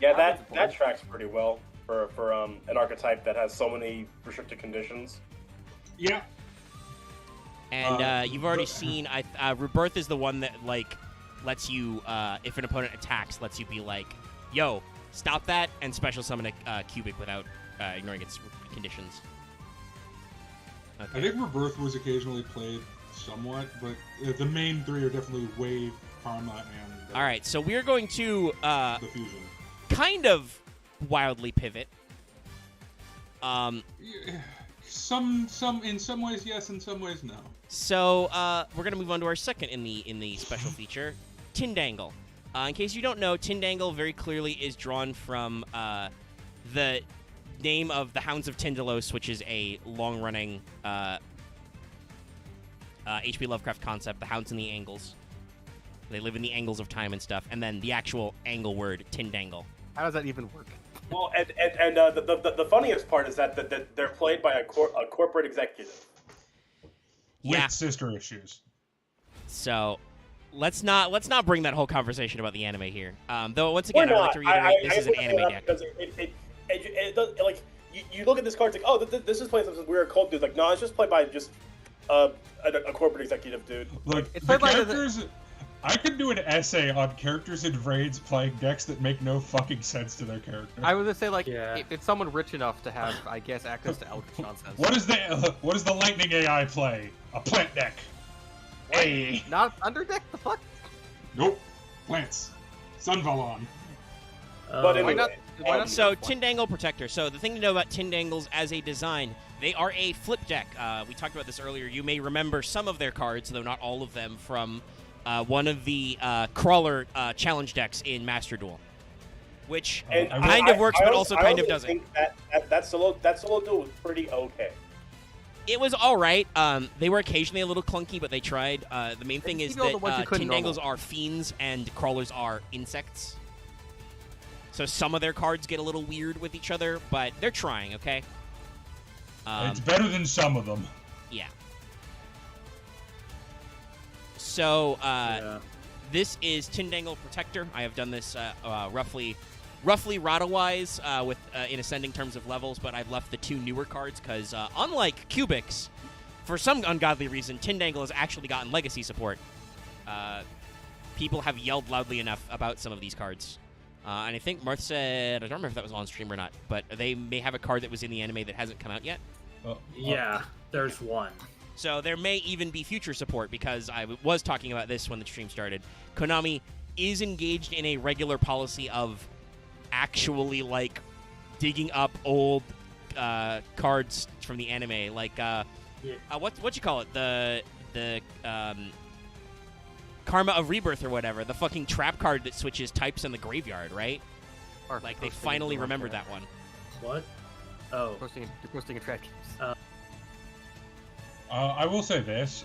Yeah, that tracks pretty well. for an archetype that has so many restricted conditions. Yeah. And you've already seen. Rebirth is the one that like lets you, if an opponent attacks, lets you be like, "Yo, stop that!" and special summon a cubic without ignoring its conditions. Okay. I think Rebirth was occasionally played somewhat, but the main three are definitely Wave, Karma, and all right, so we're going to the Fusion. kind of wildly pivot. Some in some ways yes, in some ways no. So we're gonna move on to our second in the special feature, Tindangle. In case you don't know, Tindangle very clearly is drawn from the name of the Hounds of Tindalos, which is a long-running H.P. Lovecraft concept. The Hounds in the Angles. They live in the angles of time and stuff. And then the actual angle word, Tindangle. How does that even work? Well, and the funniest part is that they're played by a corporate executive. Yeah. With sister issues. So let's not bring that whole conversation about the anime here. Though once again, I'd like to reiterate this is an anime deck. Because it does, like you look at this card, it's like, oh, this is played some weird cult dude. Like, no, it's just played by just a corporate executive dude. Like It's the played by characters. I could do an essay on characters in raids playing decks that make no fucking sense to their character. I was gonna say, like, Yeah. if it's someone rich enough to have, I guess, access to Eldritch nonsense. What is the Lightning AI play? A plant deck. Hey. Not Underdeck? The fuck? Nope. Plants. Sunvalon. But Why anyway, not? Why not So this one? Tindangle Protector. So the thing to know about Tindangles as a design, they are a flip deck. We talked about this earlier. You may remember some of their cards, though not all of them, from one of the crawler challenge decks in Master Duel, which And kind of works, but also kind of doesn't. I think that solo duel was pretty okay. It was all right. They were occasionally a little clunky, but they tried. The main thing is You know that the ones you couldn't Tindangles normal. are fiends and crawlers are insects. So some of their cards get a little weird with each other, but they're trying, okay? It's better than some of them. Yeah. So, Yeah. this is Tindangle Protector. I have done this roughly Rata-wise with in ascending terms of levels, but I've left the two newer cards because, unlike Cubics, for some ungodly reason, Tindangle has actually gotten legacy support. People have yelled loudly enough about some of these cards. And I think Marth said, I don't remember if that was on stream or not, but they may have a card that was in the anime that hasn't come out yet. Yeah, there's one. So there may even be future support because I was talking about this when the stream started. Konami is engaged in a regular policy of actually, like, digging up old cards from the anime. Like, what you call it? The Karma of Rebirth or whatever. The fucking trap card that switches types in the graveyard, right? Or Like, they posting finally into remembered one. that one. What? Oh. You're posting a track. I will say this.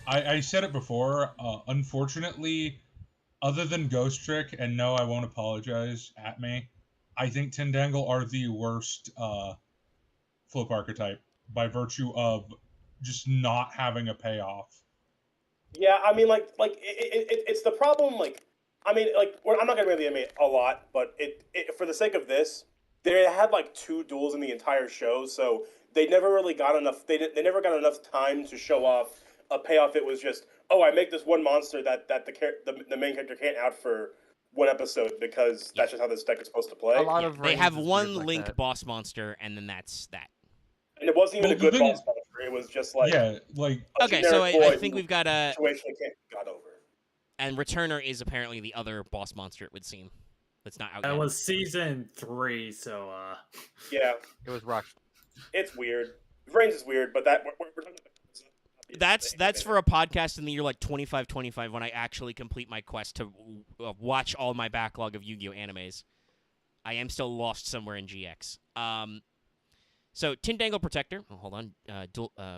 I said it before. Unfortunately, other than Ghost Trick, and no, I won't apologize at me, I think Tindangle are the worst flip archetype by virtue of just not having a payoff. Yeah, I mean, it's the problem. Like, I mean, like, I'm not gonna bring the anime a lot, but it for the sake of this, they had like 2 duels in the entire show, so they never really got enough. They never got enough time to show off a payoff. It was just, oh, I make this one monster that the main character can't out for one episode because that's just how this deck is supposed to play. A lot of They range have is one weird like Link that. boss monster, and then that's that. And it wasn't even Well, a good the thing boss monster. It was just like Yeah, like a Okay, so generic I boy think who we've got a... situation can't got over. And Returner is apparently the other boss monster, it would seem. That's not out That yet. was season 3, so Yeah, It was rushed. it's weird. Range is weird, but that we're talking about. That's for a podcast in the year like 25 when I actually complete my quest to watch all my backlog of Yu-Gi-Oh animes. I am still lost somewhere in GX. So Tindangle Protector. Oh, hold on.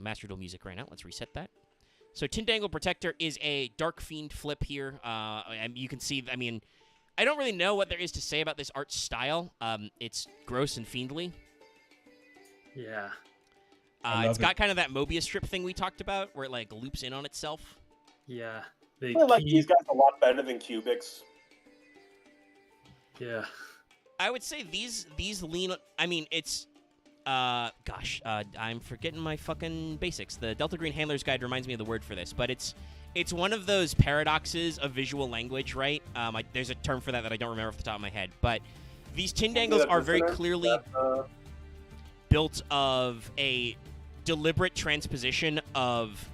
Master Duel music right now. Let's reset that. So Tindangle Protector is a Dark Fiend flip here. And you can see, I mean, I don't really know what there is to say about this art style. It's gross and fiendly. yeah. It's got kind of that Mobius strip thing we talked about, where it like loops in on itself. Yeah. I like these guys a lot better than Cubics. Yeah. I would say these lean. I mean, it's I'm forgetting my fucking basics. The Delta Green Handler's Guide reminds me of the word for this, but it's one of those paradoxes of visual language, right? There's a term for that I don't remember off the top of my head, but these Tindangles are very clearly built of a deliberate transposition of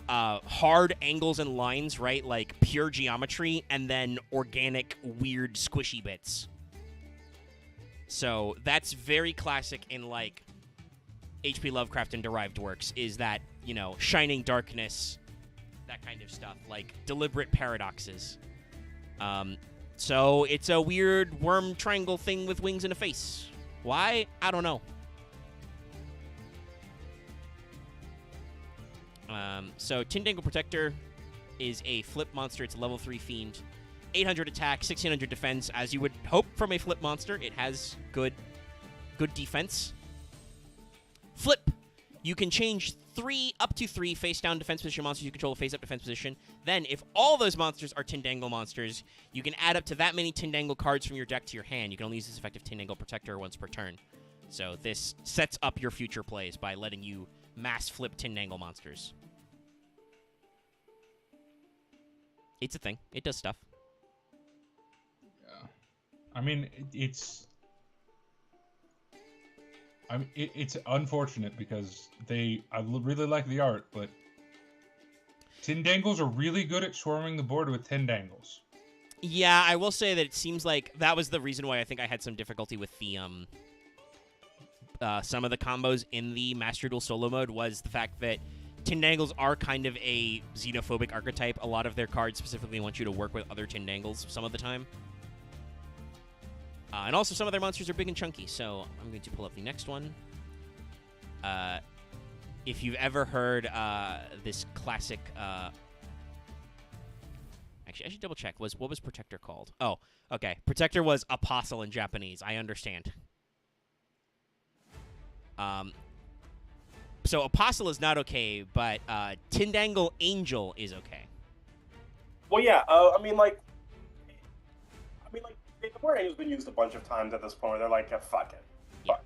hard angles and lines, right? Like pure geometry, and then organic, weird, squishy bits. So that's very classic in, like, H.P. Lovecraft and derived works, is that, you know, shining darkness, that kind of stuff, like deliberate paradoxes. So it's a weird worm triangle thing with wings and a face. Why? I don't know. So Tindangle Protector is a flip monster. It's a level 3 fiend. 800 attack, 1600 defense. As you would hope from a flip monster, it has good defense. Flip. You can change up to three face-down defense position monsters you control a face-up defense position. Then, if all those monsters are Tindangle monsters, you can add up to that many Tindangle cards from your deck to your hand. You can only use this effective Tindangle Protector once per turn. So this sets up your future plays by letting you mass flip Tindangle monsters. It's a thing. It does stuff. Yeah. I mean, it's unfortunate because I really like the art, but Tindangles are really good at swarming the board with Tindangles. Yeah, I will say that it seems like that was the reason why I think I had some difficulty with the some of the combos in the Master Duel solo mode was the fact that Tindangles are kind of a xenophobic archetype. A lot of their cards specifically want you to work with other Tindangles some of the time. And also some of their monsters are big and chunky, so I'm going to pull up the next one. If you've ever heard this classic... Actually, I should double check. What was Protector called? Oh, okay. Protector was Apostle in Japanese. I understand. So Apostle is not okay, but Tindangle Angel is okay. Well, yeah. I mean, the word angel's been used a bunch of times at this point. Where they're like, fuck it. Fuck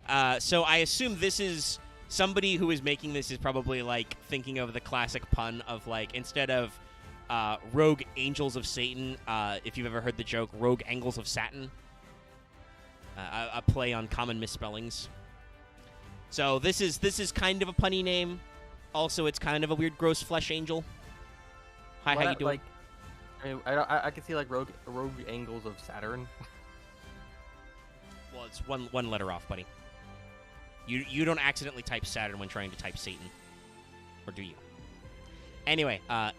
it. So I assume this is somebody who is making this is probably like thinking of the classic pun of like instead of Rogue Angels of Satan, if you've ever heard the joke, Rogue Angles of Satin. A play on common misspellings. So this is kind of a punny name. Also, it's kind of a weird, gross flesh angel. Hi, how you doing? I can see like rogue angles of Saturn. Well, it's one letter off, buddy. You don't accidentally type Saturn when trying to type Satan, or do you? Anyway, I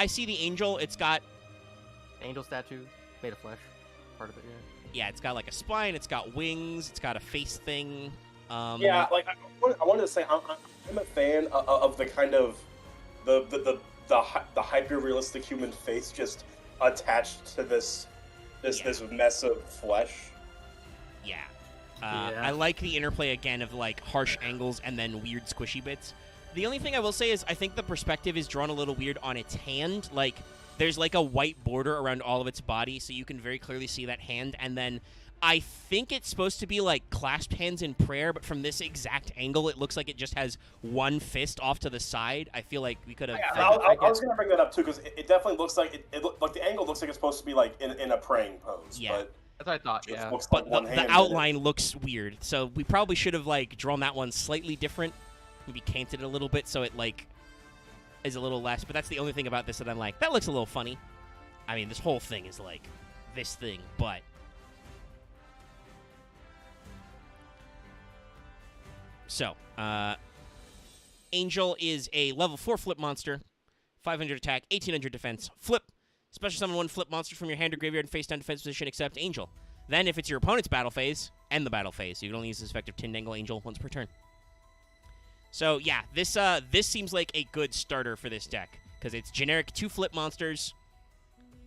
see the angel. It's got angel statue made of flesh. Part of it, yeah. Yeah, it's got like a spine. It's got wings. It's got a face thing. Yeah, like I wanted to say, I'm a fan of the kind of the hyper realistic human face just attached to this mess of flesh. Yeah. I like the interplay again of like harsh angles and then weird squishy bits. The only thing I will say is I think the perspective is drawn a little weird on its hand. Like there's like a white border around all of its body, so you can very clearly see that hand. And then I think it's supposed to be like clasped hands in prayer, but from this exact angle, it looks like it just has one fist off to the side. I feel like we could have. Yeah, I was going to bring that up too because it definitely looks like like the angle looks like it's supposed to be like in a praying pose. Yeah. But that's what I thought. Yeah. But the outline looks weird, so we probably should have like drawn that one slightly different, maybe canted it a little bit so it like is a little less. But that's the only thing about this that I'm like, that looks a little funny. I mean, this whole thing is like this thing, but. So, Angel is a level 4 flip monster, 500 attack, 1800 defense, flip. Special summon one flip monster from your hand or graveyard in face-down defense position except Angel. Then, if it's your opponent's battle phase, end the battle phase. You can only use this effective Tindangle Angel once per turn. So, yeah, this seems like a good starter for this deck, because it's generic 2 flip monsters,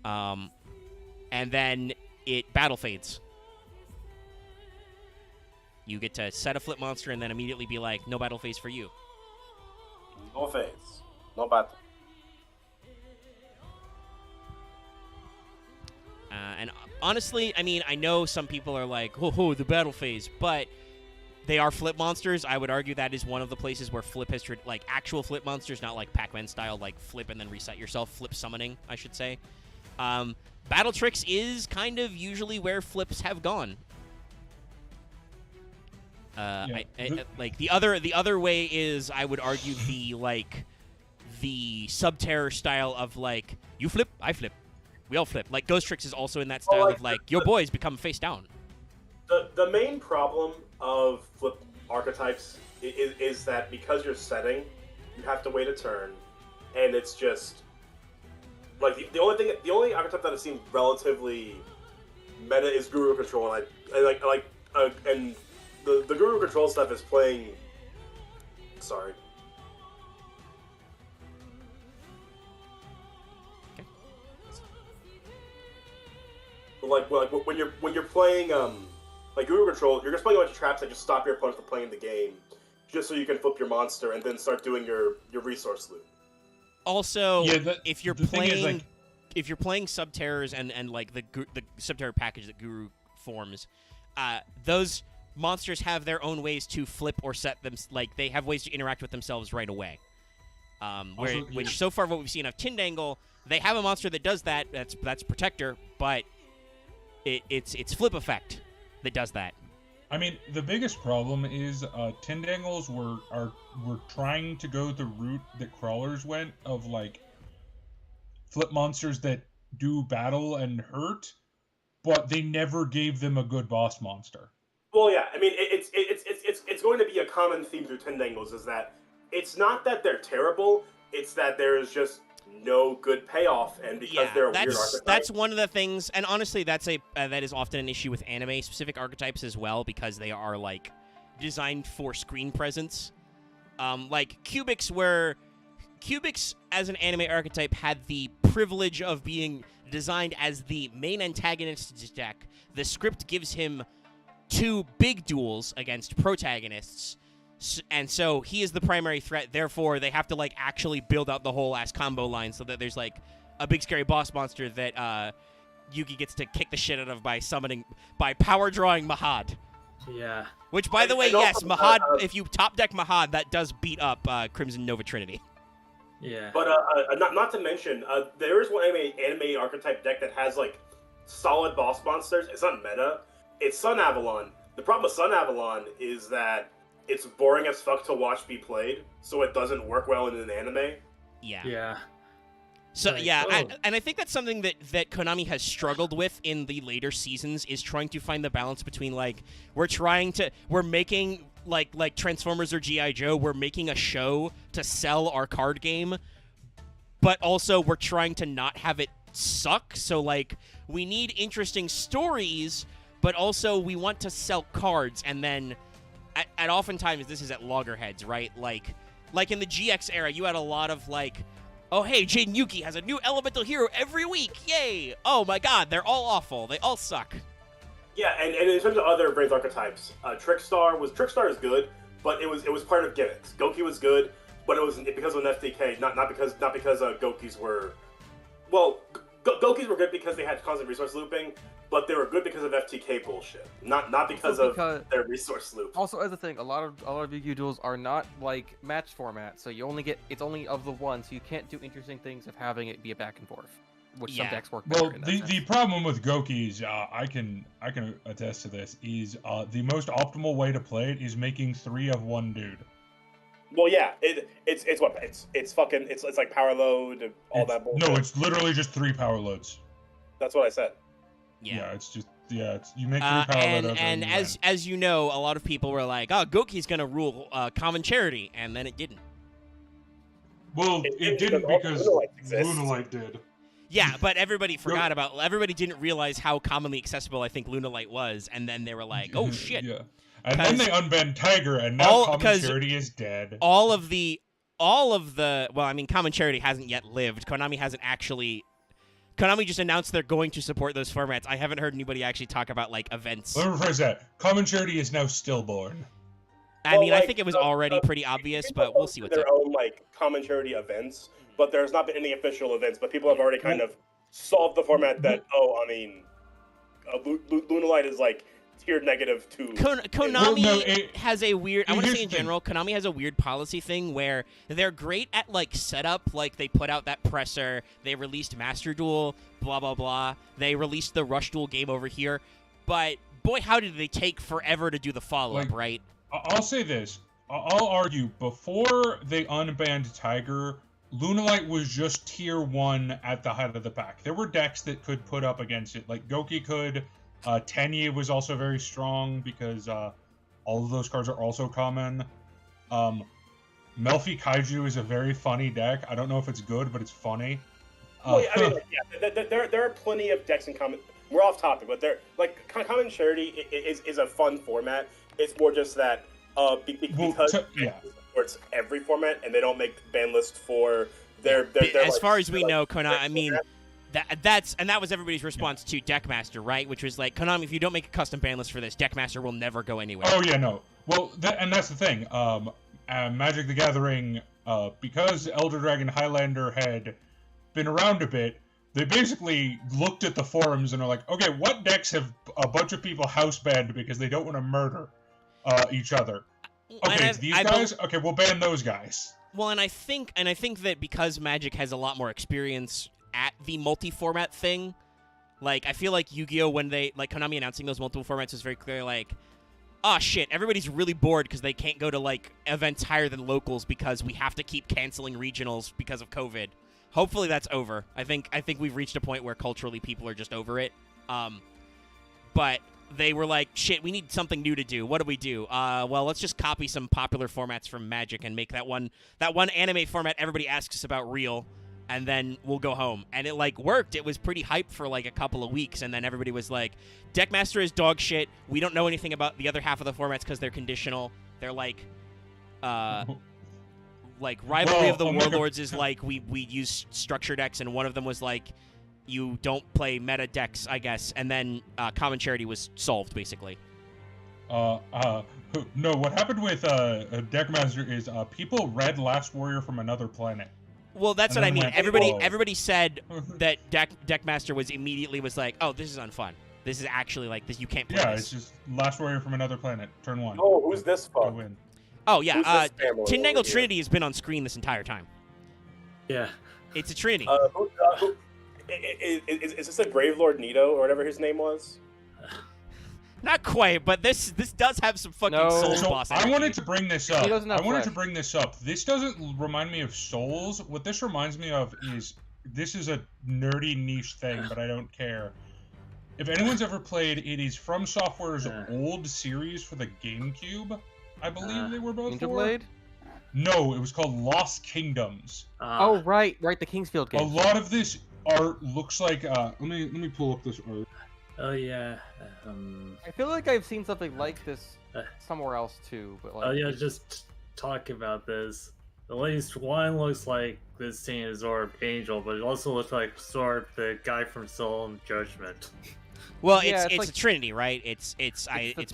and then it battle fades. You get to set a flip monster and then immediately be like, no battle phase for you. No phase. No battle. And honestly, I mean, I know some people are like, oh, the battle phase, but they are flip monsters. I would argue that is one of the places where flip has, like, actual flip monsters, not like Pac-Man style, like flip and then reset yourself, flip summoning, I should say. Battle Tricks is kind of usually where flips have gone. Like the other way is, I would argue, the Subterror style of, like, you flip, I flip, we all flip. Like Ghost Tricks is also in that style of, like, your boys become face down. The main problem of flip archetypes is that because you're setting, you have to wait a turn, and it's just like the only archetype that has seemed relatively meta is Guru Control, and and the Guru Control stuff is playing. Sorry. Okay. Like when you're playing like Guru Control, you're just playing a bunch of traps that just stop your opponent from playing the game, just so you can flip your monster and then start doing your resource loop. Also, if you're playing Subterrors and like the Subterror package that Guru forms, those monsters have their own ways to flip or set them. Like, they have ways to interact with themselves right away. Which so far what we've seen of Tindangle, they have a monster that does that. That's Protector, but it's flip effect that does that. I mean, the biggest problem is Tindangles were trying to go the route that Crawlers went of, like, flip monsters that do battle and hurt, but they never gave them a good boss monster. Well, yeah, I mean, it's going to be a common theme through Tindangles is that it's not that they're terrible, it's that there is just no good payoff, and because they're a weird archetype. That's one of the things, and honestly, that is often an issue with anime-specific archetypes as well, because they are, like, designed for screen presence. Like, Cubics as an anime archetype had the privilege of being designed as the main antagonist deck. The script gives him 2 big duels against protagonists, and so he is the primary threat. Therefore, they have to, like, actually build out the whole ass combo line so that there's, like, a big scary boss monster that Yugi gets to kick the shit out of by power drawing Mahad. Yeah. Which, by the way, yes, Mahad. If you top deck Mahad, that does beat up Crimson Nova Trinity. Yeah. But not to mention, there is one anime archetype deck that has, like, solid boss monsters. It's not meta. It's Sun Avalon. The problem with Sun Avalon is that it's boring as fuck to watch be played, so it doesn't work well in an anime. Yeah. Yeah. So, like, yeah, and I think that's something that Konami has struggled with in the later seasons, is trying to find the balance between, like, we're making, like Transformers or G.I. Joe, we're making a show to sell our card game, but also we're trying to not have it suck, so, like, we need interesting stories, but also we want to sell cards, and then, at oftentimes, this is at loggerheads, right? Like in the GX era, you had a lot of, like, oh, hey, Jaden Yuki has a new elemental hero every week, yay! Oh my god, they're all awful, they all suck. Yeah, and in terms of other Brains archetypes, Trickstar is good, but it was part of gimmicks. Goki was good, but it was because of an FTK, not because Gokis were, well, Gokis were good because they had constant resource looping, but they were good because of FTK bullshit, not because of their resource loop. Also, as a thing, a lot of Yu-Gi-Oh duels are not like match format, so it's only of the one, so you can't do interesting things of having it be a back and forth, which some decks work better. Well, the problem with Gokis, I can attest to this, is the most optimal way to play it is making 3 of 1 dude. Well, yeah, it's like power load, all that bullshit. No, it's literally just 3 power loads. That's what I said. Yeah, it's just you make 3 power loads. And as you know, a lot of people were like, "Oh, Goki's gonna rule Common Charity," and then it didn't. Well, it didn't because Lunalight did. Yeah, but everybody forgot everybody didn't realize how commonly accessible I think Lunalight was, and then they were like, "Oh shit." Yeah. And then they unbanned Tiger, and now Common Charity is dead. All of the well, I mean, Common Charity hasn't yet lived. Konami just announced they're going to support those formats. I haven't heard anybody actually talk about, like, events. Let me rephrase that. Common Charity is now stillborn. I mean, I think it was already pretty obvious, but we'll see what's up. Their own, like, Common Charity events, but there's not been any official events, but people have already kind of solve the format that Lunalight is like tier -2. Konami has a weird. I want to say in Here's the general, Konami has a weird policy thing where they're great at like setup. Like they put out that presser, they released Master Duel, blah blah blah. They released the Rush Duel game over here, but boy, how did they take forever to do the follow-up, right? I'll say this. I'll argue, before they unbanned Tiger, Lunalight was just tier 1 at the height of the pack. There were decks that could put up against it, like Goki could. Tenyi was also very strong because all of those cards are also common. Melfi Kaiju is a very funny deck. I don't know if it's good, but it's funny. Well, I mean, there are plenty of decks in common. We're off topic, but Common Charity is a fun format. It's more just that because it supports every format and they don't make ban lists for their as far as we know, Konami. I mean, that was everybody's response to Deckmaster, right? Which was like, Konami, if you don't make a custom ban list for this, Deckmaster will never go anywhere. Oh yeah, no. Well, and that's the thing. Magic the Gathering, because Elder Dragon Highlander had been around a bit, they basically looked at the forums and are like, okay, what decks have a bunch of people house banned because they don't want to murder each other? Okay, these guys? Okay, we'll ban those guys. Well, and I think that because Magic has a lot more experience at the multi-format thing, like, I feel like Yu-Gi-Oh! When they, like, Konami announcing those multiple formats was very clear, like, oh shit, everybody's really bored because they can't go to, like, events higher than locals because we have to keep canceling regionals because of COVID. Hopefully that's over. I think we've reached a point where culturally people are just over it. But they were like, shit, we need something new to do. What do we do? Well, let's just copy some popular formats from Magic and make that one anime format everybody asks us about real, and then we'll go home. And it, like, worked. It was pretty hyped for, like, a couple of weeks, and then everybody was like, Deckmaster is dog shit. We don't know anything about the other half of the formats because they're conditional. They're like Rivalry of the Warlords is like, we use structure decks, and one of them was like, you don't play meta decks, I guess, and then Common Charity was solved, basically. No, what happened with Deckmaster is people read Last Warrior from Another Planet. Well, that's what I mean. Everybody said that Deckmaster was like, oh, this is unfun. This is actually like this. You can't play this. Yeah, it's just Last Warrior from Another Planet, turn 1. Oh, who's this fuck? Win. Oh, yeah. Tindangle Trinity has been on screen this entire time. Yeah. It's a Trinity. Is this a Gravelord Nito or whatever his name was? Not quite, but this does have some fucking Souls boss energy. I wanted to bring this up. Flesh. This doesn't remind me of Souls. What this reminds me of is, this is a nerdy niche thing, but I don't care. If anyone's ever played, it is From Software's old series for the GameCube. I believe they were both Angel for. Blade? No, it was called Lost Kingdoms. Oh, right, the Kingsfield game. A lot of this art looks like. Let me pull up this art. Oh yeah. I feel like I've seen something like this somewhere else too, but like. Oh yeah, just talk about this. At least one looks like this scene is Zorb Angel, but it also looks like Zorb, the guy from Soul and Judgment. Well, Yeah, it's like, a Trinity, right? It's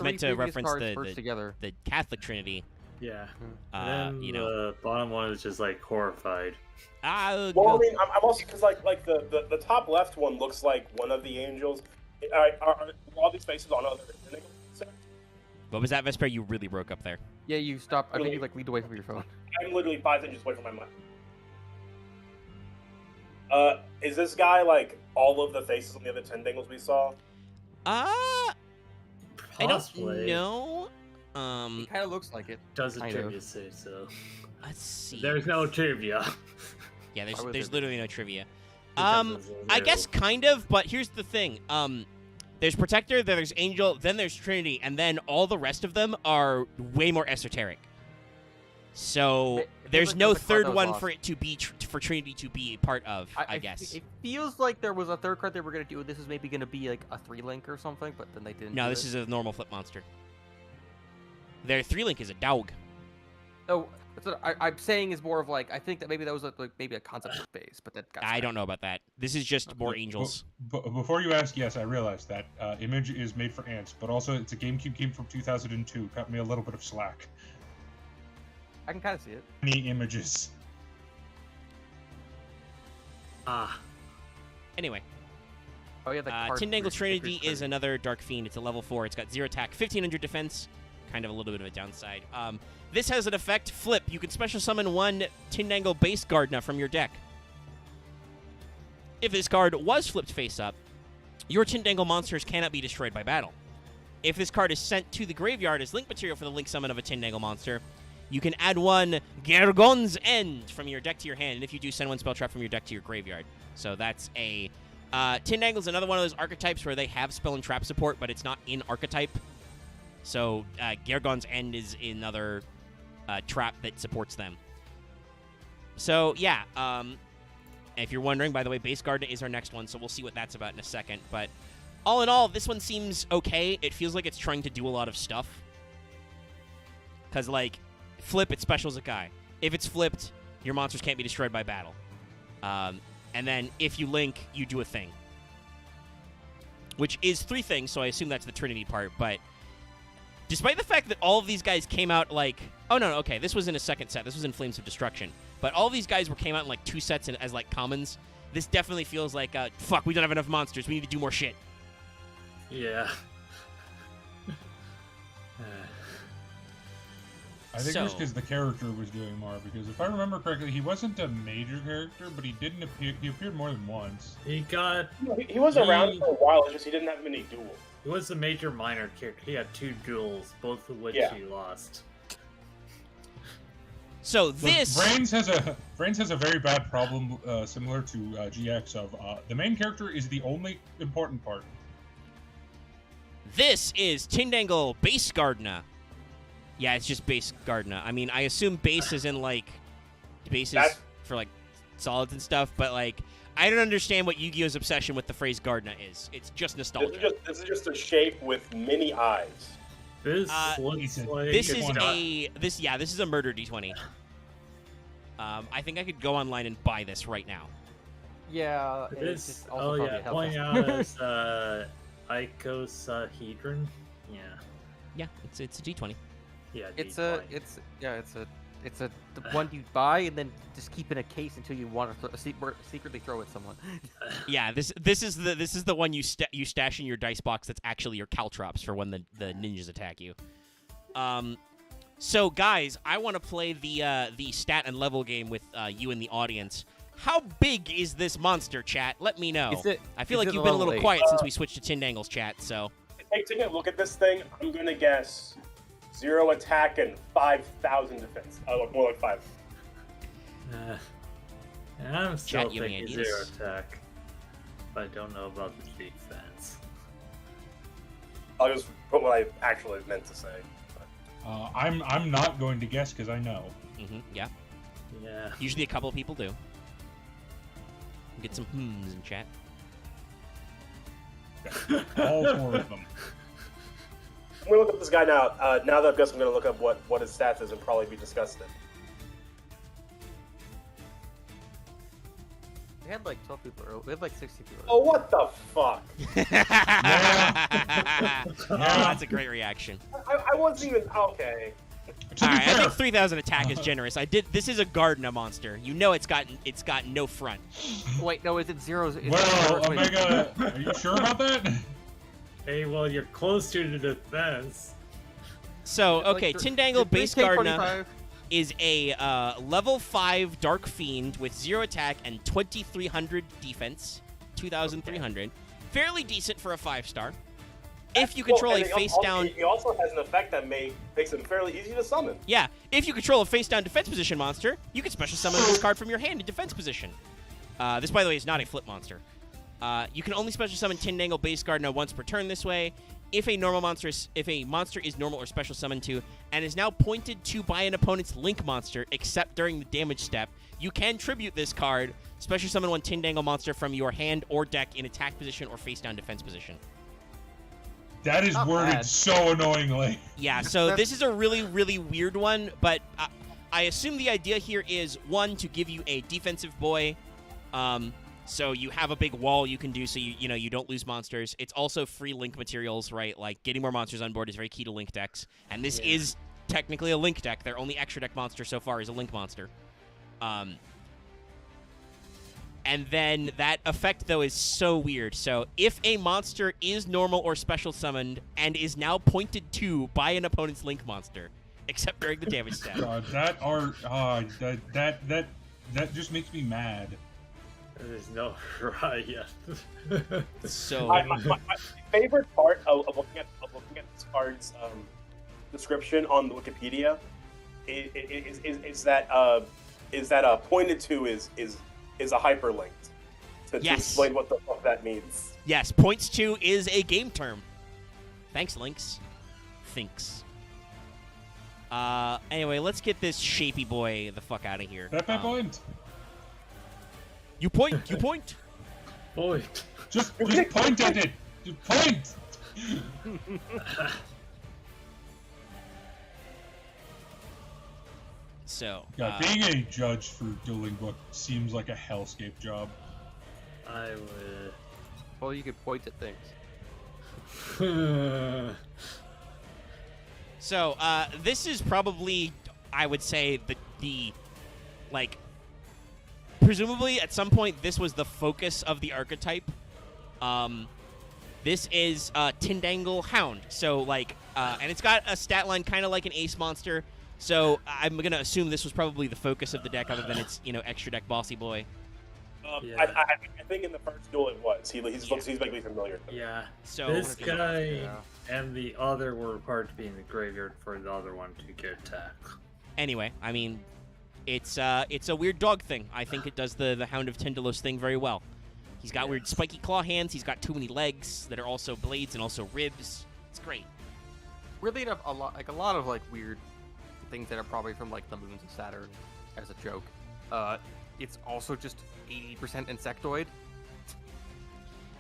meant to reference the Catholic Trinity. Yeah. And then the bottom one is just like horrified. Well, I mean, I'm also because like the top left one looks like one of the angels. Are all these faces on other? What was that, Vesper? You really broke up there. Yeah, you stopped. I think you like leaned away from your phone. I'm literally 5 inches away from my mic. Is this guy like all of the faces on the other Tindangles we saw? I don't know. It kind of looks like it. Does the trivia say so? Let's see. There's no trivia. Yeah, there's literally no trivia. I guess kind of, but here's the thing. There's Protector, then there's Angel, then there's Trinity, and then all the rest of them are way more esoteric. So there's no third one for it to be for Trinity to be a part of. I guess it feels like there was a third card they were gonna do. This is maybe gonna be like a 3-link or something, but then they didn't. No, this is a normal flip monster. Their 3-link is a dog. Oh, that's what I'm saying is more of like, I think that maybe that was like maybe a concept space, but that got I don't know about that. This is just more angels. Before you ask, yes, I realized that image is made for ants, but also it's a GameCube game from 2002. Cut me a little bit of slack. I can kind of see it. Any images? Anyway. Oh yeah, the card Tindangle Trinity stickers is another Dark Fiend. It's a level 4. It's got 0 attack, 1500 defense. Kind of a little bit of a downside. This has an effect, flip. You can special summon one Tindangle base Gardna from your deck. If this card was flipped face up, your Tindangle monsters cannot be destroyed by battle. If this card is sent to the graveyard as link material for the link summon of a Tindangle monster, you can add one Gergon's End from your deck to your hand, and if you do, send one spell trap from your deck to your graveyard. So that's a... Tindangle is another one of those archetypes where they have spell and trap support, but it's not in archetype. So Gergon's End is another trap that supports them. So, yeah. If you're wondering, by the way, Base Gardna is our next one, so we'll see what that's about in a second. But all in all, this one seems okay. It feels like it's trying to do a lot of stuff. Because, like, flip, it specials a guy. If it's flipped, your monsters can't be destroyed by battle. And then if you link, you do a thing. Which is 3 things, so I assume that's the Trinity part. But despite the fact that all of these guys came out like... Oh, no, okay, this was in a second set. This was in Flames of Destruction. But all of these guys came out in like 2 sets as like commons. This definitely feels like, fuck, we don't have enough monsters. We need to do more shit. Yeah. I think it was because the character was doing more, because if I remember correctly, he wasn't a major character, but he didn't appear. He appeared more than once. He got. He was around for a while. It's just he didn't have many duels. He was a major minor character. He had 2 duels, both of which he lost. So this Brains has a very bad problem similar to GX of the main character is the only important part. This is Tindangle Base Gardna. Yeah, it's just Base Gardna. I mean, I assume base is in, like, bases for, like, solids and stuff, but, like, I don't understand what Yu-Gi-Oh's obsession with the phrase Gardna is. It's just nostalgia. This is just a shape with many eyes. This looks like... This is a murder D20. I think I could go online and buy this right now. Yeah. This, pointing out as icosahedron. Yeah. Yeah, it's a D20. Yeah, it's the one you buy and then just keep in a case until you want to secretly throw at someone. Yeah, this is the one you stash in your dice box that's actually your caltrops for when the ninjas attack you. So guys, I want to play the stat and level game with you in the audience. How big is this monster, chat? Let me know. I feel like you've been a little quiet since we switched to Tindangle's chat. So taking a look at this thing, I'm gonna guess 0 attack and 5,000 defense. More like 5. I'm still thinking 0 attack, but I don't know about the defense. I'll just put what I actually meant to say. I'm not going to guess because I know. Yeah. Yeah. Usually a couple of people do. Get some hmms in chat. All 4 of them. I'm gonna look up this guy now. Now that I guess I'm gonna look up what his stats is and probably be disgusted. We had like 12 people earlier. We had like 60 people earlier. Oh, what the fuck? That's a great reaction. I wasn't even okay. Alright, I think 3,000 attack is generous. This is a Gardna monster. You know it's got no front. Wait, no, is it 0? Well, Omega, are you sure about that? Hey, well, you're close to the defense. So, okay, Tindangle Base Gardna is a level 5 Dark Fiend with 0 attack and 2,300 defense. 2,300. Fairly decent for a 5-star. If you control a face-down... He also has an effect that makes him fairly easy to summon. Yeah, if you control a face-down defense position monster, you can special summon this card from your hand in defense position. This, by the way, is not a flip monster. You can only special summon Tindangle Base Gardna once per turn this way. If a monster is normal or special summoned to, and is now pointed to by an opponent's link monster, except during the damage step, you can tribute this card, special summon one Tindangle monster from your hand or deck in attack position or face-down defense position. That is worded so annoyingly. Yeah, so this is a really, really weird one, but I assume the idea here is, 1, to give you a defensive boy, so you have a big wall you can do so you don't lose monsters. It's also free link materials, right? Like, getting more monsters on board is very key to link decks, and this is technically a link deck. Their only extra deck monster so far is a link monster. And then that effect, though, is so weird. So if a monster is normal or special summoned and is now pointed to by an opponent's Link monster, except during the damage stat. God, that just makes me mad. There's no right yet. So my favorite part of looking at this card's description on the Wikipedia is that pointed to is a hyperlink to explain what the fuck that means. Yes, points to is a game term. Thanks, Lynx. Thinks. Anyway, let's get this shapy boy the fuck out of here. That point. You point. You point. Point. Just point at it. Just point. So. Yeah, being a judge for Dueling Book seems like a hellscape job. I would. Well, you could point at things. So, this is probably, I would say, the like, presumably at some point this was the focus of the archetype. This is Tindangle Hound. So, like, and it's got a stat line kind of like an ace monster. So, I'm going to assume this was probably the focus of the deck other than its, extra deck bossy boy. Yeah. I think in the first duel it was. He's vaguely familiar. Yeah. So this guy and the other were required to be in the graveyard for the other one to get attacked. Anyway, I mean, it's a weird dog thing. I think it does the Hound of Tindalos thing very well. He's got weird spiky claw hands. He's got too many legs that are also blades and also ribs. It's great. Really enough, a lot of weird things that are probably from the moons of Saturn as a joke. It's also just 80% insectoid.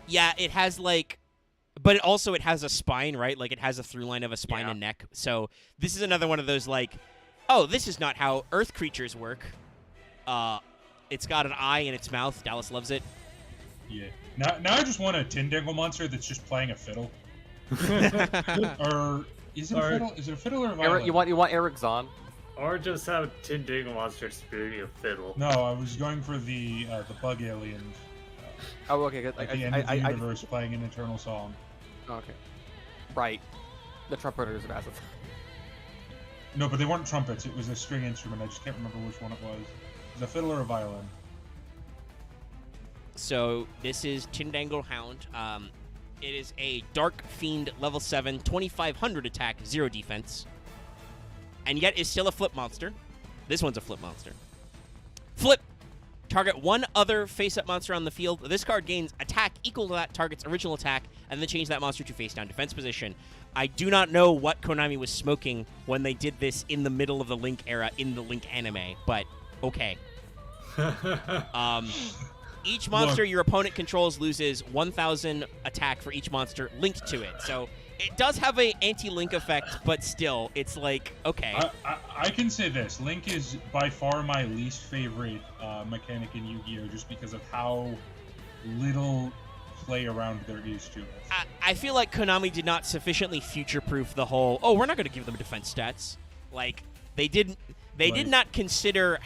Yeah, it has but it has a spine, right? Like it has a through line of a spine and neck. So this is another one of those oh, this is not how Earth creatures work. It's got an eye in its mouth. Dallas loves it. Yeah. Now I just want a Tindangle monster that's just playing a fiddle. Or is it a fiddle? Is it a fiddle or a violin? You want Eric Zahn? Or just have Tindangle monster spinning a fiddle. No, I was going for the bug alien. Oh, okay. Good. At the end of the universe, playing an eternal song. Okay. Right. The trumpeters of Azoth. No, but they weren't trumpets. It was a string instrument. I just can't remember which one it was. It was a fiddle or a violin. So this is Tindangle Hound. It is a Dark Fiend level 7, 2500 attack, 0 defense. And yet is still a flip monster. This one's a flip monster. Flip! Target one other face-up monster on the field. This card gains attack equal to that target's original attack, and then change that monster to face-down defense position. I do not know what Konami was smoking when they did this in the middle of the Link era in the Link anime, but okay. Each monster your opponent controls loses 1,000 attack for each monster linked to it. So it does have a anti-Link effect, but still, it's okay. I can say this. Link is by far my least favorite mechanic in Yu-Gi-Oh! Just because of how little play around there is to it. I feel like Konami did not sufficiently future-proof the whole, we're not going to give them defense stats. They did not consider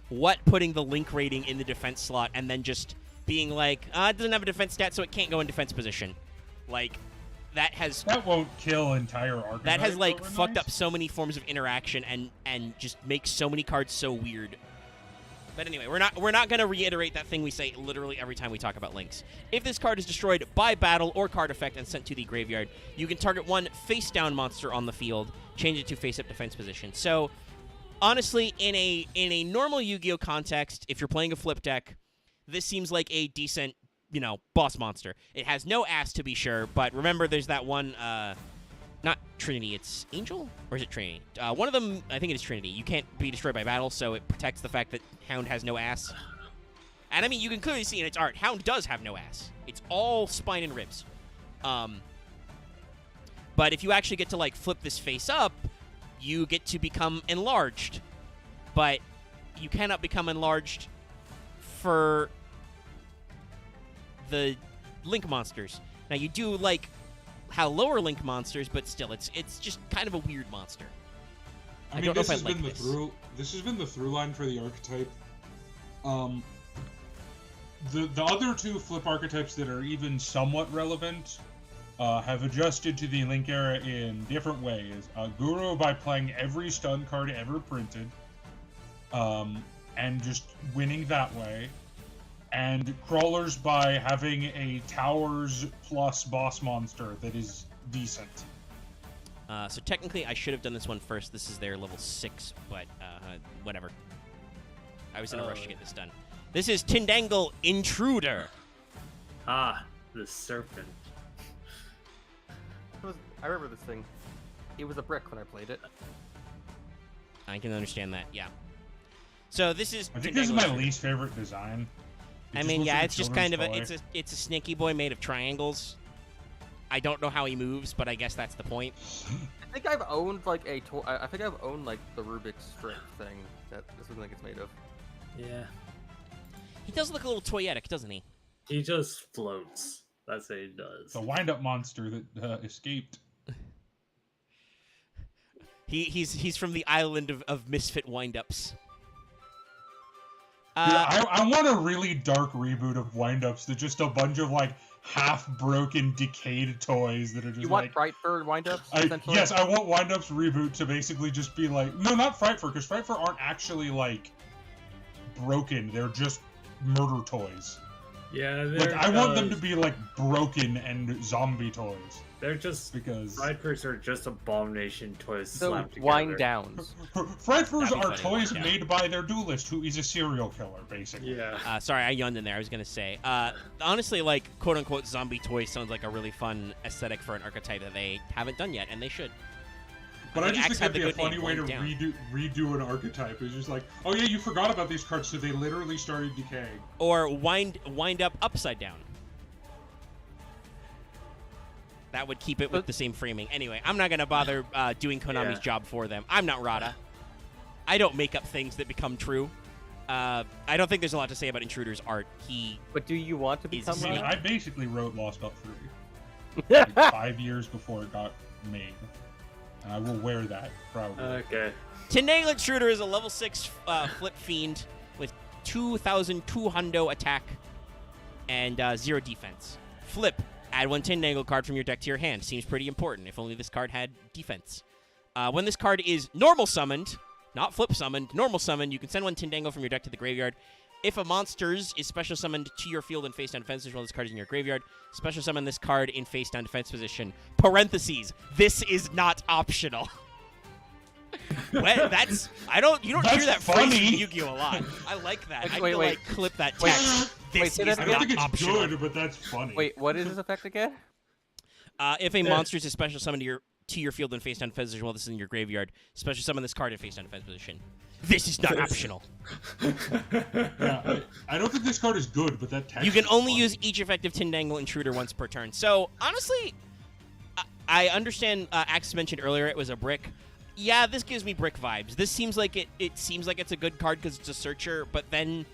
what putting the Link rating in the defense slot and then just being it doesn't have a defense stat, so it can't go in defense position. That won't kill entire archetypes. That has fucked up so many forms of interaction and just makes so many cards so weird. But anyway, we're not going to reiterate that thing we say literally every time we talk about Links. If this card is destroyed by battle or card effect and sent to the graveyard, you can target one face-down monster on the field, change it to face-up defense position. So, honestly, in a normal Yu-Gi-Oh context, if you're playing a flip deck, this seems like a decent, boss monster. It has no ass, to be sure, but remember there's that one, not Trinity, it's Angel? Or is it Trinity? One of them, I think it is Trinity. You can't be destroyed by battle, so it protects the fact that Hound has no ass. And I mean, you can clearly see in its art, Hound does have no ass. It's all spine and ribs. But if you actually get to, flip this face up, you get to become enlarged. But you cannot become enlarged for the Link monsters. Now, you do how lower Link monsters, but still, it's just kind of a weird monster. I mean, this has been the through line for the archetype. the other two flip archetypes that are even somewhat relevant have adjusted to the Link era in different ways. Guru by playing every stun card ever printed, and just winning that way. And Crawlers by having a Towers plus boss monster that is decent. So technically, I should have done this one first. This is their level 6, but whatever. I was in a rush to get this done. This is Tindangle Intruder. Ah, the Serpent. I remember this thing. It was a brick when I played it. I can understand that, yeah. So this is. I think this is my least favorite design. I mean, yeah, it's just kind of it's a snaky boy made of triangles. I don't know how he moves, but I guess that's the point. I think I've owned like I think I've owned like the Rubik's strip thing that this looks like it's made of. Yeah. He does look a little toyetic, doesn't he? He just floats. That's what he does. The wind-up monster that escaped. He's from the island of misfit wind-ups. I want a really dark reboot of wind-ups that just a bunch of like half-broken, decayed toys that are just You want Frightfur wind-ups? Yes, I want wind-ups reboot to basically just be like, no, not Frightfur, because Frightfur aren't actually like broken. They're just murder toys. Yeah, like I want them to be like broken and zombie toys. They're just because Frightfurs are just abomination toys so slapped together. wind downs. Frightfurs are toys made by their duelist, who is a serial killer, basically. Yeah. Sorry, I yawned in there. I was gonna say, honestly, like quote unquote zombie toys sounds like a really fun aesthetic for an archetype that they haven't done yet, and they should. But I just think that'd be a funny way to redo an archetype. It's just like, oh yeah, you forgot about these cards, so they literally started decaying. Or wind up upside down. That would keep it with the same framing. Anyway, I'm not gonna bother doing Konami's job for them. I'm not Rada. I don't make up things that become true. I don't think there's a lot to say about Intruder's art. But do you want to become Rada? I basically wrote Lost Belt 3 like 5 years before it got made. I will wear that proudly. Okay. Tindangle Intruder is a level 6 flip fiend with 2,200 attack and 0 defense. Flip. Add 1 Tindangle card from your deck to your hand. Seems pretty important. If only this card had defense. When this card is normal summoned, not flip summoned, normal summoned, you can send 1 Tindangle from your deck to the graveyard. If a monster's is special summoned to your field in face-down defense position while this card is in your graveyard, special summon this card in face-down defense position. Parentheses. This is not optional. Well, that's you don't hear that phrase in Yu-Gi-Oh a lot. I like that. Wait, like clip that text. This is I don't not think it's optional. good, but that's funny. Wait, what is this effect again? If a monster is a special summon to your field in face-down defense position while this is in your graveyard, special summon this card in face-down defense position. This is not optional. Yeah, I don't think this card is good, but that text You can only funny. use each effective Tindangle Intruder once per turn. So, honestly, I understand Axe mentioned earlier it was a brick. Yeah, this gives me brick vibes. This seems like it seems like it's a good card because it's a searcher, but then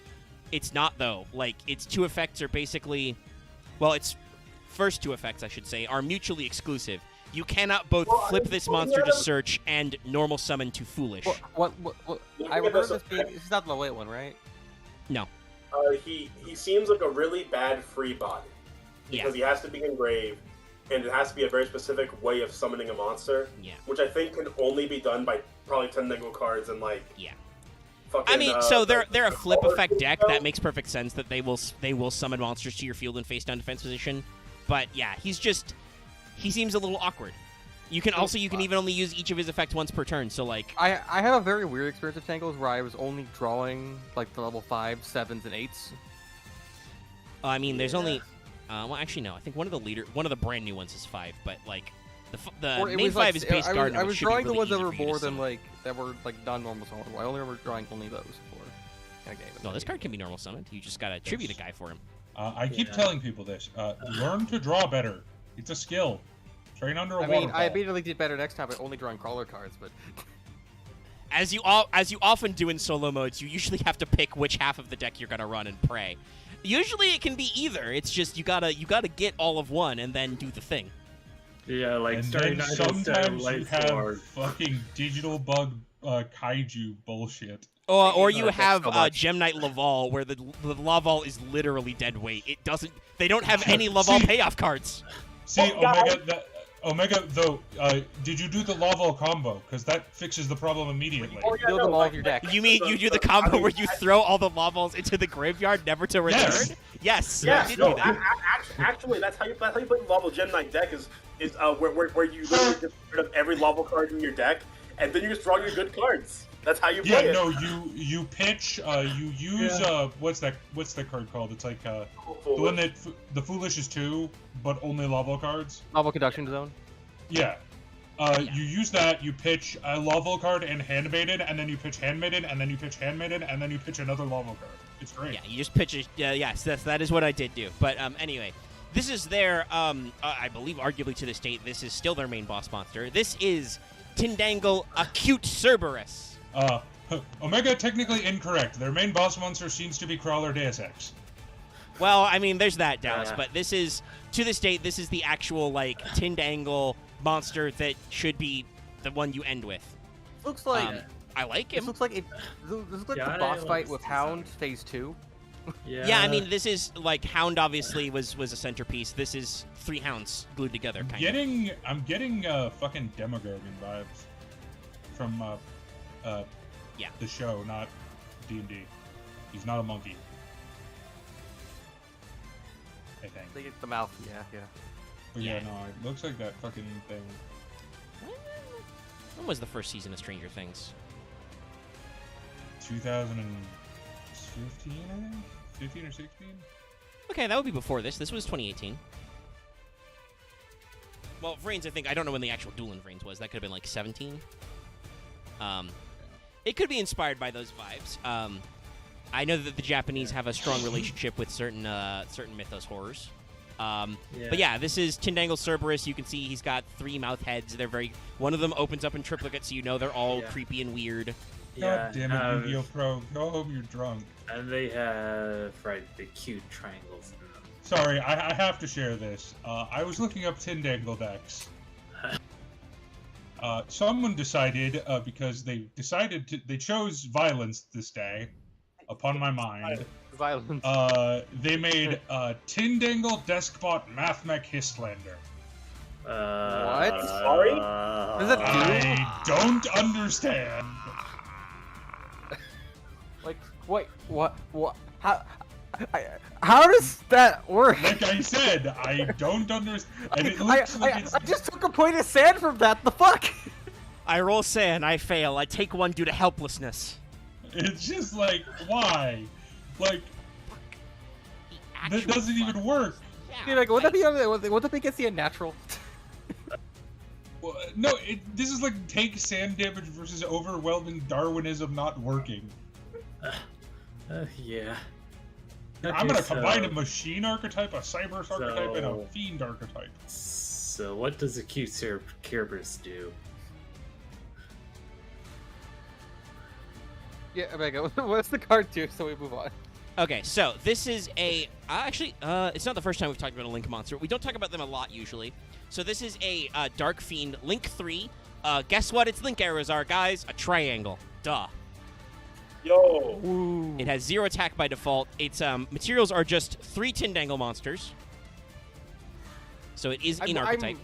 it's not, though. Like, its 2 effects are basically... Well, its first 2 effects, I should say, are mutually exclusive. You cannot both flip this monster to search and normal summon to foolish. What I remember this being... This is not the level 8 one, right? No. He seems like a really bad free body. Because he has to be engraved, and it has to be a very specific way of summoning a monster. Yeah. Which I think can only be done by probably Tindangle cards and like... Yeah. Fucking, I mean, so they're a flip effect deck. That makes perfect sense that they will summon monsters to your field in face-down defense position. But yeah, he seems a little awkward. You can even only use each of his effects once per turn. So like, I have a very weird experience with Tangles where I was only drawing like the level 5s, 7s, and 8s. I mean, there's only, well, actually no. I think one of the brand new ones is 5, but like the main 5 is base guard. I was drawing the ones that were more than like non-normal summonable. I only remember drawing only those for a game. No, this card can be normal summoned. You just gotta tribute a guy for him. I keep telling people this. Learn to draw better. It's a skill. Train under a waterfall. I immediately did better next time by only drawing crawler cards, but... As you often do in solo modes, you usually have to pick which half of the deck you're gonna run and pray. Usually it can be either. It's just you gotta get all of one and then do the thing. Yeah, like and starting then sometimes you have fucking digital bug kaiju bullshit. Or you Thanks have so much. Gem Knight Laval, where the Laval is literally dead weight. It doesn't. They don't have any Laval payoff cards. See, Oh, God. Omega, though, did you do the Laval combo? Because that fixes the problem immediately. Oh, yeah, Build no, them all like- of your deck. You mean you do the combo where you throw all the Lavals into the graveyard, never to return? Yes. Yes, Yeah, I did no, do that. actually, that's how you play the Laval Gem Knight deck is where you literally just get rid of every Laval card in your deck, and then you just draw your good cards. That's how you play Yeah, it. no, you pitch, you use, what's that card called? It's like, the one that, the Foolish is 2, but only Laval cards. Novel Conduction Zone. Yeah. You use that, you pitch a Laval card and Handmaiden, and then you pitch Handmaiden, and then you pitch Handmaiden, and then you pitch another Laval card. It's great. Yeah, you just pitch it. Yes, that is what I did do. But anyway, this is their, I believe, arguably to this date, this is still their main boss monster. This is Tindangle Acute Cerberus. Omega, technically incorrect. Their main boss monster seems to be Crawler Deus Ex. Well, I mean, there's that, Dallas, but this is, to this date, this is the actual, like, Tindangle monster that should be the one you end with. Looks like I like this him. looks like the Yeah, I boss like fight this with design. Hound Phase 2. Yeah, I mean, this is, like, Hound obviously was a centerpiece. This is 3 Hounds glued together, kind of. I'm getting fucking Demogorgon vibes from Yeah. the show, not D&D. He's not a monkey. I think. They get the mouth. Yeah. But yeah, Yeah. no, it looks like that fucking thing. When was the first season of Stranger Things? 2015, I think? 15 or 16? Okay, that would be before this. This was 2018. Well, Vrains, I don't know when the actual duel in Vrains was. That could have been like 17. It could be inspired by those vibes. I know that the Japanese have a strong relationship with certain mythos horrors. But yeah, this is Tindangle Cerberus. You can see he's got 3 mouth heads. One of them opens up in triplicate, so you know they're all creepy and weird. God damn it, Yu-Gi-Oh! Pro. Go home, you're drunk. And they have, the cute triangles in them. Sorry, I have to share this. I was looking up Tindangle decks. Someone decided, because they chose violence this day, upon my mind. Violence. They made Tindangle Deskbot Mathmech Histlander. What? Sorry? Does it do? I don't understand. Like, wait, what? How does that work? Like I said, I don't understand. And it looks like it's... I just took a point of sand from that. The fuck? I roll sand, I fail. I take 1 due to helplessness. It's just like, why? Like, that doesn't even work. You're like, would that be against the unnatural? Well, no, this is like take sand damage versus overwhelming Darwinism not working. Yeah. I'm gonna Okay, combine a machine archetype, a Cyberse archetype, and a so- fiend archetype. So what does a cute Cerberus do? Yeah, Omega, what's the card do so we move on? Okay, so this is a... actually, it's not the first time we've talked about a Link monster. We don't talk about them a lot, usually. So this is a Dark Fiend Link 3. Guess what its Link arrows are, guys? A triangle. Duh. Yo. Ooh. It has 0 attack by default. Its materials are just 3 Tindangle monsters. So it is in archetype.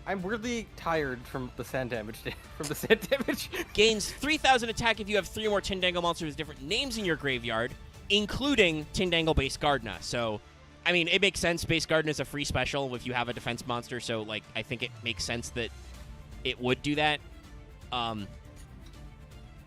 I'm weirdly tired from the sand damage. Gains 3,000 attack if you have 3 or more Tindangle monsters with different names in your graveyard, including Tindangle Base Gardna. So, I mean, it makes sense. Base Gardna is a free special if you have a defense monster, so, like, I think it makes sense that it would do that.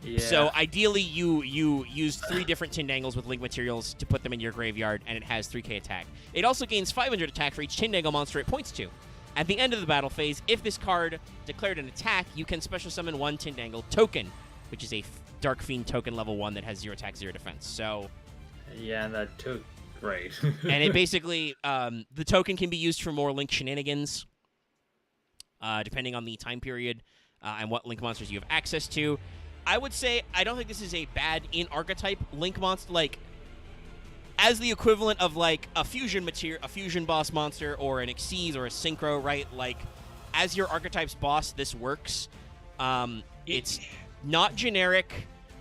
Yeah. So, ideally, you use 3 different Tindangles with Link materials to put them in your graveyard, and it has 3k attack. It also gains 500 attack for each Tindangle monster it points to. At the end of the battle phase, if this card declared an attack, you can special summon 1 Tindangle token, which is a Dark Fiend token level 1 that has 0 attack, 0 defense. So, Yeah, that took great. and it basically, the token can be used for more Link shenanigans, depending on the time period and what Link monsters you have access to. I would say I don't think this is a bad in-archetype Link monster, like, as the equivalent of, like, a fusion boss monster, or an Xyz or a Synchro, right? Like, as your archetype's boss, this works. It's not generic.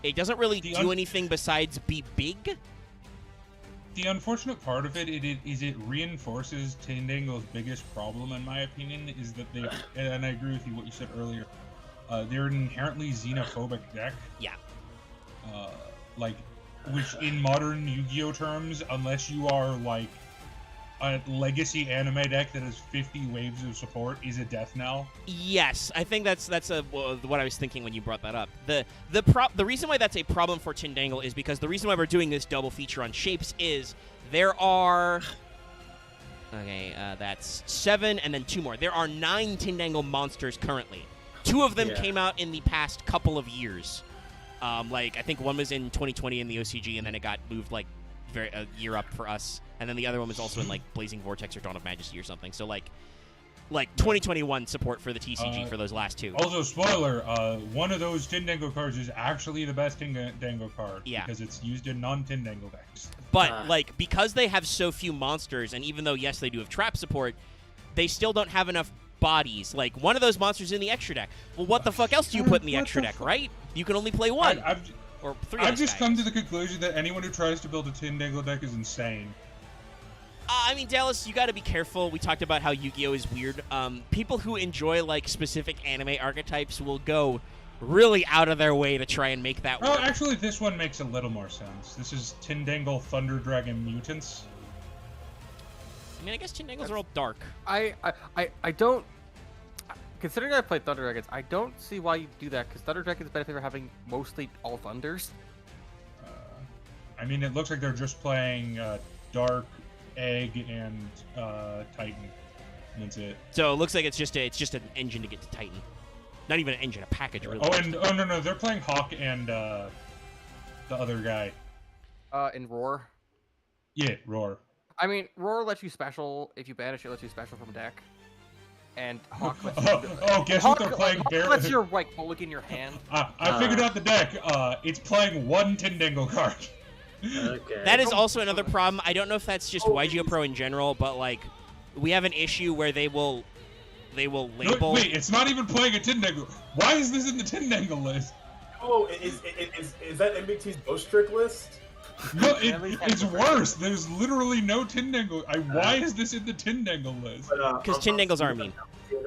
It doesn't really do anything besides be big. The unfortunate part of it is it reinforces Tindangle's biggest problem, in my opinion, is that they, and I agree with you what you said earlier, they're an inherently xenophobic deck. Yeah. Like, which in modern Yu-Gi-Oh terms, unless you are like a legacy anime deck that has 50 waves of support, is a death knell. Yes, I think that's what I was thinking when you brought that up. The reason why that's a problem for Tindangle is because the reason why we're doing this double feature on shapes is there are that's 7 and then 2 more. There are 9 Tindangle monsters currently. 2 of them came out in the past couple of years. Like I think one was in 2020 in the OCG, and then it got moved like a year up for us. And then the other one was also in like Blazing Vortex or Dawn of Majesty or something. So like 2021 support for the TCG for those last 2. Also, spoiler, one of those Tindangle cards is actually the best Tindangle card. Yeah. Because it's used in non-Tindangle decks. But like because they have so few monsters, and even though yes they do have trap support, they still don't have enough bodies. Like one of those monsters in the extra deck. Well, what the fuck else do you put in the extra deck, right? You can only play 1. Or 3. I've just come to the conclusion that anyone who tries to build a Tindangle deck is insane. I mean, Dallas, you got to be careful. We talked about how Yu-Gi-Oh is weird. People who enjoy like specific anime archetypes will go really out of their way to try and make that work. Oh, actually, this one makes a little more sense. This is Tindangle Thunder Dragon Mutants. I mean, I guess Tindangles are all dark. I don't. Considering I played Thunder Dragons, I don't see why you do that, because Thunder Dragons benefit from having mostly all Thunders. I mean, it looks like they're just playing Dark, Egg, and Titan. And that's it. So it looks like it's just an engine to get to Titan. Not even an engine, a package, really. No, they're playing Hawk and the other guy. In Roar. Yeah, Roar. I mean, Roar lets you special. If you banish it, lets you special from a deck. And Hawk lets guess what they're playing? Hawk lets your like mulligan your hand. I figured out the deck. It's playing 1 Tindangle card. Okay. That is also another problem. I don't know if that's just YGO Pro in general, but like we have an issue where they will label. Wait, it's not even playing a Tindangle. Why is this in the Tindangle list? Oh, is that MBT's Ghost Trick list? No, it's worse. There's literally no Tindangle. Why is this in the Tindangle list? Because Tindangles are mean.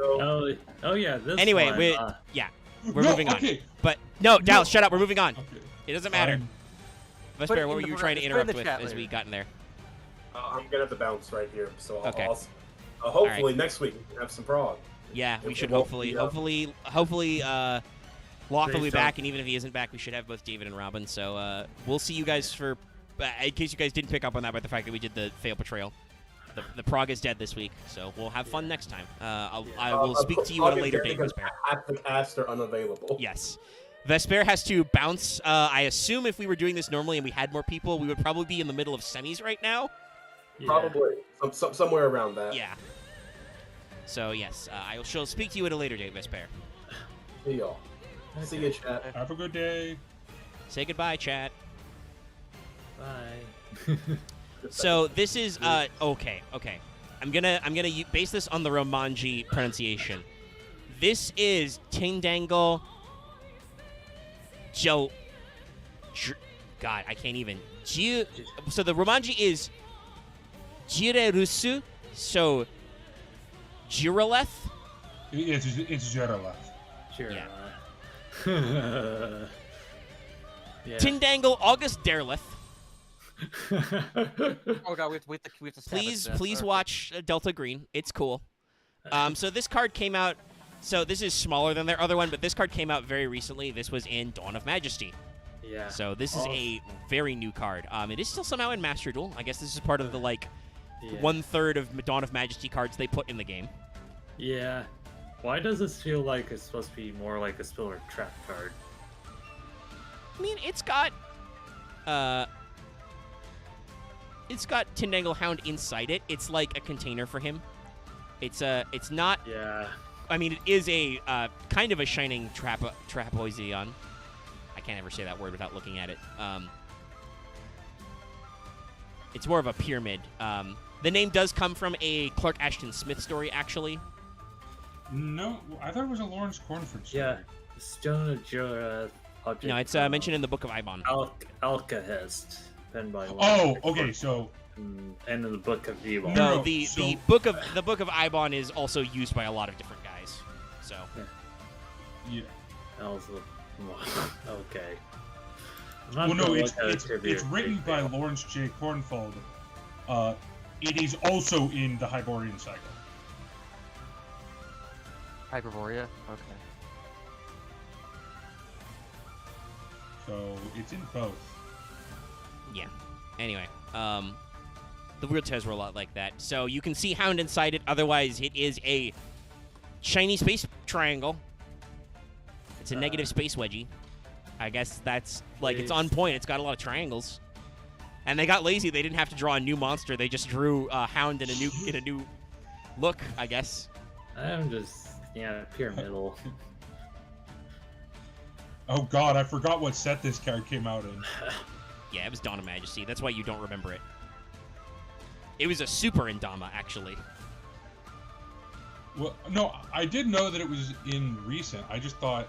Oh yeah. This anyway, one, we're moving on. But no, Dallas, shut up. We're moving on. Okay. It doesn't matter. Vesper, what were you trying to interrupt with as we got in there? I'm gonna have to bounce right here, so okay. Hopefully next week we can have some prog. Yeah, we should hopefully Loth will be back, and even if he isn't back, we should have both David and Robin. So we'll see you guys for, in case you guys didn't pick up on that by the fact that we did the fail Portrayal. The prog is dead this week, so we'll have fun next time. I will speak to you at a later date, Vesper. Half the cast are unavailable. Yes. Vesper has to bounce. I assume if we were doing this normally and we had more people, we would probably be in the middle of semis right now. Yeah. Probably. Somewhere around that. Yeah. So, yes, I shall speak to you at a later date, Vesper. See y'all. Okay. See you, chat. Have a good day. Say goodbye, chat. Bye. So this is okay. I'm gonna base this on the Romanji pronunciation. This is Tindangle. God, I can't even. So the Romanji is Jirerusu. So Jiraleth. It's Jiraleth. Yeah. Yeah. Tindangle August Derleth. Oh god, we have to Please watch Delta Green. It's cool. So this card came out. So this is smaller than their other one, but this card came out very recently. This was in Dawn of Majesty. Yeah. So this is a very new card. It is still somehow in Master Duel. I guess this is part of the 1/3 of Dawn of Majesty cards they put in the game. Yeah. Why does this feel like it's supposed to be more like a spill or trap card? I mean, it's got Tindangle Hound inside it. It's like a container for him. It's not. Yeah. I mean, it is a kind of a shining trapezoidon. I can't ever say that word without looking at it. It's more of a pyramid. The name does come from a Clark Ashton Smith story, actually. No, I thought it was a Lawrence Cornford story. Yeah. Stone of Jorah object. No, it's mentioned in the Book of Ibon. Alcahest, penned by. Oh, okay, so. And in the Book of Evil. No, the Book of Ibon is also used by a lot of different guys. So. Yeah. That was okay. Well, no, it's written by Lawrence J. Kornfeld. It is also in the Hyborian cycle. Hyperborea? Okay. So it's in both. Yeah. Anyway, the wheelchairs were a lot like that. So you can see Hound inside it. Otherwise, it is a shiny space triangle. It's a negative space wedgie. I guess that's, like, it's on point. It's got a lot of triangles. And they got lazy. They didn't have to draw a new monster. They just drew Hound in a new look, I guess. I'm just, pyramidal. Oh god, I forgot what set this card came out in. Yeah, it was Dawn of Majesty. That's why you don't remember it. It was a super Indama, actually. Well, no, I did know that it was in recent. I just thought...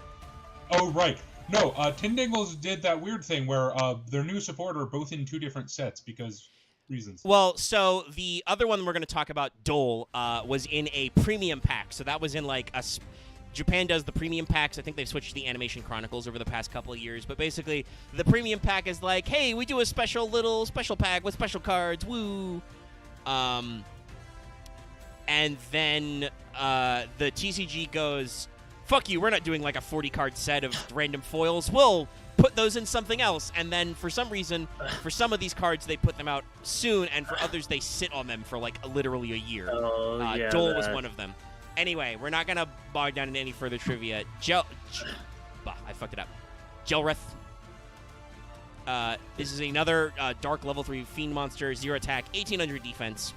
Oh, right. No, Tindangles did that weird thing where their new supporter are both in 2 different sets because reasons. Well, so the other one we're going to talk about, Dole, was in a premium pack. So that was in like a... Japan does the premium packs. I think they've switched to the Animation Chronicles over the past couple of years. But basically, the premium pack is like, hey, we do a special pack with special cards. Woo! And then the TCG goes... Fuck you, we're not doing like a 40-card set of random foils. We'll put those in something else. And then for some reason, for some of these cards, they put them out soon, and for others, they sit on them for like literally a year. Dole was one of them. Anyway, we're not going to bog down into any further trivia. I fucked it up. Gelreth. This is another Dark Level 3 Fiend monster, 0 attack, 1800 defense.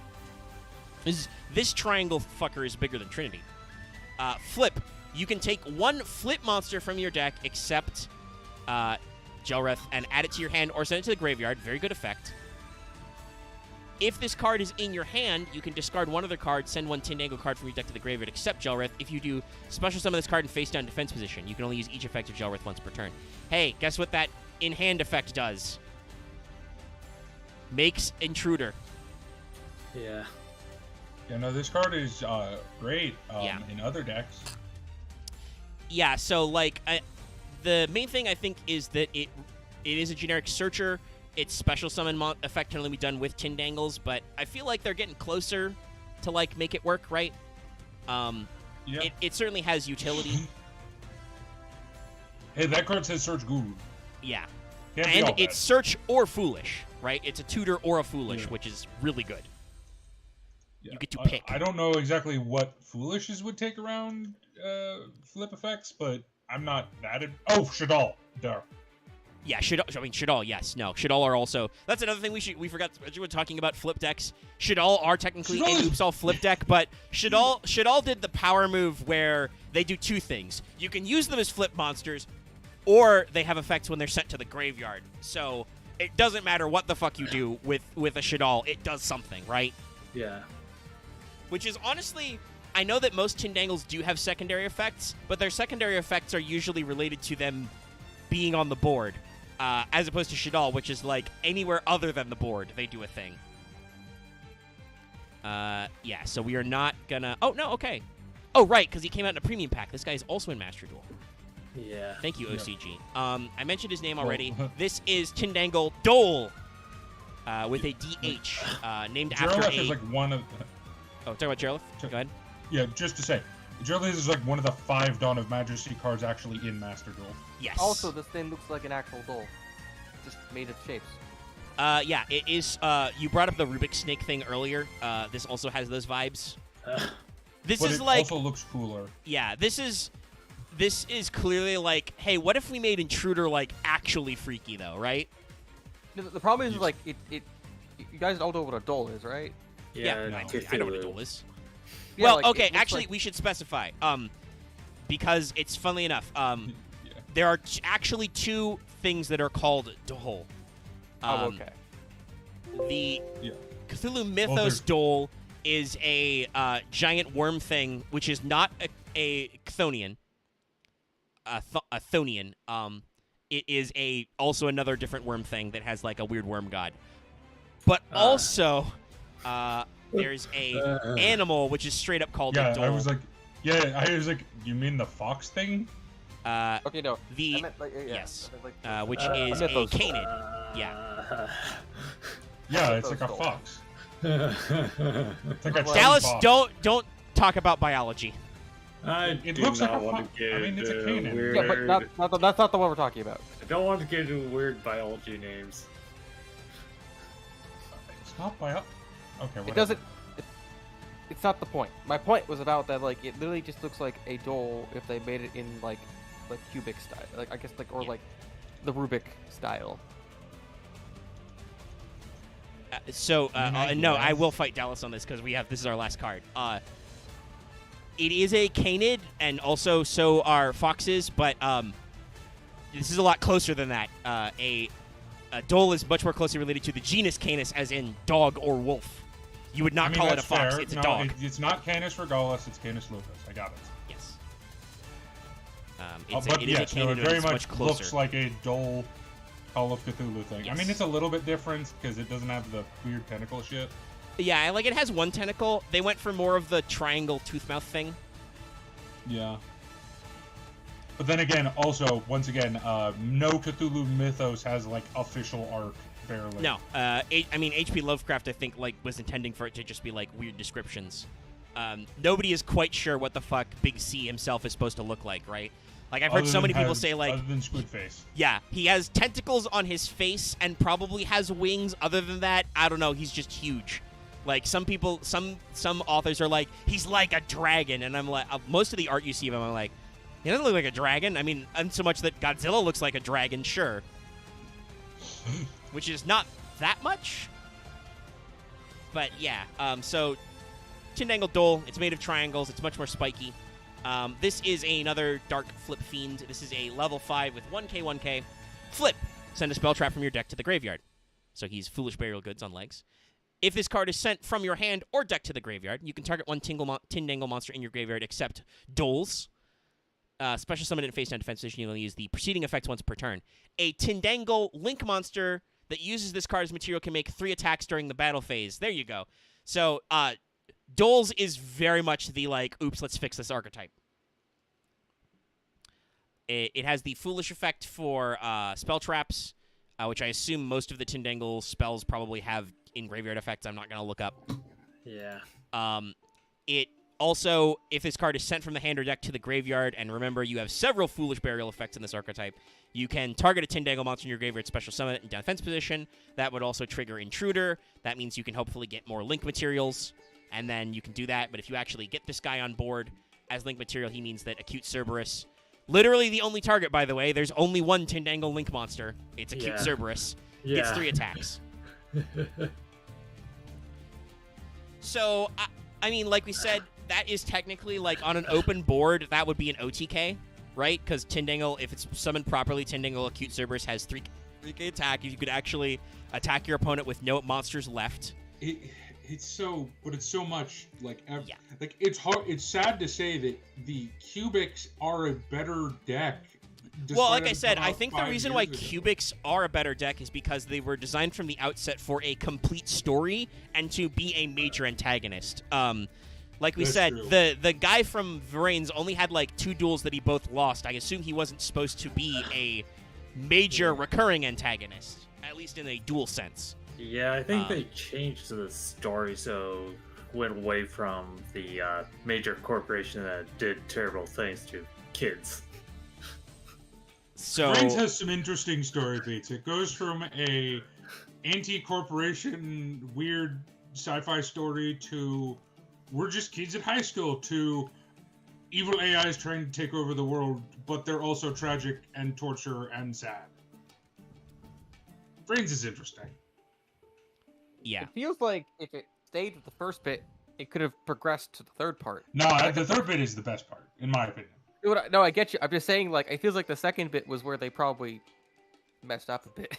This triangle fucker is bigger than Trinity. Flip. You can take one flip monster from your deck, except Gelreth, and add it to your hand or send it to the graveyard. Very good effect. If this card is in your hand, you can discard one other card, send one Tindangle card from your deck to the graveyard, except Gelreth. If you do, special summon this card in face-down defense position. You can only use each effect of Gelreth once per turn. Hey, guess what that in-hand effect does? Makes Intruder. Yeah. Yeah, no, this card is great in other decks. Yeah, so, like, the main thing, I think, is that it is a generic searcher. Its special summon effect can only be done with Tindangles, but I feel like they're getting closer to, like, make it work, right? It certainly has utility. Hey, that card says Search Guru. Yeah. And it's Search or Foolish, right? It's a Tutor or a Foolish, which is really good. Yeah. You get to pick. I don't know exactly what Foolishes would take around flip effects, but I'm not that... Shadal. Duh. Yeah, Shadal, yes. No, Shadal are also... That's another thing we forgot when talking about flip decks. Shadal are technically an Oops All flip deck, but Shadal did the power move where they do 2 things. You can use them as flip monsters, or they have effects when they're sent to the graveyard. So it doesn't matter what the fuck you do with a Shadal, it does something, right? Yeah. Which is honestly... I know that most Tindangles do have secondary effects, but their secondary effects are usually related to them being on the board, as opposed to Shadal, which is like anywhere other than the board, they do a thing. Yeah, so we are not gonna... Oh, no, okay. Oh, right, because he came out in a premium pack. This guy is also in Master Duel. Yeah. Thank you, OCG. I mentioned his name already. This is Tindangle Dole, with a DH, named after Jarlath is like one of... Oh, talk about Jarlath? Go ahead. Yeah, just to say, Jarlath is like one of the 5 Dawn of Majesty cards actually in Master Duel. Yes. Also, this thing looks like an actual doll, just made of shapes. Yeah, it is. You brought up the Rubik's Snake thing earlier. This also has those vibes. This but is it like... also looks cooler. Yeah, this is clearly like, hey, what if we made Intruder like actually freaky though, right? The problem is like it. You guys all know what a doll is, right? Yeah, I know what a doll is. Yeah, well, like, okay, actually, we should specify, because it's funnily enough, there are actually 2 things that are called Dole. Okay. The Cthulhu Mythos Dole is a giant worm thing, which is not a Chthonian. A Chthonian. it is also another different worm thing that has like a weird worm god. But also, there's a animal which is straight up called a dole. I was like, you mean the fox thing? Okay, no. The I meant, like, yes, like, which is a canid. Yeah. Yeah, it's like a fox. It's like a Dallas, fox. don't talk about biology. It looks like a fox. I mean, it's a canid. Yeah, but that's not the one we're talking about. I don't want to get into weird biology names. It's not Okay, whatever. It doesn't. It's not the point. My point was about that. Like, it literally just looks like a dole if they made it in like cubic style. Like, I guess like the Rubik style. No, I will fight Dallas on this because this is our last card. It is a canid, and also so are foxes, but this is a lot closer than that. A dole is much more closely related to the genus Canis, as in dog or wolf. You would not call it a fox. Fair. It's a dog. It's not Canis regalis. It's Canis lupus. I got it. Yes. It very much closer. looks like a dole Call of Cthulhu thing. Yes. I mean, it's a little bit different because it doesn't have the weird tentacle shit. Yeah, like it has one tentacle. They went for more of the triangle tooth mouth thing. Yeah. But then again, also, once again, no Cthulhu mythos has, like, official art, barely. No. H.P. Lovecraft, I think, like, was intending for it to just be, like, weird descriptions. Nobody is quite sure what the fuck Big C himself is supposed to look like, right? Like, I've heard so many people say, like... Other than Squid Face. Yeah, he has tentacles on his face and probably has wings. Other than that, I don't know, he's just huge. Like, some people, some authors are like, he's like a dragon, and I'm like... most of the art you see of him, I'm like... He doesn't look like a dragon. I mean, so much that Godzilla looks like a dragon, sure. Which is not that much. But yeah, so Tindangle Dole, it's made of triangles. It's much more spiky. This is another Dark Flip Fiend. This is a level 5 with 1k. Flip. Send a spell trap from your deck to the graveyard. So he's Foolish Burial Goods on legs. If this card is sent from your hand or deck to the graveyard, you can target one Tindangle monster in your graveyard except Doles. Special summon it in face down defense position. You'll use the preceding effects once per turn. A Tindangle Link monster that uses this card as material can make 3 attacks during the battle phase. There you go. So, Doles is very much the, like, oops, let's fix this archetype. It has the Foolish effect for spell traps, which I assume most of the Tindangle spells probably have in graveyard effects. I'm not going to look up. Yeah. It also, if this card is sent from the hand or deck to the graveyard, and remember, you have several Foolish Burial effects in this archetype, you can target a Tindangle monster in your graveyard, special summon it in defense position. That would also trigger Intruder. That means you can hopefully get more Link materials, and then you can do that. But if you actually get this guy on board as Link material, he means that Acute Cerberus, literally the only target, by the way, there's only one Tindangle Link monster. It's Acute Cerberus. Gets 3 attacks. So, I mean, like we said, that is technically, like, on an open board, that would be an OTK, right? Because Tindangle, if it's summoned properly, Tindangle Acute Cerberus has 3k attack. You could actually attack your opponent with no monsters left. It's so much, like, like, it's hard, it's sad to say that the Cubics are a better deck. Well, like I said, I think the reason why Cubics are a better deck is because they were designed from the outset for a complete story and to be a major antagonist. Like we said, the guy from Varane's only had, like, 2 duels that he both lost. I assume he wasn't supposed to be a major recurring antagonist, at least in a dual sense. Yeah, I think they changed the story, so went away from the major corporation that did terrible things to kids. So Brains has some interesting story beats. It goes from a anti-corporation weird sci-fi story to we're just kids at high school to evil AIs trying to take over the world, but they're also tragic and torture and sad. Brains is interesting. Yeah. It feels like if it stayed with the first bit, it could have progressed to the third part. No, the third bit is the best part, in my opinion. No, I get you. I'm just saying, like, it feels like the second bit was where they probably messed up a bit.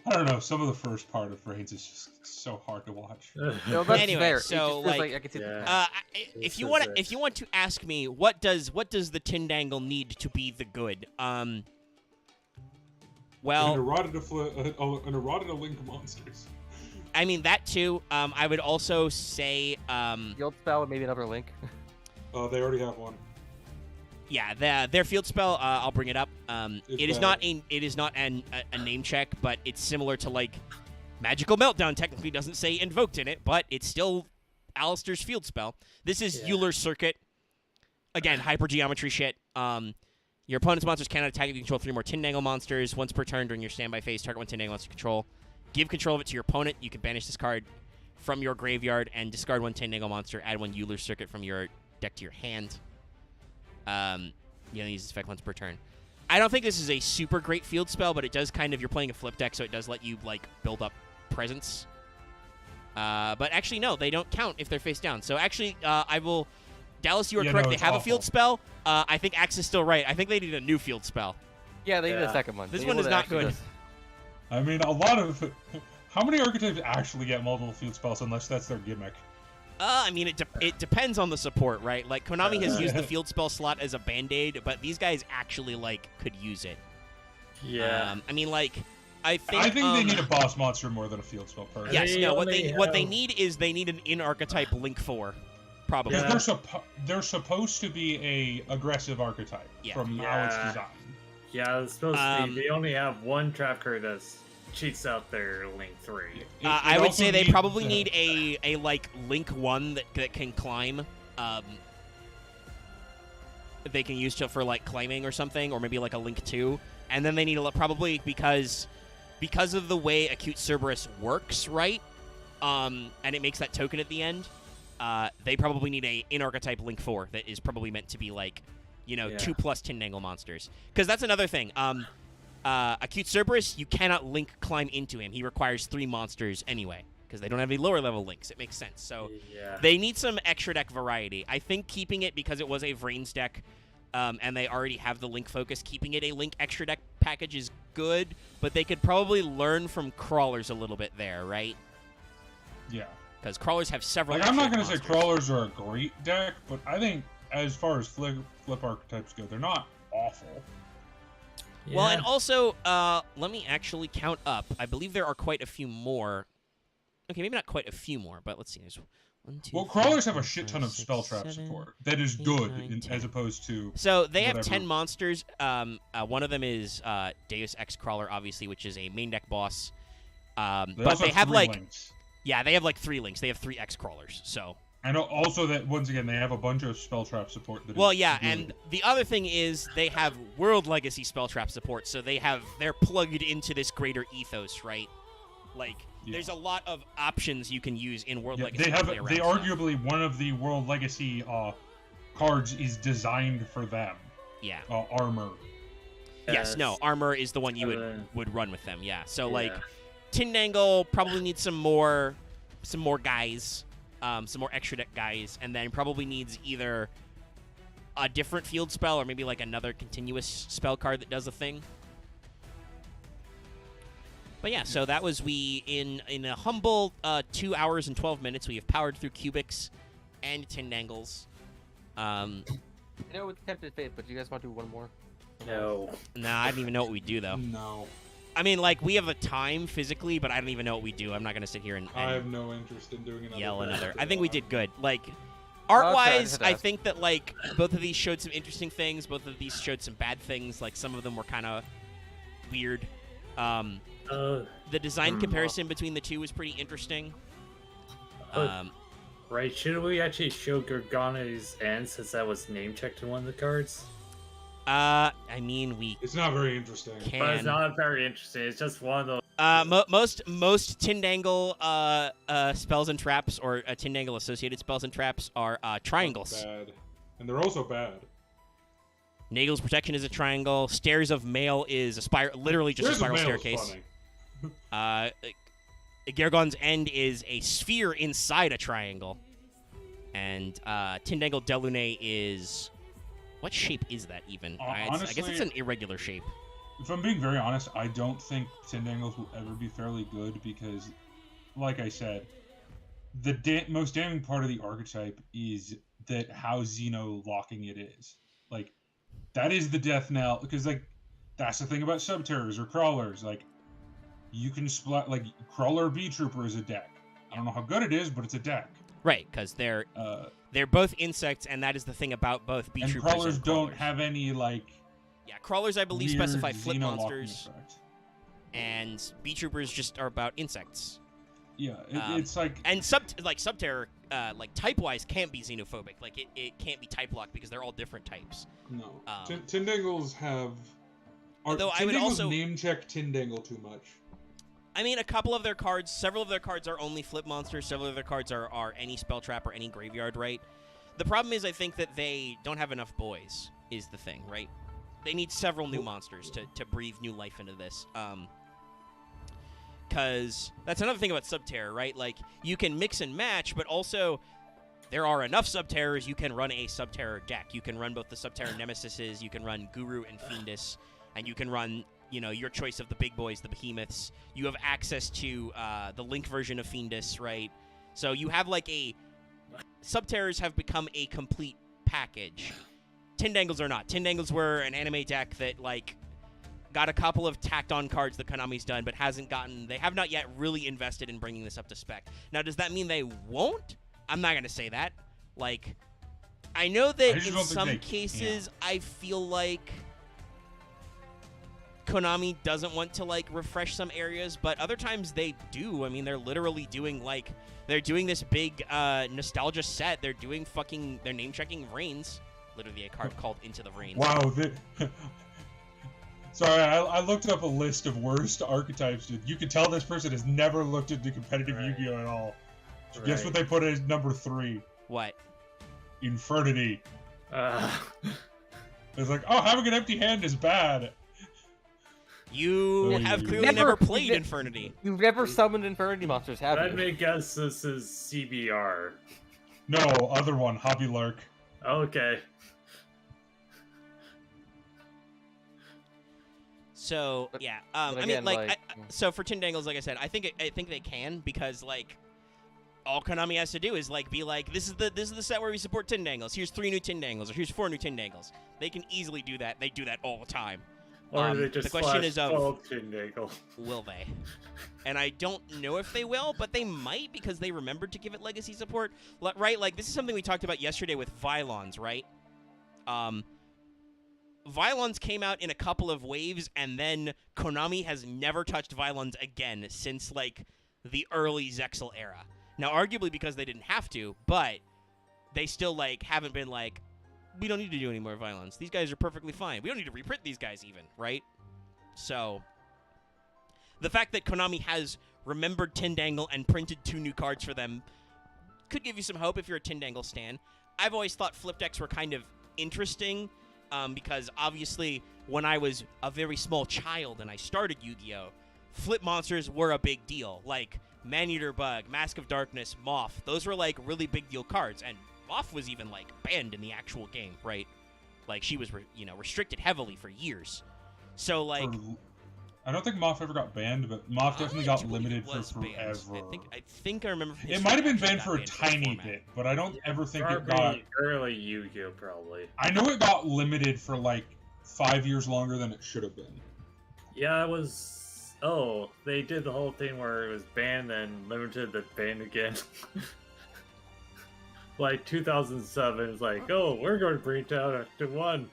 I don't know. Some of the first part of Brains is just so hard to watch. No, that's anyway, fair. so I can see if you want to ask me what does the Tindangle need to be the good? Well, an errata link monsters. I mean that too. I would also say Field spell and maybe another link. They already have one. Yeah, their field spell. I'll bring it up. It is bad. not a name check, but it's similar to like Magical Meltdown. Technically doesn't say invoked in it, but it's still Alistair's field spell. This is Euler's Circuit. Again, hypergeometry shit. Your opponent's monsters cannot attack if you control 3 more Tindangle monsters. Once per turn during your standby phase, target 1 Tindangle monster you control. Give control of it to your opponent. You can banish this card from your graveyard and discard 1 Tindangle monster. Add 1 Euler's Circuit from your deck to your hand. Use this effect once per turn. I don't think this is a super great field spell, but it does kind of, you're playing a flip deck, so it does let you, like, build up presence. But actually, no, they don't count if they're face down. So actually, Dallas, you are correct. No, they have awful. a field spell. I think Axe is still right. I think they need a new field spell. Yeah, they need a second one. This They one need is one not that actually good. does- I mean, a lot of... How many archetypes actually get multiple field spells unless that's their gimmick? I mean, it depends on the support, right? Like, Konami has used the field spell slot as a band-aid, but these guys actually, like, could use it. Yeah. I mean, like, I think they need a boss monster more than a field spell person. Yes, They no, what only they have- need is they need an in-archetype Link 4. Probably. Yeah. They're supposed to be a aggressive archetype from how it's Yeah. designed. Yeah, it's supposed to be. They only have one trap card that cheats out their Link 3. I would also say they needs, probably need a like Link 1 that can climb. They can use for like climbing or something, or maybe like a Link 2. And then they need probably because of the way Acute Cerberus works, right? And it makes that token at the end. They probably need a in-archetype Link 4 that is probably meant to be like, 2+ Tindangle monsters. Because that's another thing. Acute Cerberus, you cannot Link climb into him. He requires 3 monsters anyway, because they don't have any lower level links. It makes sense. So they need some extra deck variety. I think keeping it, because it was a Vrains deck, and they already have the Link focus, keeping it a Link extra deck package is good, but they could probably learn from Crawlers a little bit there, right? Yeah. Because Crawlers have several. Like, I'm not going to say Crawlers are a great deck, but I think as far as flip archetypes go, they're not awful. Yeah. Well, and also, let me actually count up. I believe there are quite a few more. Okay, maybe not quite a few more, but let's see. There's 1, 2, Well, 3, Crawlers have 4, a shit ton 5, of 6, spell trap 7, support that is 8, good 9, 10. as opposed to. So they have whatever. 10 monsters. One of them is Deus Ex Crawler, obviously, which is a main deck boss. But also they have 3 like links. Yeah, they have like 3 links. They have 3 X Crawlers. So. And also that once again they have a bunch of spell trap support. Well, yeah, good. and the other thing is they have World Legacy spell trap support, so they're plugged into this greater ethos, right? Like, there's a lot of options you can use in World Legacy. They to play around stuff. arguably one of the World Legacy cards is designed for them. Yeah. Armor. Yes. No. Armor is the one you would run with them. Yeah. So like, Tindangle probably needs some more guys. Some more extra deck guys, and then probably needs either a different field spell or maybe like another continuous spell card that does a thing. But yeah, so that was in a humble 2 hours and 12 minutes. We have powered through Cubics and Tindangles. It's tempted fate, but do you guys want to do one more? No. Nah, I don't even know what we do though. No. I mean, like, we have the time physically, but I don't even know what we do. I'm not going to sit here and I have no interest in doing another. yell another. draft I think we at did good. Like, Okay, art-wise, I I think that, like, both of these showed some interesting things. Both of these showed some bad things. Like, some of them were kind of weird. The design comparison between the two was pretty interesting. Right, should we actually show Gargano's end since that was name-checked in one of the cards? I mean, we It's not very interesting. can. But it's not very interesting. It's just one of those. Most Tindangle spells and traps, or Tindangle associated spells and traps, are triangles. Bad. And they're also bad. Nagel's Protection is a triangle. Stairs of Mail is a spiral, literally just a spiral staircase. Gargon's End is a sphere inside a triangle. And Tindangle Delune is... What shape is that even? Honestly, I guess it's an irregular shape. If I'm being very honest, I don't think Tindangles will ever be fairly good because, like I said, the most damning part of the archetype is that how Xeno locking it is. Like, that is the death knell. Because, like, That's the thing about sub-terrors or crawlers. Like, you can split, like, Crawler B Trooper is a deck. I don't know how good it is, but it's a deck. Right, because they're both insects, and that is the thing about both B Troopers Crawlers and Crawlers. don't have any, like... Yeah, Crawlers, I believe, specify flip xeno-locking monsters, effect. and B Troopers just are about insects. Yeah, it's like... And Sub-Terror, like, type-wise, can't be xenophobic. Like, it can't be type-locked because they're all different types. No. Tindangles have... Although I would also... name-check Tindangle too much. I mean, several of their cards are only flip monsters. Several of their cards are any spell trap or any graveyard, right? The problem is, I think that they don't have enough boys, is the thing, right? They need several new monsters to breathe new life into this. Because that's another thing about Sub-Terror, right? Like, you can mix and match, but also there are enough Sub-Terrors, you can run a Sub-Terror deck. You can run both the Sub-Terror Nemesises, you can run Guru and Fiendus, and you can run... You know, your choice of the big boys, the behemoths. You have access to the Link version of Fiendus, right? So you have like Sub-Terrors have become a complete package. Tindangles are not. Tindangles were an anime deck that, like, got a couple of tacked-on cards that Konami's done, but they have not yet really invested in bringing this up to spec. Now, does that mean they won't? I'm not going to say that. Like, I know that in some cases, I feel like Konami doesn't want to, like, refresh some areas, but other times they do. I mean, they're literally doing, like, they're doing this big nostalgia set. They're doing they're name-checking Reigns. Literally a card called Into the Reigns. Wow. Sorry, I looked up a list of worst archetypes. You can tell this person has never looked into competitive Yu-Gi-Oh! At all. Guess what they put as number 3? What? Infernity. It's like, oh, having an empty hand is bad. You have clearly never played Infernity. You've never summoned Infernity monsters, have you? Let me guess this is CBR. No, other one, Hobby Lark. Okay. So yeah, again, I mean, like, so for Tindangles, like I said, I think they can, because, like, all Konami has to do is, like, be like, this is the set where we support Tindangles. Here's 3 new Tindangles, or here's 4 new Tindangles. They can easily do that. They do that all the time. Or they just the question is Tindangle. Will they? And I don't know if they will, but they might, because they remembered to give it legacy support, right? Like, this is something we talked about yesterday with Vylons, right? Vylons came out in a couple of waves, and then Konami has never touched Vylons again since, like, the early Zexal era. Now, arguably because they didn't have to, but they still, like, haven't been like, we don't need to do any more Vylons. These guys are perfectly fine. We don't need to reprint these guys even, right? So, the fact that Konami has remembered Tindangle and printed 2 new cards for them could give you some hope if you're a Tindangle stan. I've always thought flip decks were kind of interesting, because obviously when I was a very small child and I started Yu-Gi-Oh!, flip monsters were a big deal. Like Man-Eater Bug, Mask of Darkness, Moth. Those were, like, really big deal cards, and Moth was even, like, banned in the actual game, right? Like, she was, restricted heavily for years. So, like... I don't think Moth ever got banned, but Moth definitely got limited for forever. I think I remember... It might have been banned for a tiny bit, but I don't ever think it got... Early Yu-Gi-Oh! Probably. I know it got limited for, like, 5 years longer than it should have been. Yeah, it was... Oh, they did the whole thing where it was banned, then limited, then banned again. Like 2007, it's like, oh, we're going to bring it down to 1.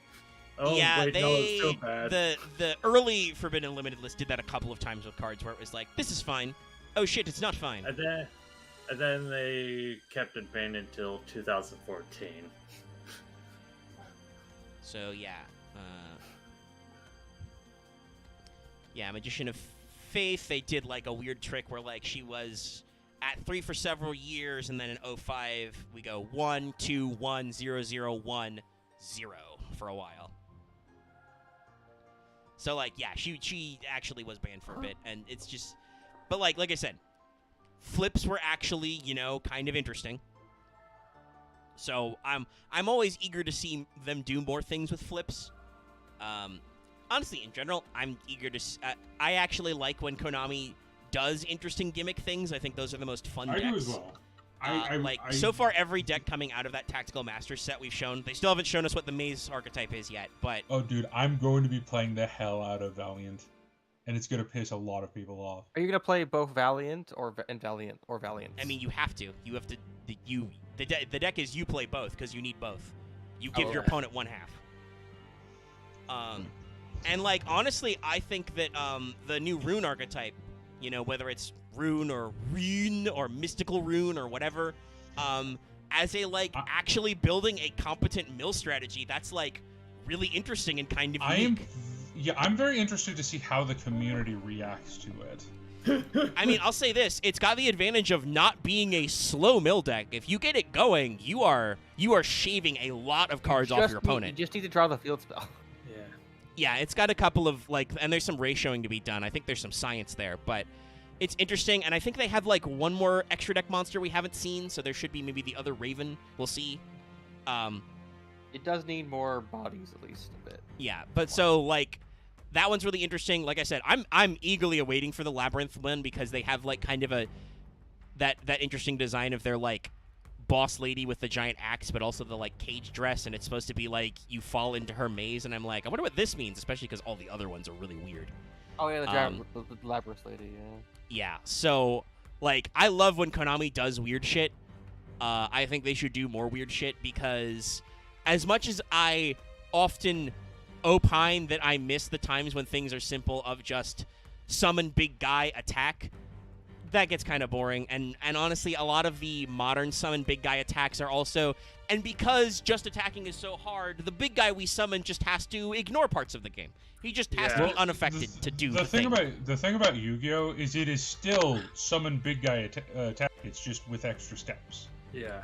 Oh, yeah, wait, no, it's still bad. The early Forbidden Limited list did that a couple of times with cards where it was like, this is fine. Oh shit, it's not fine. And then they kept it banned until 2014. So yeah. Yeah, Magician of Faith, they did, like, a weird trick where, like, she was at 3 for several years, and then in 05, we go 1, 2, 1, 0, 0, 1, 0 for a while. So, like, yeah, she actually was banned for a bit, and it's just... But, like I said, flips were actually, kind of interesting. So, I'm always eager to see them do more things with flips. Honestly, in general, I'm eager to... I actually like when Konami does interesting gimmick things. I think those are the most fun decks. I do as well. So far, every deck coming out of that Tactical Master set we've shown, they still haven't shown us what the Maze archetype is yet, but... Oh, dude, I'm going to be playing the hell out of Valiant, and it's going to piss a lot of people off. Are you going to play both Valiant or Valiant? I mean, you have to. You have to... The deck is you play both, because you need both. You give your opponent one half. And, like, honestly, I think that the new Rune archetype, you know, whether it's Rune or Mystical Rune or whatever, as a, like, actually building a competent mill strategy, that's, like, really interesting and kind of unique. I'm very interested to see how the community reacts to it. I mean, I'll say this. It's got the advantage of not being a slow mill deck. If you get it going, you are shaving a lot of cards off your opponent. You just need to draw the field spell. Yeah, it's got a couple of, like, and there's some ratioing to be done. I think there's some science there, but it's interesting, and I think they have, like, one more extra deck monster we haven't seen, so there should be maybe the other Raven. We'll see. It does need more bodies, at least, a bit. Yeah, but so, like, that one's really interesting. Like I said, I'm eagerly awaiting for the Labyrinth one, because they have, like, kind of that interesting design of their, like, boss lady with the giant axe, but also the, like, cage dress, and it's supposed to be like you fall into her maze, and I'm like, I wonder what this means, especially because all the other ones are really weird. Oh yeah, the Labyrinth lady, yeah. So, like, I love when Konami does weird shit. I think they should do more weird shit, because as much as I often opine that I miss the times when things are simple of just summon big guy, attack, that gets kind of boring, and honestly, a lot of the modern summon big guy attacks are also, and because just attacking is so hard, the big guy we summon just has to ignore parts of the game. He just has to be unaffected to do the thing. The thing about Yu-Gi-Oh! Is it is still summon big guy attack, it's just with extra steps. Yeah.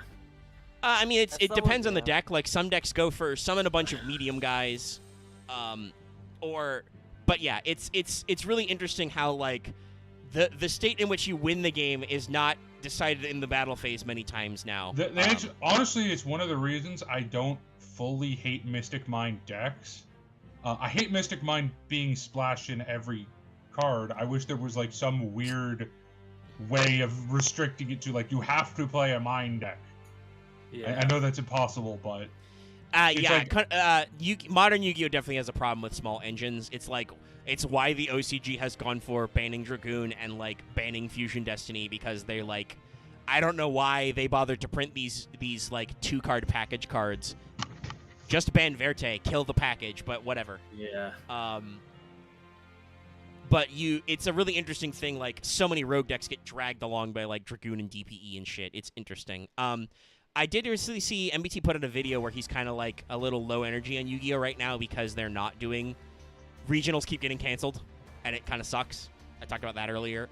I mean, it depends on the deck. Like, some decks go for summon a bunch of medium guys, but yeah, it's really interesting how, like, the state in which you win the game is not decided in the battle phase many times now. Honestly, it's one of the reasons I don't fully hate Mystic Mind decks. I hate Mystic Mind being splashed in every card. I wish there was, like, some weird way of restricting it to, like, you have to play a Mind deck. Yeah. I know that's impossible, but... Modern Yu-Gi-Oh! Definitely has a problem with small engines. It's why the OCG has gone for banning Dragoon and, like, banning Fusion Destiny, because they're like, I don't know why they bothered to print these like 2-card package cards. Just ban Verte, kill the package, but whatever. Yeah. But it's a really interesting thing. Like, so many rogue decks get dragged along by, like, Dragoon and DPE and shit. It's interesting. I did recently see MBT put out a video where he's kind of, like, a little low energy on Yu-Gi-Oh! Right now because they're not doing... Regionals keep getting canceled, and it kind of sucks. I talked about that earlier.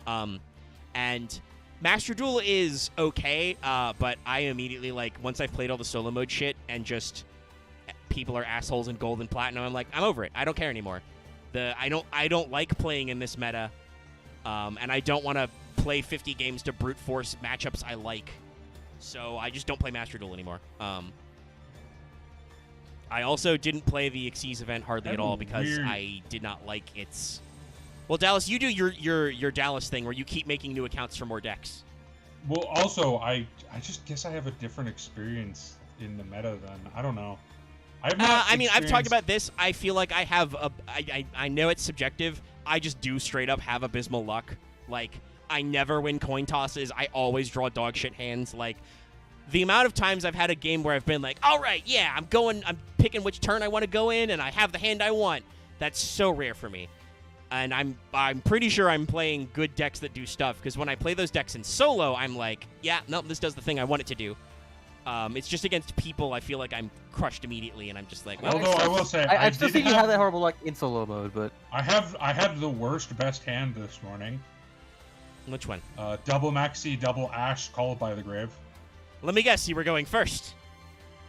And Master Duel is okay, but I immediately, like, once I've played all the solo mode shit and just people are assholes in gold and platinum, I'm like, I'm over it. I don't care anymore. I don't like playing in this meta, and I don't want to play 50 games to brute force matchups I like. So I just don't play Master Duel anymore. I also didn't play the Xyz event hardly at all because I did not like its... Well, Dallas, you do your Dallas thing where you keep making new accounts for more decks. Well, also, I just guess I have a different experience in the meta then. I don't know. I've talked about this. I feel like I have I know it's subjective. I just do straight up have abysmal luck. Like, I never win coin tosses. I always draw dog shit hands. Like, the amount of times I've had a game where I've been like, all right, yeah, I'm picking which turn I want to go in, and I have the hand I want. That's so rare for me. And I'm pretty sure I'm playing good decks that do stuff, because when I play those decks in solo, I'm like, yeah, no, this does the thing I want it to do. It's just against people, I feel like I'm crushed immediately, and I'm just like, well, although I will say, I still think you have that horrible luck in solo mode, but I had the worst best hand this morning. Which one? Double Maxi, double Ash, called by the grave. Let me guess, you were going first.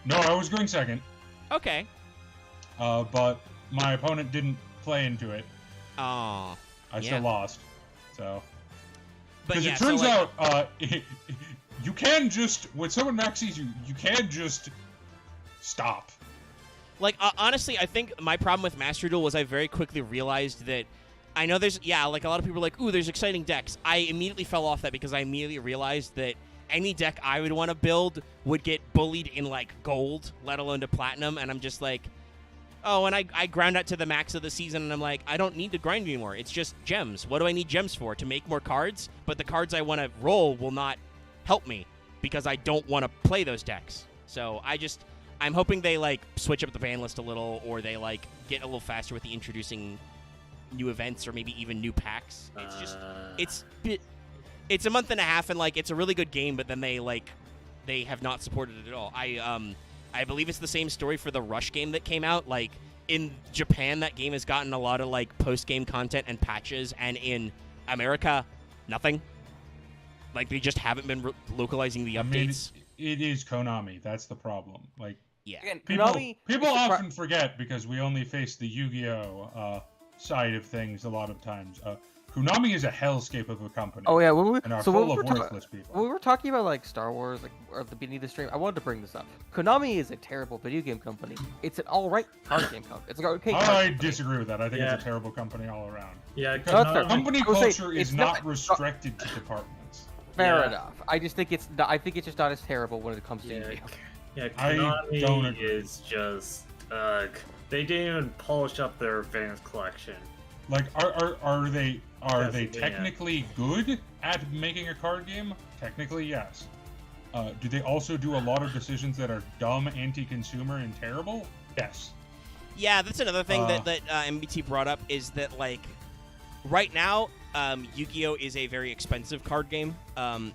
No, I was going second. Okay. But my opponent didn't play into it. Oh. I still lost. So. Because it turns out, you can just, when someone maxes you, you can just stop. Like, honestly, I think my problem with Master Duel was I very quickly realized that I know there's, like, a lot of people are like, ooh, there's exciting decks. I immediately fell off that because I immediately realized that any deck I would want to build would get bullied in like gold, let alone to platinum, and I'm just like, oh, and I ground out to the max of the season, and I'm like, I don't need to grind anymore. It's just gems. What do I need gems for? To make more cards? But the cards I want to roll will not help me because I don't want to play those decks. So I'm hoping they like switch up the ban list a little, or they like get a little faster with the introducing new events or maybe even new packs. It's just it's a month and a half, and like it's a really good game, but then they have not supported it at all. I believe it's the same story for the Rush game that came out. Like in Japan, that game has gotten a lot of like post-game content and patches, and in America, nothing. Like they just haven't been localizing the updates. I mean, it is Konami. That's the problem. Like, yeah, Again, people often forget because we only face the Yu-Gi-Oh side of things a lot of times. Konami is a hellscape of a company. Oh yeah, and are full of worthless people. When we were talking about like Star Wars, like at the beginning of the stream, I wanted to bring this up. Konami is a terrible video game company. It's an all-right card game company. It's an okay. I disagree with that. I think it's a terrible company all around. Yeah, company culture is not restricted to departments. Fair enough. I just think it's. I think it's just not as terrible when it comes to Yu-Gi-Oh. Yeah, Konami is just. They didn't even polish up their advanced collection. Like, are they technically good at making a card game? Technically, yes. Do they also do a lot of decisions that are dumb, anti-consumer, and terrible? Yes. Yeah, that's another thing that MBT brought up is that, like, right now, Yu-Gi-Oh! Is a very expensive card game.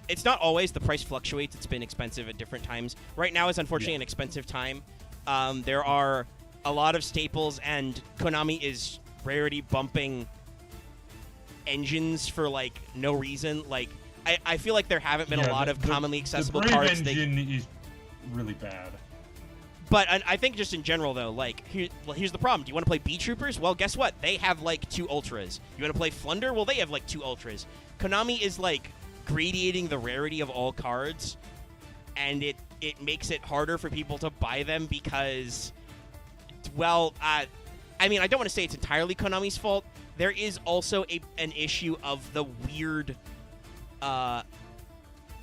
It's not always. The price fluctuates. It's been expensive at different times. Right now is unfortunately an expensive time. There are a lot of staples, and Konami is rarity bumping engines for like no reason. Like I feel like there haven't been a lot of commonly accessible cards. The Brave engine is really bad. But I think just in general though, like here's the problem. Do you want to play B Troopers? Well, guess what? They have like 2 ultras. You want to play Flunder? Well, they have like 2 ultras. Konami is like gradating the rarity of all cards, and it makes it harder for people to buy them because, well, I mean, I don't want to say it's entirely Konami's fault. There is also an issue of the weird,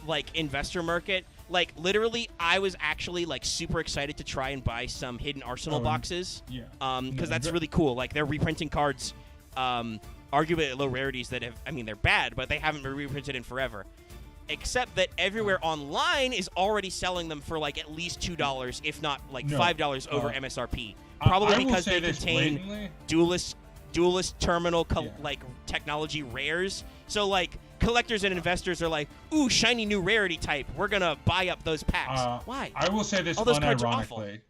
like, investor market. Like, literally, I was actually, like, super excited to try and buy some Hidden Arsenal boxes. Yeah. Because that's really cool. Like, they're reprinting cards, arguably at low rarities that have, I mean, they're bad, but they haven't been reprinted in forever. Except that everywhere online is already selling them for, like, at least $2, if not, like, $5 over MSRP. Probably because they contain duelist terminal like technology rares. So like collectors and investors are like, ooh, shiny new rarity type. We're gonna buy up those packs. Why? I will say this unironically.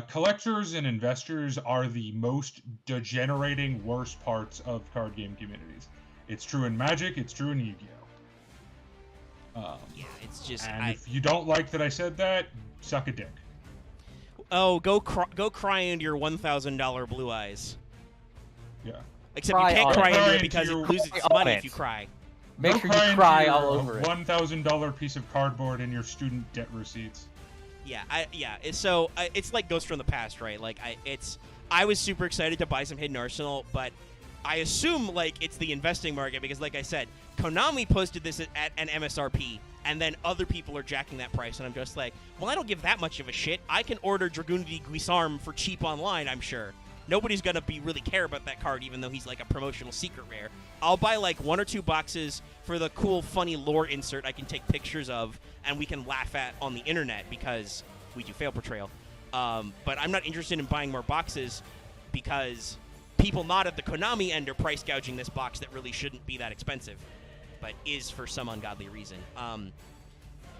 Collectors and investors are the most degenerating, worst parts of card game communities. It's true in Magic. It's true in Yu-Gi-Oh. Yeah, it's just. And if you don't like that I said that, suck a dick. Oh, go cry into your $1,000 blue eyes. Yeah. Except you can't cry into it because it loses its money if you cry. Make sure you cry all over it. $1,000 piece of cardboard in your student debt receipts. Yeah, so it's like Ghost from the Past, right? Like I was super excited to buy some Hidden Arsenal, but I assume like it's the investing market because, like I said, Konami posted this at an MSRP, and then other people are jacking that price, and I'm just like, well, I don't give that much of a shit. I can order Dragoon de Guisarme for cheap online, I'm sure. Nobody's gonna really care about that card, even though he's like a promotional secret rare. I'll buy like 1 or 2 boxes for the cool, funny lore insert I can take pictures of, and we can laugh at on the internet because we do fail Portrayal. But I'm not interested in buying more boxes because people not at the Konami end are price gouging this box that really shouldn't be that expensive, but is for some ungodly reason.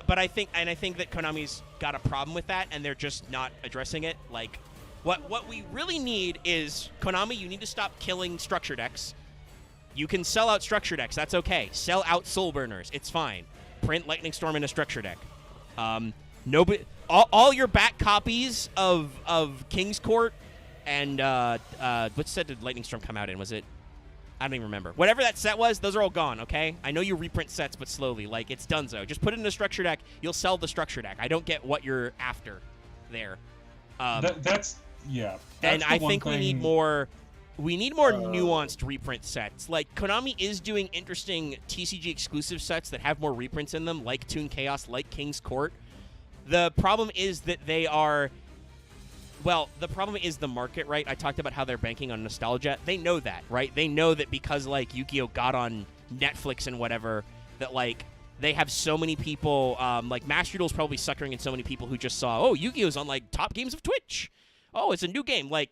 But I think that Konami's got a problem with that, and they're just not addressing it. Like, what we really need is, Konami, you need to stop killing structure decks. You can sell out structure decks. That's okay. Sell out Soul Burners. It's fine. Print Lightning Storm in a structure deck. Nobody, all your back copies of King's Court and what set did Lightning Storm come out in? Was it? I don't even remember. Whatever that set was, those are all gone, okay? I know you reprint sets, but slowly. Like, it's donezo. Just put it in a structure deck. You'll sell the structure deck. I don't get what you're after there. That's and I think we need more We need more nuanced reprint sets. Like, Konami is doing interesting TCG exclusive sets that have more reprints in them, like Toon Chaos, like King's Court. The problem is that they are... Well, the problem is the market, right? I talked about how they're banking on nostalgia. They know that, right? They know that because, like, Yu-Gi-Oh! Got on Netflix and whatever, that, like, they have so many people... like, Master Duel's probably suckering in so many people who just saw, oh, Yu-Gi-Oh's on, like, top games of Twitch. Oh, it's a new game. Like...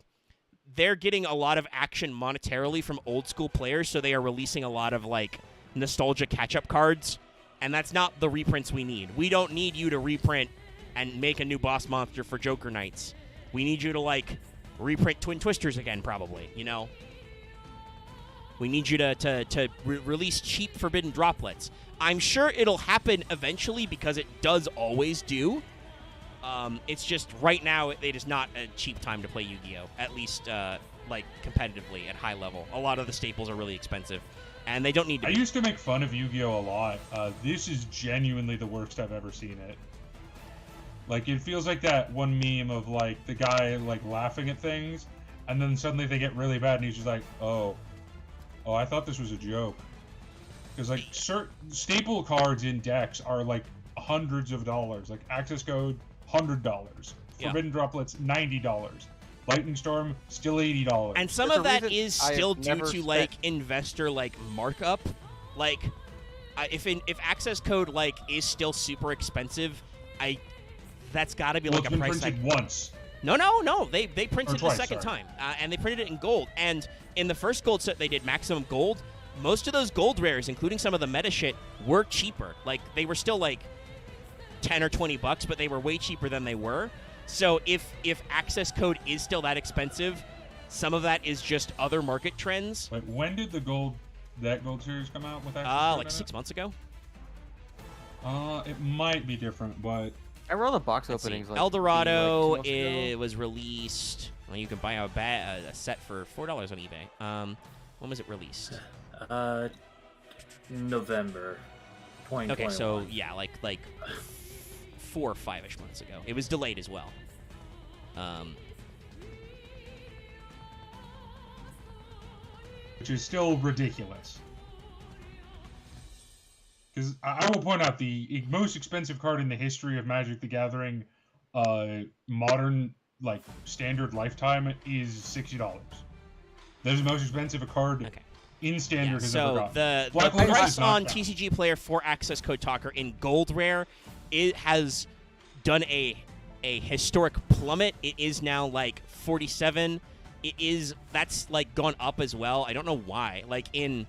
They're getting a lot of action monetarily from old school players, so they are releasing a lot of, like, nostalgia catch-up cards, and that's not the reprints we need. We don't need you to reprint and make a new boss monster for Joker Knights. We need you to, like, reprint Twin Twisters again, probably, you know? We need you to release cheap Forbidden Droplets. I'm sure it'll happen eventually because it does always do. It's just right now it is not a cheap time to play Yu-Gi-Oh! At least like competitively at high level. A lot of the staples are really expensive, and they don't need to. I used to make fun of Yu-Gi-Oh! A lot. This is genuinely the worst I've ever seen it. Like, it feels like that one meme of like the guy like laughing at things, and then suddenly they get really bad, and he's just like, oh, I thought this was a joke. Because like certain staple cards in decks are like hundreds of dollars. Like Access Code. $100. Forbidden Droplets, $90. Lightning Storm, still $80. And some of that is still due to like investor like markup. Like, if Access Code like is still super expensive, that's got to be like a price tag. Once. No. They printed it twice, the second time, and they printed it in gold. And in the first gold set, they did maximum gold. Most of those gold rares, including some of the meta shit, were cheaper. Like, they were still like $10 or $20, but they were way cheaper than they were. So if Access Code is still that expensive, some of that is just other market trends. Wait, when did that gold series come out with Access Code? Like 6 months ago. It might be different, but I remember all the box openings. Like, Eldorado, like it was released. Well, you can buy a set for $4 on eBay. When was it released? November 2021. Okay, so yeah, like 4 or 5-ish months ago. It was delayed as well. Which is still ridiculous. Because I will point out the most expensive card in the history of Magic the Gathering, modern, like, standard lifetime, is $60. That is the most expensive a card in standard has ever gotten. So the price on TCG Player for Access Code Talker in Gold Rare, it has done a historic plummet. It is now like 47. That's like gone up as well. I don't know why. Like in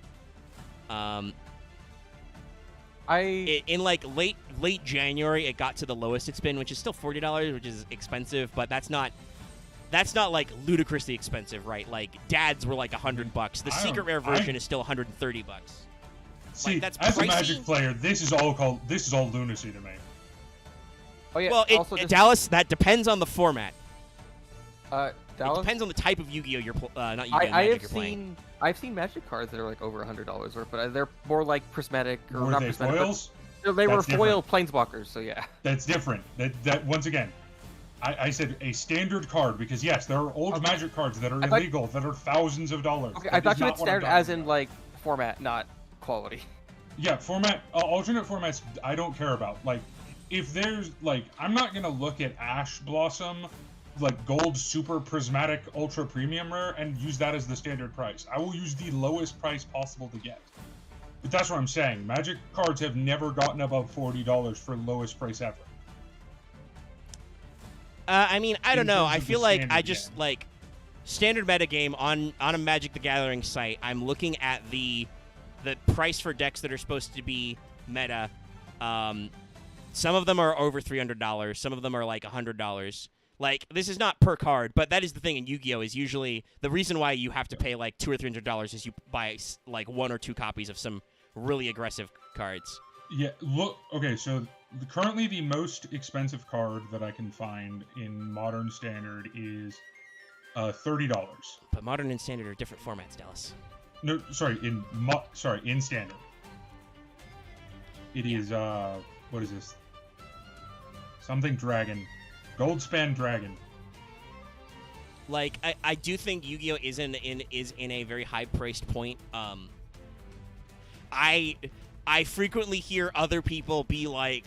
like late January, it got to the lowest it's been, which is still $40, which is expensive, but that's not like ludicrously expensive, right? Like dads were like $100. The secret rare version is still $130. See, like, that's as pricey. a Magic player, this is all lunacy to me. Oh yeah. Well, Dallas, that depends on the format. Dallas, it depends on the type of Yu-Gi-Oh you're not Yu-Gi-Oh Magic you're playing. I've seen Magic cards that are like over $100 worth, but they're more like prismatic or Were not they prismatic. foils? They were foil planeswalkers, so yeah. That's different. That once again, I said a standard card because yes, there are old Magic cards that are illegal that are thousands of dollars. Okay, I thought you meant standard as in like format, not quality. Yeah, format. Alternate formats, I don't care about. Like, if there's like, I'm not gonna look at Ash Blossom, like gold super prismatic ultra premium rare, and use that as the standard price. I will use the lowest price possible to get. But that's what I'm saying. Magic cards have never gotten above $40 for lowest price ever. I mean, I don't know. I feel like I just like standard metagame on a Magic the Gathering site. I'm looking at the price for decks that are supposed to be meta. Some of them are over $300. Some of them are like $100. Like, this is not per card, but that is the thing in Yu-Gi-Oh! Is usually the reason why you have to pay like $200 or $300 is you buy like 1 or 2 copies of some really aggressive cards. Yeah, look, okay, so currently the most expensive card that I can find in Modern Standard is $30. But Modern and Standard are different formats, Dallas. No, sorry, in Standard. It is, what is this? Something Dragon. Goldspan Dragon. Like, I do think Yu-Gi-Oh! is in a very high-priced point. I frequently hear other people be like,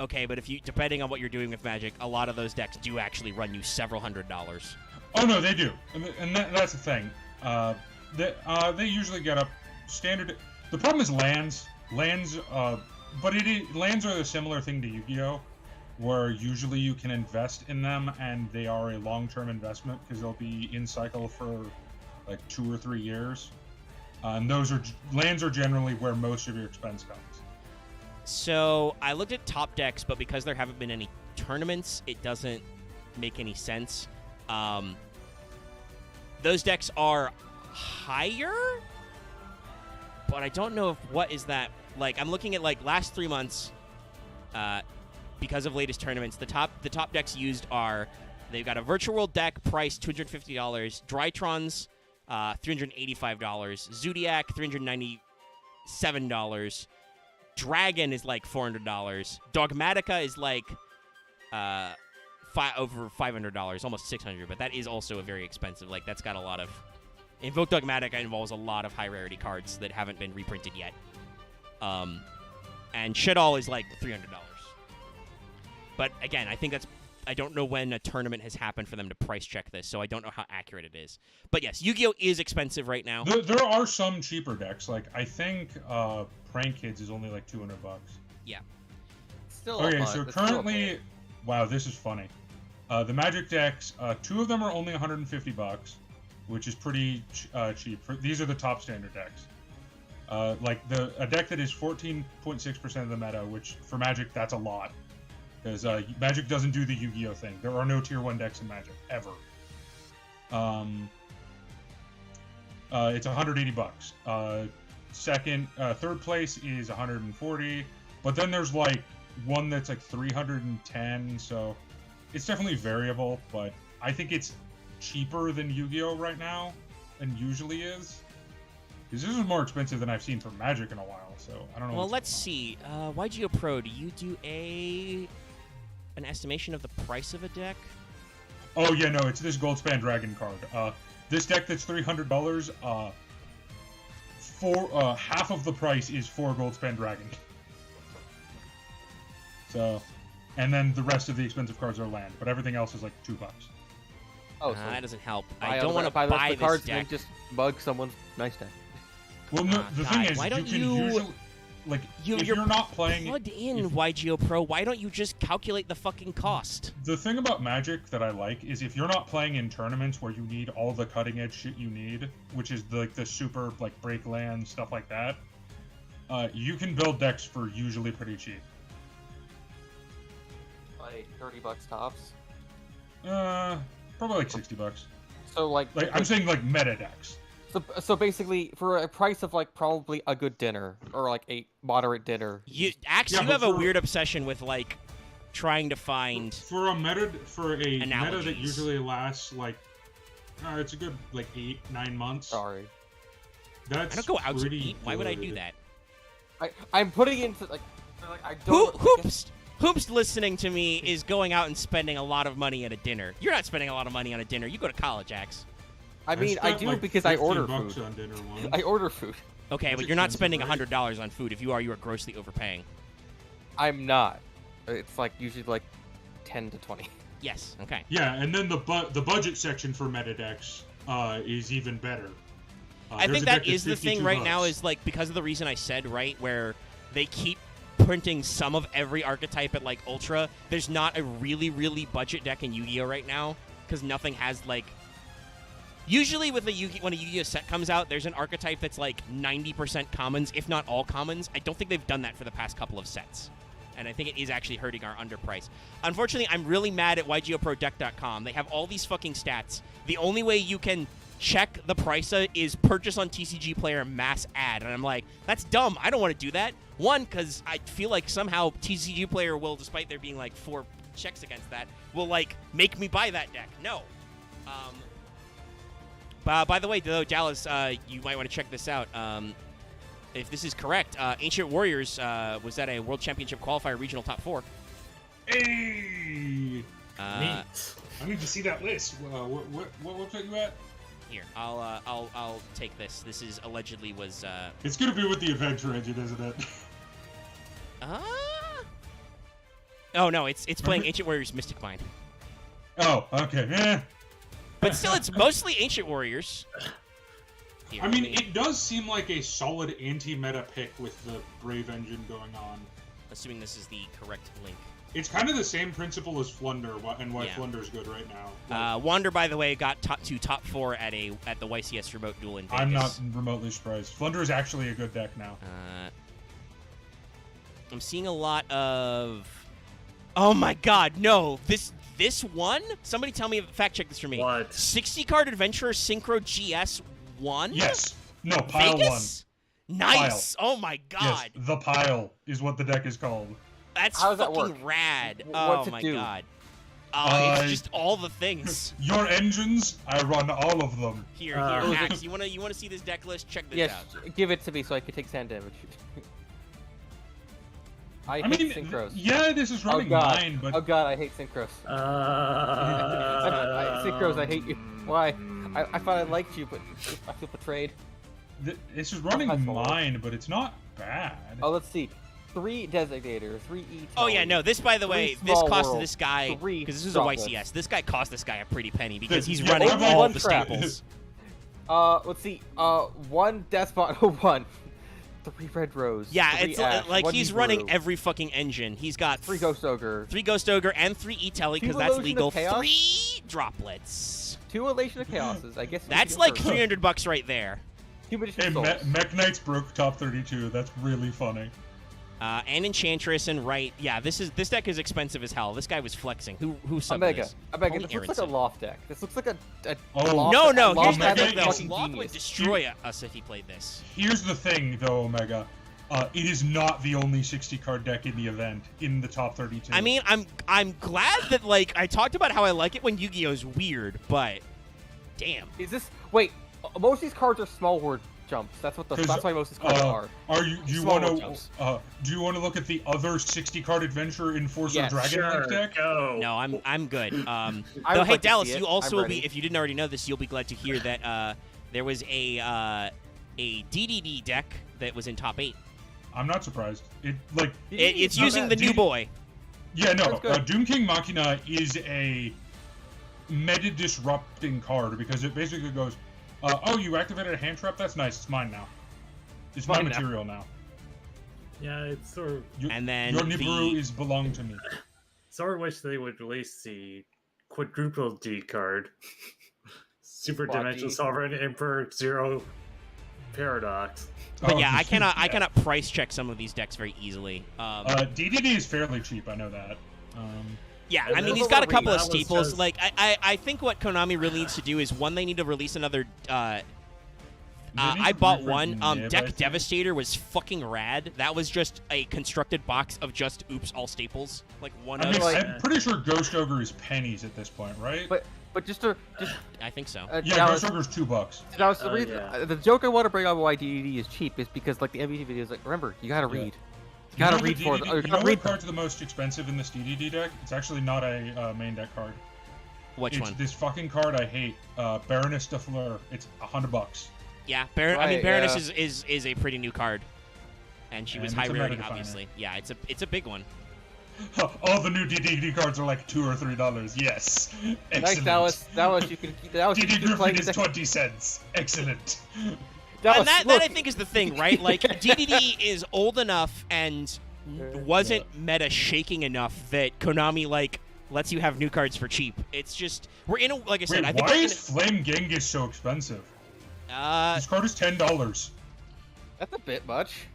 okay, but depending on what you're doing with Magic, a lot of those decks do actually run you several $100s. Oh no, they do, and that's the thing. They usually get up standard. The problem is lands. Lands are a similar thing to Yu-Gi-Oh, where usually you can invest in them, and they are a long-term investment because they'll be in cycle for like 2 or 3 years. And lands are generally where most of your expense comes. So I looked at top decks, but because there haven't been any tournaments, it doesn't make any sense. Those decks are higher, but I don't know what is that. Like, I'm looking at like last 3 months, because of latest tournaments. The top decks used are, they've got a Virtual World deck priced $250, Drytrons $385, Zodiac $397, Dragon is like $400, Dogmatica is like over $500, almost $600, but that is also a very expensive. Like, that's got a lot of... Invoke Dogmatica involves a lot of high-rarity cards that haven't been reprinted yet. And Shit All is like $300. But again, I think that's... I don't know when a tournament has happened for them to price check this, so I don't know how accurate it is. But yes, Yu-Gi-Oh! Is expensive right now. There are some cheaper decks. Like, I think Prank Kids is only like $200. Yeah. Still okay, so currently... Wow, this is funny. The Magic decks, 2 of them are only $150, which is pretty cheap. These are the top standard decks. Like, a deck that is 14.6% of the meta, which for Magic, that's a lot. Because Magic doesn't do the Yu-Gi-Oh! Thing. There are no Tier 1 decks in Magic, ever. It's $180. Third place is $140, but then there's like one that's like $310, so it's definitely variable, but I think it's cheaper than Yu-Gi-Oh! Right now, and usually is. Because this is more expensive than I've seen for Magic in a while, so I don't know. Well, let's see. YGO Pro, do you do an estimation of the price of a deck? Oh yeah, no, it's this Goldspan Dragon card. This deck that's $300. Half of the price is for Goldspan Dragon. So, and then the rest of the expensive cards are land, but everything else is like $2. Oh, so that doesn't help. I don't want to buy the this cards deck. and just bug someone's nice deck. Well, no, the thing is, why don't you can usually, like, if you're not playing... Plugged in, YGO Pro, why don't you just calculate the fucking cost? The thing about Magic that I like is if you're not playing in tournaments where you need all the cutting-edge shit you need, which is the super, like, break land, stuff like that, you can build decks for usually pretty cheap. Like $30 tops? Probably like $60. So, like I'm saying, like, meta decks. So basically, for a price of like probably a good dinner or like a moderate dinner. You have a weird obsession with like trying to find a meta analogies. that usually lasts like it's a good like 8-9 months. Sorry, that's I don't go out to pretty eat. Why would I do good. that? I'm putting into like I don't. Hoops listening to me is going out and spending a lot of money at a dinner. You're not spending a lot of money on a dinner. You go to college, Axe. I mean, I do like because I order food. On dinner once. I order food. Okay, but you're not spending $100 on food. If you are grossly overpaying. I'm not. It's like usually like 10 to 20. Yes. Okay. Yeah, and then the budget section for meta decks is even better. I think that is the thing right now is like because of the reason I said right where they keep printing some of every archetype at like Ultra. There's not a really budget deck in Yu-Gi-Oh right now because nothing has like. Usually when a Yu-Gi-Oh set comes out, there's an archetype that's like 90% commons, if not all commons. I don't think they've done that for the past couple of sets. And I think it is actually hurting our underprice. Unfortunately, I'm really mad at YGOProDeck.com. They have all these fucking stats. The only way you can check the price is purchase on TCG Player mass ad. And I'm like, that's dumb. I don't want to do that. One, because I feel like somehow TCG Player will, despite there being like 4 checks against that, will like make me buy that deck. No. By the way, though, Dallas, you might want to check this out. If this is correct, Ancient Warriors was at a World Championship qualifier regional top 4. Hey! Neat. I need to see that list. What website you at? Here, I'll take this. This is allegedly was. It's gonna be with the adventure engine, isn't it? Oh no, it's playing Ancient Warriors Mystic Mine. Oh, okay. Yeah. But still, it's mostly Ancient Warriors. Here, I mean, it does seem like a solid anti-meta pick with the Brave engine going on. Assuming this is the correct link. It's kind of the same principle as Flunder, and why Flunder's good right now. Wander, by the way, got top 4 at the YCS remote duel in Vegas. I'm not remotely surprised. Flunder is actually a good deck now. I'm seeing a lot of... Oh my god, no! This one? Somebody tell me, fact check this for me. What? 60 card Adventurer Synchro GS 1? Yes. No, pile Vegas? 1. Nice! Oh my god! Yes, the pile is what the deck is called. That's How does that fucking work? rad. What's Oh it my do? god. It's just all the things. Your engines, I run all of them. Here, Uh, Max, you wanna see this deck list? Check this Yes, out. give it to me so I can take sand damage. I mean, hate synchros. yeah, this is running mine, but Oh god, I hate synchros. Synchros, I hate you. Why? I thought I liked you, but I feel betrayed. This is running my fault. mine, but it's not bad. Oh, let's see. 3 Designator, 3 E. Oh yeah, no, this by the way, this Small cost World, this guy, 3 because this is a droplets. YCS, this guy cost this guy a pretty penny because he's Yeah, running only all one the trap. staples. Let's see. 1 Despot 1. 3 Red Rose. Yeah, 3 it's Ash, like 1 he's Hebrew, running every fucking engine. He's got 3 Ghost Ogre. 3 Ghost Ogre and 3 E-Telly because Two that's Illusion of legal. Chaos? 3 droplets. 2 Elation of Chaoses. I guess. That's like $300 right there. 2 Magician Hey, Souls. Mech Knights broke top 32. That's really funny. And Enchantress and right. Yeah, this deck is expensive as hell. This guy was flexing. Who subbed Omega. this? Omega. Only This looks like Aaron a loft deck. This looks like a Oh. loft. No, a no. loft Here's the deck thing, is though. fucking Lock would genius. destroy us if he played this. Here's the thing, though, Omega. It is not the only 60-card deck in the event, in the top 32. I mean, I'm glad that like I talked about how I like it when Yu-Gi-Oh's weird, but damn. Is this? Wait. Most of these cards are small word jumps. That's what the. 'Cause, That's why most of these cards are. Do you Small want jumps. to? Do you want to look at the other 60-card Adventure Enforcer Yes, Dragon Link deck? Go. No, I'm good. I Though, would hey like to Dallas, see it. you also I'm will ready. be. If you didn't already know this, you'll be glad to hear that there was a DDD deck that was in top 8. I'm not surprised. It's not using bad. the new boy. Yeah, no. That's good. Doom King Machina is a meta disrupting card because it basically goes, "Oh, you activated a hand trap. That's nice. It's mine now. It's my Mine now." material now. Yeah, it's sort of. And then your Nibiru is belong to me." Sort of wish they would release the quadruple D card. Super Quad Dimensional D. Sovereign Emperor Zero Paradox. But Oh, yeah, I cannot price check some of these decks very easily. DDD is fairly cheap. I know that. Yeah, And I mean, then he's got a that couple of was staples. just- Like, I think what Konami really needs to do is, one, they need to release another. I bought one. Deck Devastator was fucking rad. That was just a constructed box of just oops all staples. Like one I of. mean, like- I'm pretty sure Ghost Ogre is pennies at this point, right? But just I think so. yeah, Dallas, Ghost Ogre's $2. Dallas, the reason yeah. the joke I want to bring on why DDD is cheap is because like the MVT video is like, remember you gotta read. You gotta read for it. You You know gotta read what card's the most expensive in this DDD deck? It's actually not a main deck card. Which It's one? this fucking card I hate, Baroness de Fleur. It's $100. Yeah, I mean, Right, Baroness yeah. is a pretty new card, and she was And high it's a rarity, meta definer. obviously. Yeah, it's a big one. All the new DDD cards are like $2 or $3. Yes, excellent. Nice, Dallas. Dallas, you can keep. Dallas, you DD can keep Griffin playing is the 20 cents. Excellent. Dallas, And that look. I think is the thing, right? Like DDD is old enough and wasn't meta shaking enough that Konami like lets you have new cards for cheap. It's just we're in a like I said. Wait, I think why we're is Flame Genghis so expensive? This card is $10. That's a bit much.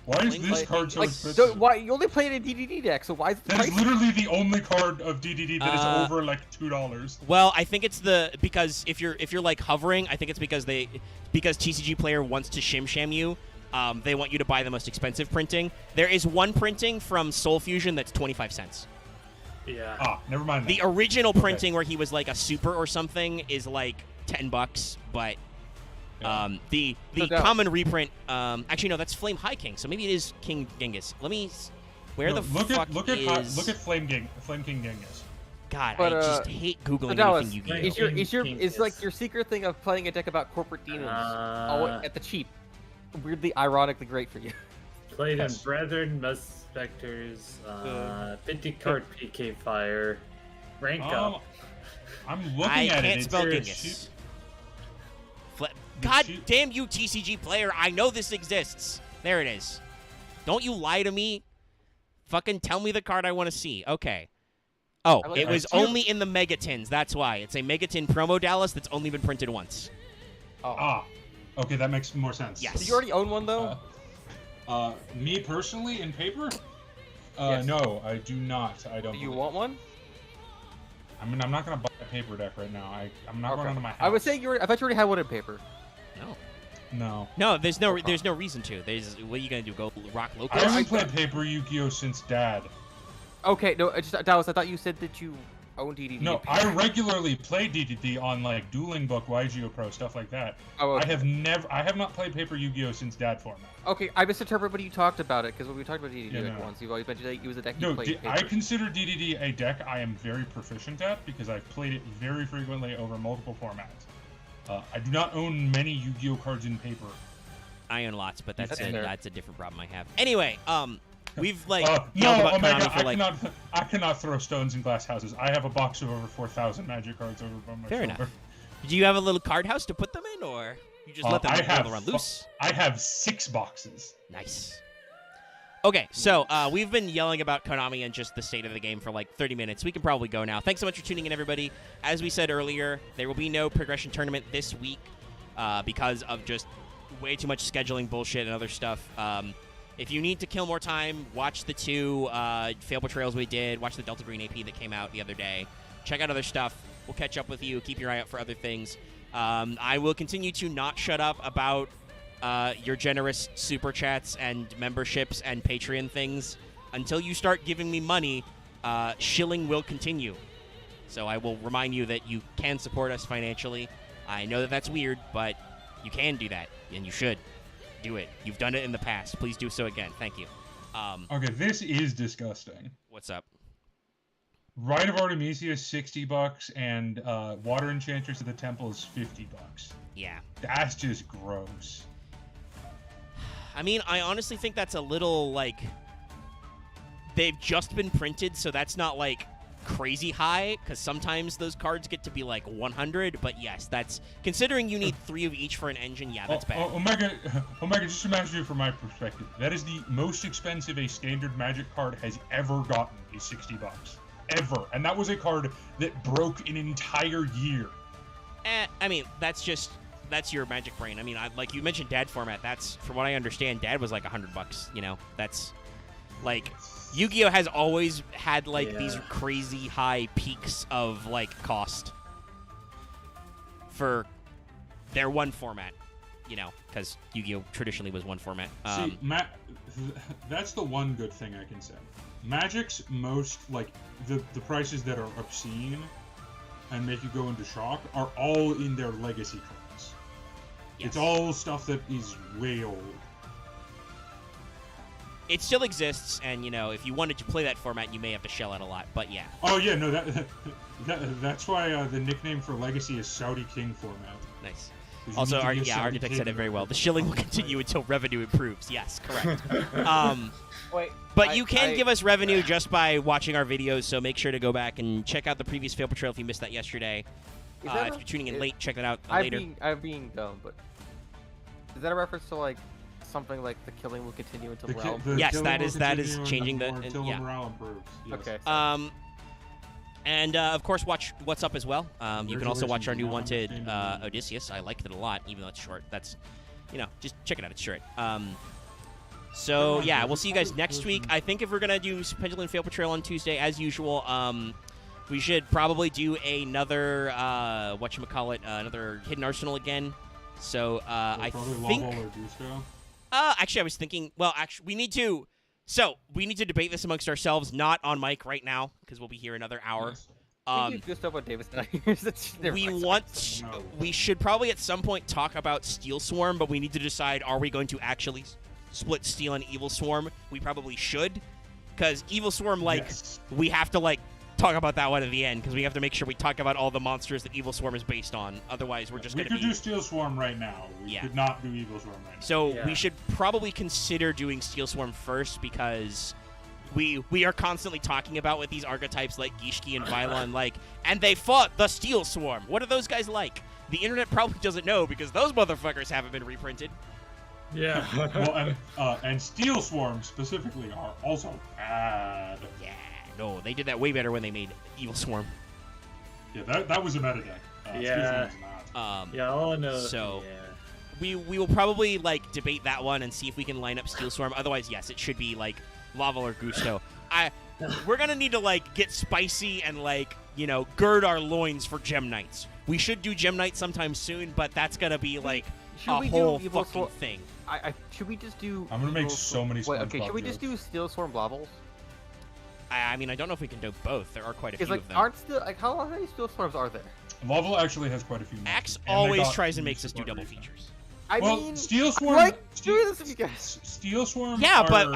Why is Flame- this like- card so Like, expensive? why you only play it in DDD deck? So why is the That price? is literally the only card of DDD that is Uh, over like $2. Well, I think it's because if you're like hovering, I think it's because TCG Player wants to shim you. They want you to buy the most expensive printing. There is one printing from Soul Fusion that's 25 cents. Yeah. Ah, never mind that. The original printing where he was like a super or something is like $10, but the No doubt. common reprint. Actually, no, that's Flame High King. So maybe it is King Genghis. Let me. Where No, the look fuck at is? look at Flame King Genghis. God, But, I just hate googling Dallas, anything Yu-Gi-Oh. is like your secret thing of playing a deck about corporate demons at the cheap, weirdly, ironically great for you. Played in Brethren, Must Specters, 50 card PK Fire, rank up. I'm looking at it. I can't spell Genghis. God damn you, TCG player! I know this exists. There it is. Don't you lie to me. Fucking tell me the card I want to see. Okay. Oh, it was only in the Megatins. That's why. It's a Megatin promo Dallas that's only been printed once. Oh. Okay, that makes more sense. Yes. Do you already own one, though? Me personally, in paper? Yes. No, I do not. I don't. Do you want one? I mean, I'm not gonna buy a paper deck right now. I'm not going into my house. I was saying I thought you already had one in paper. No, there's no reason to. What are you gonna do? Go rock local? I haven't played paper Yu-Gi-Oh since Dad. Okay, no, Dallas, I thought you said that you own DDD. No, I regularly play DDD on like Dueling Book, YGO Pro, stuff like that. Oh, okay. I have not played paper Yu-Gi-Oh since Dad format. Okay, I misinterpreted when you talked about it, because when we talked about DDD once, you've always mentioned that it was a deck you played paper. I consider DDD a deck I am very proficient at because I've played it very frequently over multiple formats. I do not own many Yu-Gi-Oh cards in paper. I own lots, but that's a different problem I have. Anyway, we've yelled no, about Omega, Konami for I cannot throw stones in glass houses. I have a box of over 4,000 Magic cards over by my Fair shoulder. enough. Do you have a little card house to put them in, or you just let them run loose? I have 6 boxes. Nice. Okay, so we've been yelling about Konami and just the state of the game for like 30 minutes. We can probably go now. Thanks so much for tuning in, everybody. As we said earlier, there will be no progression tournament this week because of just way too much scheduling bullshit and other stuff. If you need to kill more time, watch the 2 fail portrayals we did. Watch the Delta Green AP that came out the other day. Check out other stuff. We'll catch up with you. Keep your eye out for other things. I will continue to not shut up about your generous super chats and memberships and Patreon things. Until you start giving me money, shilling will continue. So I will remind you that you can support us financially. I know that that's weird, but you can do that, and you should do it. You've done it in the past. Please do so again. Thank you. Okay, this is disgusting. What's up? Rite of Artemisia is $60, and Water Enchantress of the Temple is $50. Yeah. That's just gross. I mean, I honestly think that's a little, like, they've just been printed, so that's not, like, crazy high, because sometimes those cards get to be, like, 100, but yes, that's, considering you need 3 of each for an engine, yeah, that's bad. Omega, just imagine it from my perspective. That is the most expensive a standard Magic card has ever gotten, is $60. Ever. And that was a card that broke an entire year. I mean, that's your Magic brain. I mean, like you mentioned Dad format. That's, from what I understand, Dad was like $100, you know? That's, like, Yu-Gi-Oh! Has always had, like, these crazy high peaks of, like, cost for their one format, you know? Because Yu-Gi-Oh! Traditionally was one format. See, that's the one good thing I can say. Magic's most, like, the prices that are obscene and make you go into shock are all in their legacy cards. Yes. It's all stuff that is way old. It still exists, and, you know, if you wanted to play that format, you may have to shell out a lot, but yeah. Oh, yeah, no, that's why the nickname for Legacy is Saudi King format. Nice. Also, Architect said it very well. The shilling will continue until revenue improves. Yes, correct. But you can give us revenue just by watching our videos, so make sure to go back and check out the previous Fail Portrayal if you missed that yesterday. If you're tuning in late, check that out later. I'm being dumb, but is that a reference to, like, something like the killing will continue until morale improves? Yes, that is changing the... Until morale improves. Yes. Okay. And, of course, watch What's Up as well. You can also watch our new Wanted Odysseus. I liked it a lot, even though it's short. That's, you know, just check it out. It's short. So, yeah, we'll see you guys next week. I think if we're going to do Pendulum Fail Portrayal on Tuesday, as usual, we should probably do another, another Hidden Arsenal again. So, I think... actually, I was thinking, we need to... So, we need to debate this amongst ourselves, not on mic right now, because we'll be here another hour. We should probably at some point talk about Steel Swarm, but we need to decide, are we going to actually split Steel and Evil Swarm? We probably should, because Evil Swarm, we have to, talk about that one at the end because we have to make sure we talk about all the monsters that Evil Swarm is based on. Otherwise, we're just going to be... We could do Steel Swarm right now. We could not do Evil Swarm right now. So we should probably consider doing Steel Swarm first because we are constantly talking about with these archetypes like Gishki and Vylon, like, and they fought the Steel Swarm. What are those guys like? The internet probably doesn't know because those motherfuckers haven't been reprinted. Yeah. Well, and Steel Swarm specifically are also bad. Yeah, no, they did that way better when they made Evil Swarm. Yeah, that was a meta deck. Yeah. Steel Swarm's not. Yeah, all I know. So we will probably like debate that one and see if we can line up Steel Swarm. Otherwise, yes, it should be like Lava or Gusto. We're gonna need to like get spicy and like gird our loins for Gem Knights. We should do Gem Knights sometime soon, but that's gonna be like a whole fucking thing. Should we just do? I'm gonna make so many. Okay, should we just do Steel Swarm Blavels? I mean, I don't know if we can do both. There are quite a few of them. How many Steel Swarms are there? Laval actually has quite a few. Axe always tries and makes us do double features. I mean, Steel Swarm. I like doing this with you guys. Steel Swarm. Yeah, but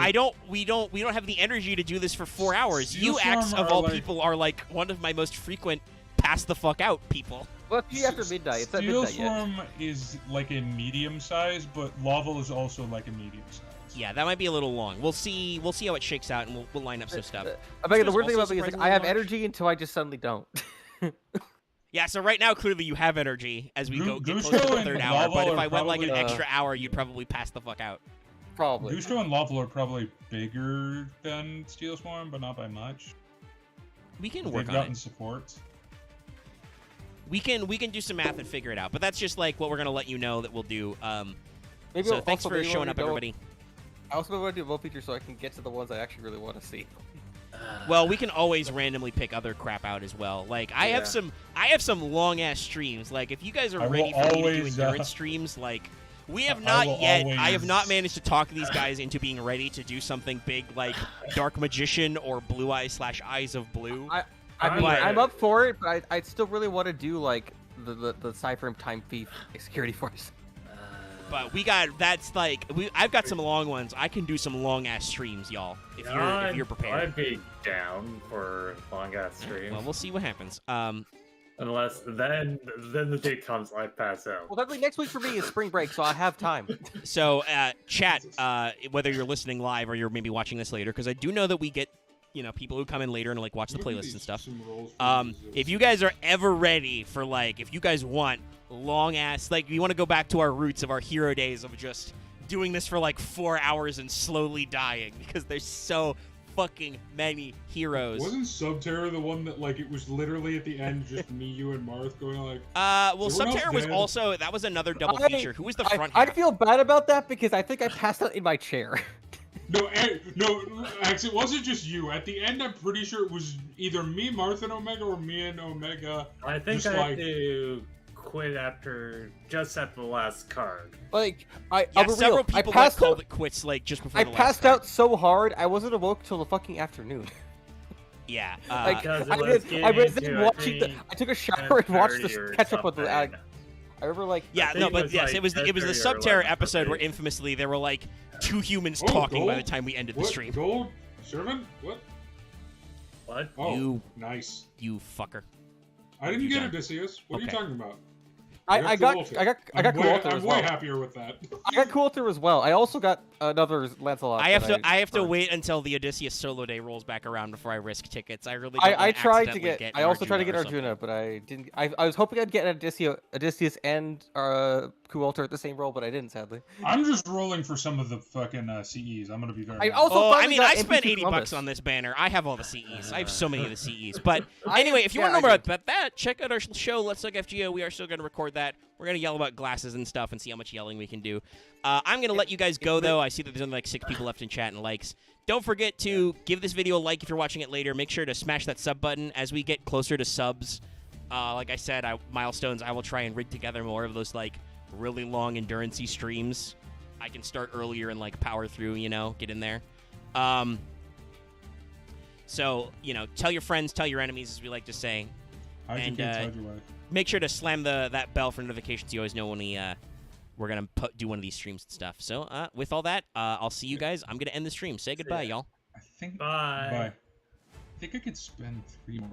we don't have the energy to do this for 4 hours. Steel You, Axe, Swarm of all like, people, are like one of my most frequent pass the fuck out people. Well, it's after midnight. It's at midnight Steel Swarm is like a medium size, but Laval is also like a medium size. Yeah, that might be a little long. We'll see how it shakes out, and we'll line up some stuff. The weird thing about me is like, I have energy until I just suddenly don't. Yeah, so right now, clearly you have energy as we get closer to the third hour, but if I went like an extra hour, you'd probably pass the fuck out. Probably. Gusto and Laval are probably bigger than Steel Swarm, but not by much. We can They've work on gotten it. support. We can do some math and figure it out, but that's just like what we're going to let you know that we'll do. Maybe so thanks for showing up, everybody. I also want to do both features so I can get to the ones I actually really want to see. Well, we can always randomly pick other crap out as well. Like I have some long ass streams. Like if you guys are ready for me to do endurance streams, like we have not yet. I have not managed to talk these guys into being ready to do something big like Dark Magician or Blue Eyes / Eyes of Blue. I'm up for it, but I still really want to do like the Cypher Time Thief security force. But I've got some long ones. I can do some long ass streams, y'all. If you're prepared. I'd be down for long ass streams. Well, we'll see what happens. Unless then the day comes, I pass out. Well, definitely next week for me is spring break, so I have time. So, chat, whether you're listening live or you're maybe watching this later, because I do know that we get people who come in later and like watch the playlists and stuff. If you guys are ever ready for if you guys want long ass, you want to go back to our roots of our hero days of just doing this for 4 hours and slowly dying because there's so fucking many heroes. Wasn't Subterra the one that it was literally at the end just me, you, and Marth going well, Subterra was also that was another double feature. Who was the front? I feel bad about that because I think I passed out in my chair. No, actually, it wasn't just you. At the end, I'm pretty sure it was either me, Marth, and Omega, or me and Omega. I think I had to quit just at the last card. Several people called it quits just before the last passed card. out so hard I wasn't awoke till the fucking afternoon. Yeah, I took a shower and watched the catch up with the. I remember yes, it was the Subterra episode where infamously there were two humans talking by the time we ended the stream. Gold? Servant? What? What? Oh, nice. You fucker. I didn't get Odysseus. What are you talking about? I got Coulter as well. I'm way happier with that. I got Coulter as well. I also got another Lancelot. I have to wait until the Odysseus solo day rolls back around before I risk tickets. I really I also tried to get Arjuna, but I didn't. I was hoping I'd get Odysseus and Coulter at the same roll, but I didn't, sadly. I'm just rolling for some of the fucking CEs. I'm gonna be very. I spent $80 on this banner. I have all the CEs. I have so many of the CEs. But anyway, if you want to know more about that, check out our show. Let's Talk FGO. We are still going to record that. We're going to yell about glasses and stuff and see how much yelling we can do. I'm going to let you guys go, though. I see that there's only 6 people left in chat and likes. Don't forget to give this video a like if you're watching it later. Make sure to smash that sub button as we get closer to subs. Like I said, milestones, I will try and rig together more of those, really long endurance-y streams. I can start earlier and, power through, get in there. So, tell your friends, tell your enemies, as we like to say. Make sure to slam that bell for notifications. You always know when we're going to do one of these streams and stuff. So, with all that, I'll see you guys. I'm going to end the stream. Say goodbye, y'all. I think. Bye. Bye. think I could spend 3 more